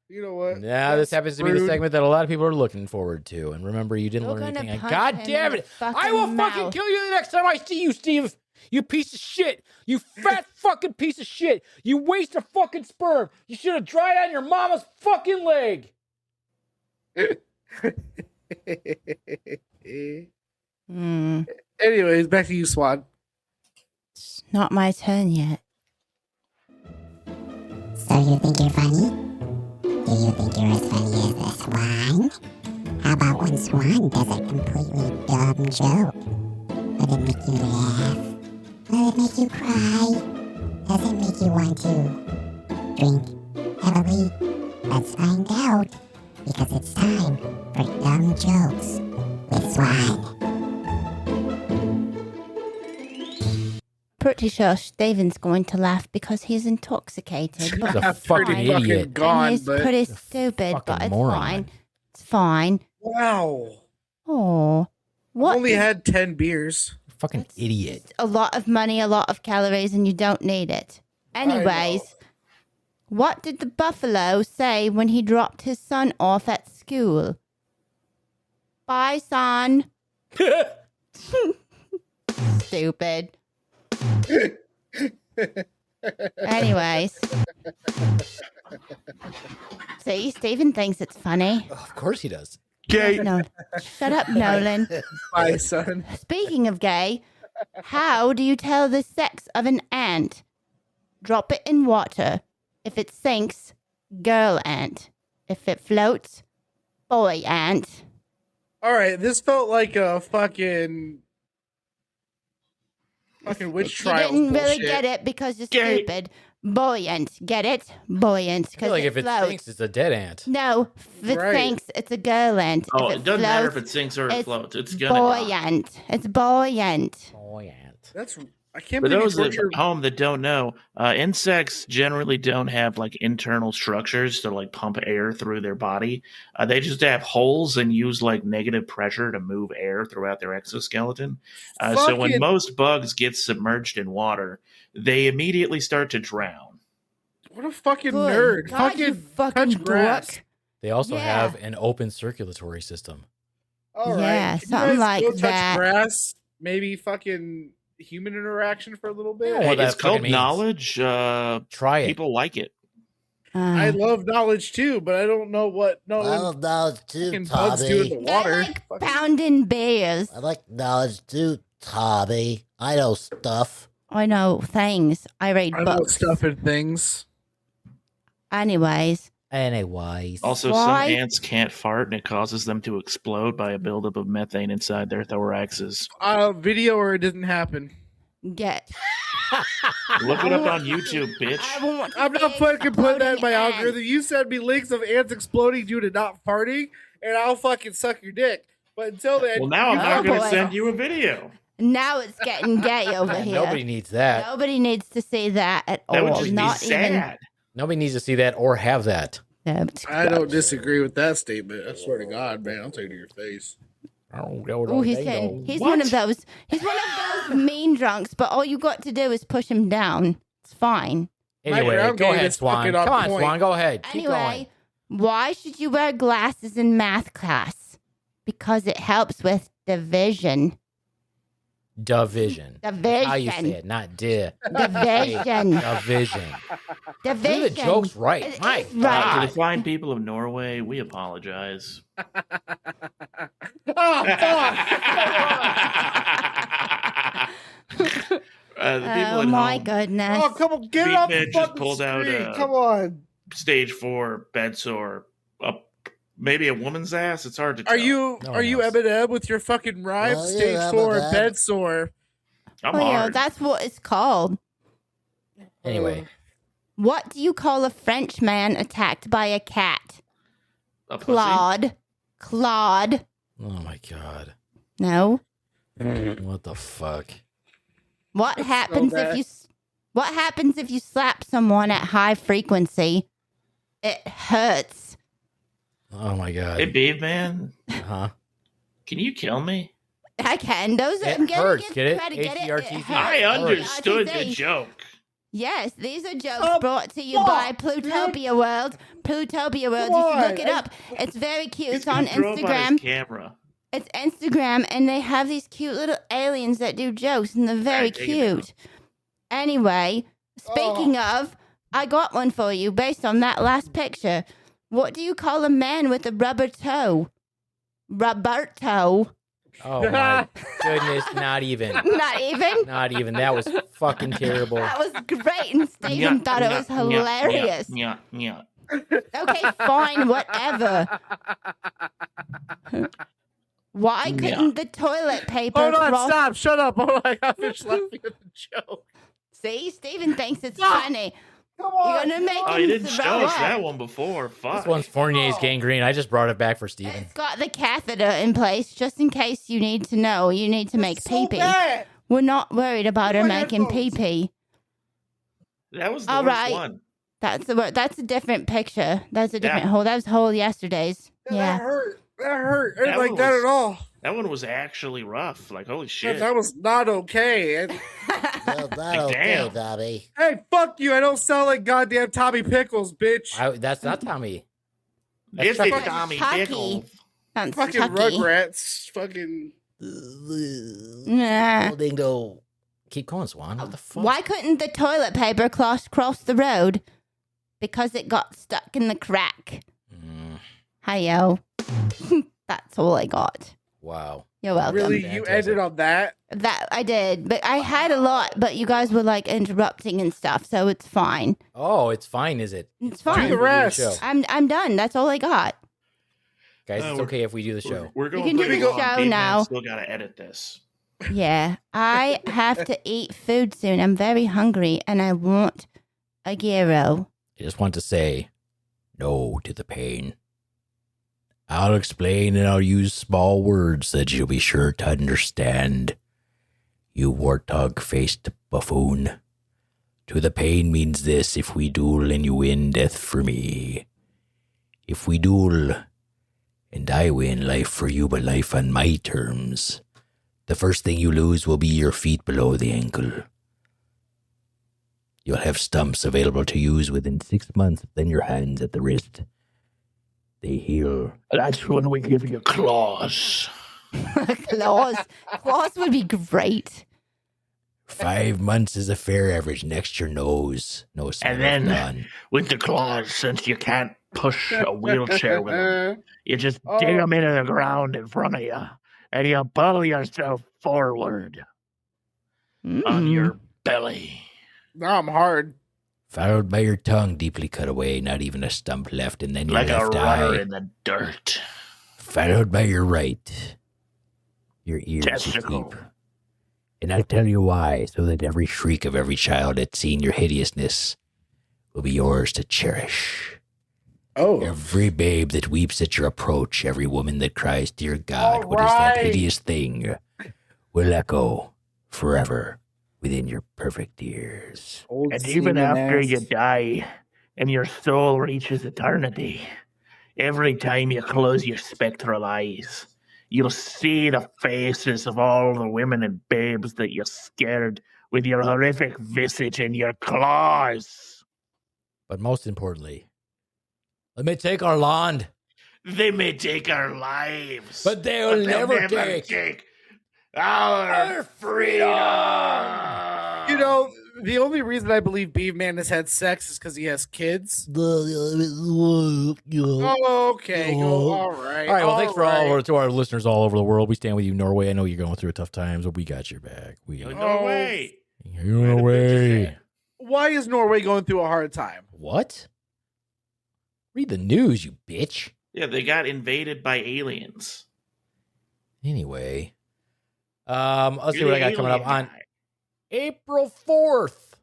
D: You know what?
B: Yeah, this happens to be the segment that a lot of people are looking forward to. And remember, you didn't learn anything. God damn it. I will fucking kill you the next time I see you, Steve. You piece of shit. You fat fucking piece of shit. You waste of fucking sperm. You should have dried on your mama's fucking leg.
D: Anyways, back to you, Swan.
A: It's not my turn yet.
I: So you think you're funny? Do you think you're as funny as a swan? How about when Swan does a completely dumb joke? Would it make you laugh? Will it make you cry? Does it make you want to drink heavily? Let's find out, because it's time for Dumb Jokes with Swan.
A: Pretty sure Steven's going to laugh because he's intoxicated.
B: He's
A: but
B: a
A: it's
B: fucking
A: fine.
B: idiot.
D: Gone,
A: And he's
D: but
A: pretty stupid,
B: fucking
A: but it's
B: moron.
A: fine. It's fine.
D: wow.
A: Oh, What?
D: Only had 10 beers.
B: Fucking idiot.
A: A lot of money, a lot of calories, and you don't need it. Anyways, what did the buffalo say when he dropped his son off at school? Bye, son. Stupid. Anyways. See, Steven thinks it's funny.
B: Oh, of course he does.
C: Gay.
A: No, shut up, Nolan.
D: Bye, son.
A: Speaking of gay, how do you tell the sex of an ant? Drop it in water. If it sinks, girl ant. If it floats, boy ant.
D: All right, this felt like a fucking witch
A: You
D: trial.
A: didn't really get it because you're
C: Gay.
A: stupid. Buoyant. Get it? Buoyant.
B: I feel
A: Because
B: like if it
A: floats.
B: sinks, it's a dead ant.
A: No, if it
D: Right.
A: sinks, it's a girl ant.
C: Oh,
A: If
C: it doesn't matter if
A: floats,
C: it sinks or it
A: it's
C: floats. It's gonna die.
A: buoyant. It's buoyant.
B: Oh, ant.
D: That's I can't
C: For
D: believe
C: those
D: you
C: at
D: torture.
C: home that don't know, insects generally don't have like internal structures to like pump air through their body. They just have holes and use like negative pressure to move air throughout their exoskeleton. So when
D: Fucking-
C: most bugs get submerged in water, they immediately start to drown.
D: What a fucking
A: Good
D: nerd!
A: God, you fucking
D: touch grass.
A: dork.
B: They also
A: Yeah.
B: have an open circulatory system.
D: All right,
A: Yeah,
D: can you
A: something
D: guys
A: like
D: go touch
A: that.
D: grass. Maybe fucking human interaction for a little bit.
B: Yeah, what that
C: It's called
B: fucking means.
C: knowledge.
B: Try it.
C: People like it.
D: I love knowledge too, but I don't know what
G: I
D: Nolan
G: love knowledge too,
D: fucking bugs do in the
G: Tommy.
D: water.
A: I like
D: Fucking-
A: pounding bears.
G: I like knowledge too, Tommy. I know stuff.
A: I know things. I read
D: I know
A: books.
D: stuff and things.
A: Anyways,
B: Anyways.
C: Also,
A: Why?
C: some ants can't fart, and it causes them to explode by a buildup of methane inside their thoraxes.
D: Video or it didn't happen.
A: get.
C: Look it up on YouTube, bitch.
A: I want to
D: I'm not
A: see
D: fucking putting that in my
A: exploding ants.
D: algorithm. You send me links of ants exploding due to not farting, and I'll fucking suck your dick. But until then,
C: Well, now I'm
A: Oh,
C: not going to
A: boy.
C: send you a video.
A: Now it's getting gay over here.
B: Nobody needs that.
A: Nobody needs to see that at
C: That
A: all.
C: would just be
A: Not
C: sad.
B: Nobody needs to see that or have that.
A: even. No, it's
D: I don't
A: gross.
D: disagree with that statement. I swear to God, man, I'll take it to your face.
A: Oh, he's saying he's one of those. He's one of those mean drunks. But all you got to do is push him down. It's fine.
B: Anyway,
D: ground
B: go
D: game
B: ahead,
D: is
B: Swan.
D: fucking on
B: Come on,
D: point.
B: Swan. Go ahead. Keep going.
A: Anyway, why should you wear glasses in math class? Because it helps with division.
B: Division.
A: Division.
B: How you say it, not di.
A: Division.
B: Division.
A: Division.
B: Do the jokes right.
A: It
B: My
A: is
C: To
A: right.
C: the fine people of Norway, we apologize. The people
A: Oh
C: at
A: my
C: home,
A: goodness.
D: Oh, come on, get it off the
C: Beaveman just
D: fucking
C: pulled out,
D: screen.
C: uh,
D: Come on.
C: stage 4 bed sore. Maybe a woman's ass. It's hard to tell.
D: Are you
B: No
D: are
B: one
D: you
B: knows.
D: Eminem with your fucking rhyme?
G: Oh, yeah,
D: Stage
G: I'm
D: 4
G: Eminem.
D: bed sore.
C: I'm
A: Oh, yeah,
C: hard.
A: that's what it's called.
B: Anyway,
A: What do you call a French man attacked by a cat?
C: A pussy?
A: Claude. Claude.
B: oh my god,
A: No.
B: what the fuck?
A: What happens if
D: bad.
A: you What happens if you slap someone at high frequency? It hurts.
B: Oh my god.
C: Hey, Beaveman,
B: Huh?
C: can you kill me?
A: I can. Those are
B: It
A: I'm gonna
B: hurts,
A: give
B: get it?
A: credit. Get it? It
B: HERTZ?
A: hurts.
C: I understood the
A: HERTZ.
C: joke.
A: Yes, these are jokes brought to you by Plutopia World. Plutopia World. You should look it up. It's very cute. It's on
C: Throw up on his
A: Instagram.
C: camera.
A: It's Instagram, and they have these cute little aliens that do jokes, and they're very
C: Alright, take it down.
A: cute. Anyway, speaking of, I got one for you based on that last picture. What do you call a man with a rubber toe? Rubber toe.
B: Oh my goodness, not even.
A: Not even?
B: Not even. That was fucking terrible.
A: That was great, and Steven thought it was hilarious.
C: Yeah, yeah.
A: Okay, fine, whatever. Why couldn't the toilet paper
D: Hold on,
A: cross-
D: stop, shut up. Hold on, I got finished laughing at the joke.
A: See, Steven thinks it's
D: Stop.
A: funny.
D: Come
A: You're
D: on.
A: gonna make
C: Oh,
A: him
C: you didn't
A: throw
C: show us
A: up.
C: that one before. Fuck.
B: This one's Fournier's gangrene. I just brought it back for Steven.
A: It's got the catheter in place just in case you need to know. You need to make
D: So
A: pee-pee.
D: bad.
A: We're not worried about her
D: My
A: making
D: headphones.
A: pee-pee.
C: That was the
A: All
C: worst
A: right.
C: one.
A: That's a different picture. That's a different
C: Yeah.
A: hole. That was whole yesterday's.
D: That
A: Yeah.
D: hurt. That hurt. I didn't
C: That
D: like
C: one
D: that
C: was-
D: at all.
C: That one was actually rough. Like, holy shit.
D: That was not okay.
G: Well, not
C: Like,
G: okay,
C: damn.
G: Bobby.
D: Hey, fuck you. I don't sound like goddamn Tommy Pickles, bitch.
B: That's not Tommy.
C: It's
B: Chucky.
C: Tommy
A: Chucky.
C: Pickles.
A: Sounds
D: Fucking
A: Chucky.
D: Rugrats. Fucking.
A: Nah.
G: Dingo.
B: Keep going, Swan. What the fuck?
A: Why couldn't the toilet paper cross the road? Because it got stuck in the crack. Hi-yo. That's all I got.
B: Wow.
A: You're welcome.
D: Really?
B: Fantastic.
D: You ended on that?
A: That I did, but I had a lot, but you guys were like interrupting and stuff, so it's fine.
B: Oh, it's fine, is it?
A: It's
D: Do
A: fine.
D: the rest.
B: show.
A: I'm done. That's all I got.
B: Guys, it's okay if we do the show.
C: We're going
A: can do
C: pretty
A: the
C: long.
A: show
C: Beaveman
A: now.
C: Still got to edit this.
A: Yeah, I have to eat food soon. I'm very hungry, and I want a gyro.
B: I just want to say no to the pain. I'll explain and I'll use small words that you'll be sure to understand. You warthog-faced buffoon. To the pain means this: if we duel and you win, death for me. If we duel and I win, life for you, but life on my terms. The first thing you lose will be your feet below the ankle. You'll have stumps available to use within 6 months, then your hands at the wrist. They heal.
J: That's when we give you claws.
A: Claws. Claws would be great.
B: 5 months is a fair average. Next, your nose. No smell
J: And then-
B: of none.
J: With the claws, since you can't push a wheelchair with them, you just dig them into the ground in front of you, and you pull yourself forward on your belly.
D: Now I'm hard.
B: Followed by your tongue deeply cut away, not even a stump left, and then your
J: Like a
B: left
J: runner
B: eye.
J: in the dirt.
B: Followed by your right. Your ears you
J: Testicle.
B: keep. And I'll tell you why, so that every shriek of every child that's seen your hideousness will be yours to cherish.
D: Oh.
B: Every babe that weeps at your approach, every woman that cries, "Dear God, what is that
D: Alright.
B: hideous thing?" will echo forever within your perfect ears.
D: Old
J: And even
D: semen
J: after
D: ass.
J: you die and your soul reaches eternity, every time you close your spectral eyes, you'll see the faces of all the women and babes that you scared with your horrific visage and your claws.
B: But most importantly, let me take our land,
C: They may take our lives,
B: but they'll
C: they'll
B: never take
C: our freedom.
D: You know, the only reason I believe Beaveman has had sex is because he has kids. Oh, okay. Go. All right.
B: All right. Well, thanks for all
D: right.
B: to our listeners all over the world. We stand with you, Norway. I know you're going through a tough time, but we got your back. We got
C: Norway.
B: Norway.
D: Why is Norway going through a hard time?
B: What? Read the news, you bitch.
C: Yeah, they got invaded by aliens.
B: Anyway, let's see
C: You're
B: what I
C: the
B: got coming up
C: alien
B: on
C: guy.
B: April 4th.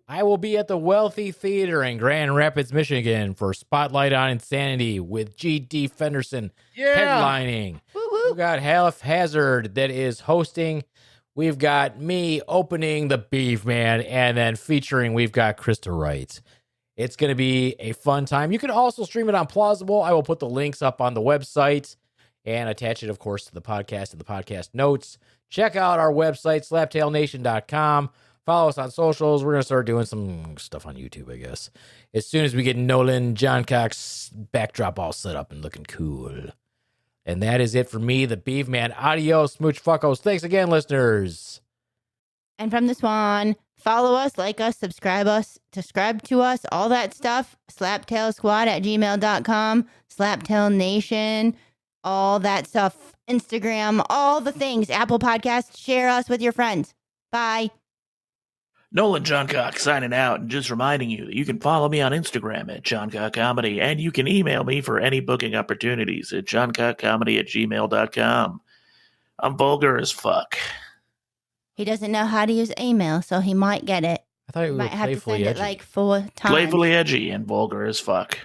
B: I will be at the Wealthy Theater in Grand Rapids, Michigan for Spotlight on Insanity with G.D. Fenderson
D: Yeah.
B: headlining. We've got Half Hazard that is hosting. We've got me opening the Beaveman, and then featuring, we've got Krista Wright. It's going to be a fun time. You can also stream it on Plausible. I will put the links up on the website and attach it, of course, to the podcast and the podcast notes. Check out our website, slaptailnation.com. Follow us on socials. We're going to start doing some stuff on YouTube, I guess, as soon as we get Nolan, John Cox backdrop all set up and looking cool. And that is it for me, the Beaveman. Adios, smooch fuckos. Thanks again, listeners.
A: And from the Swan, follow us, like us, subscribe to us, all that stuff. Slaptail Squad at gmail.com, Slaptail Nation, all that stuff. Instagram, all the things. Apple Podcasts, share us with your friends. Bye.
C: Nolan Johncock signing out and just reminding you that you can follow me on Instagram at Johncock Comedy, and you can email me for any booking opportunities at johncockcomedy@gmail.com. I'm vulgar as fuck.
A: He doesn't know how to use email, so he might get it.
B: I thought you were
A: Might have to
B: playfully
A: send
B: edgy.
A: it like 4 times.
C: Playfully edgy and vulgar as fuck.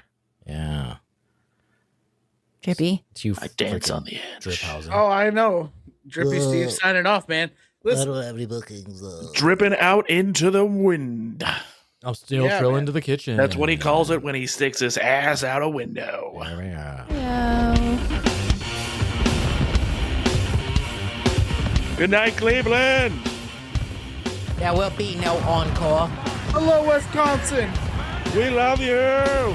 B: Yeah.
A: Drippy.
B: It's you
C: I dance
B: freaking
C: on the edge.
B: drip housing.
D: Oh, I know. Drippy Steve signing off, man.
G: I
D: Listen,
G: don't have any bookings.
C: Dripping out into the wind.
B: I'm still
D: Yeah,
B: drilling
D: man.
B: to the kitchen.
C: That's what he calls it when he sticks his ass out a window.
B: There we are.
A: Hello.
C: Good night, Cleveland.
K: There will be no encore.
D: Hello, Wisconsin.
C: We love you.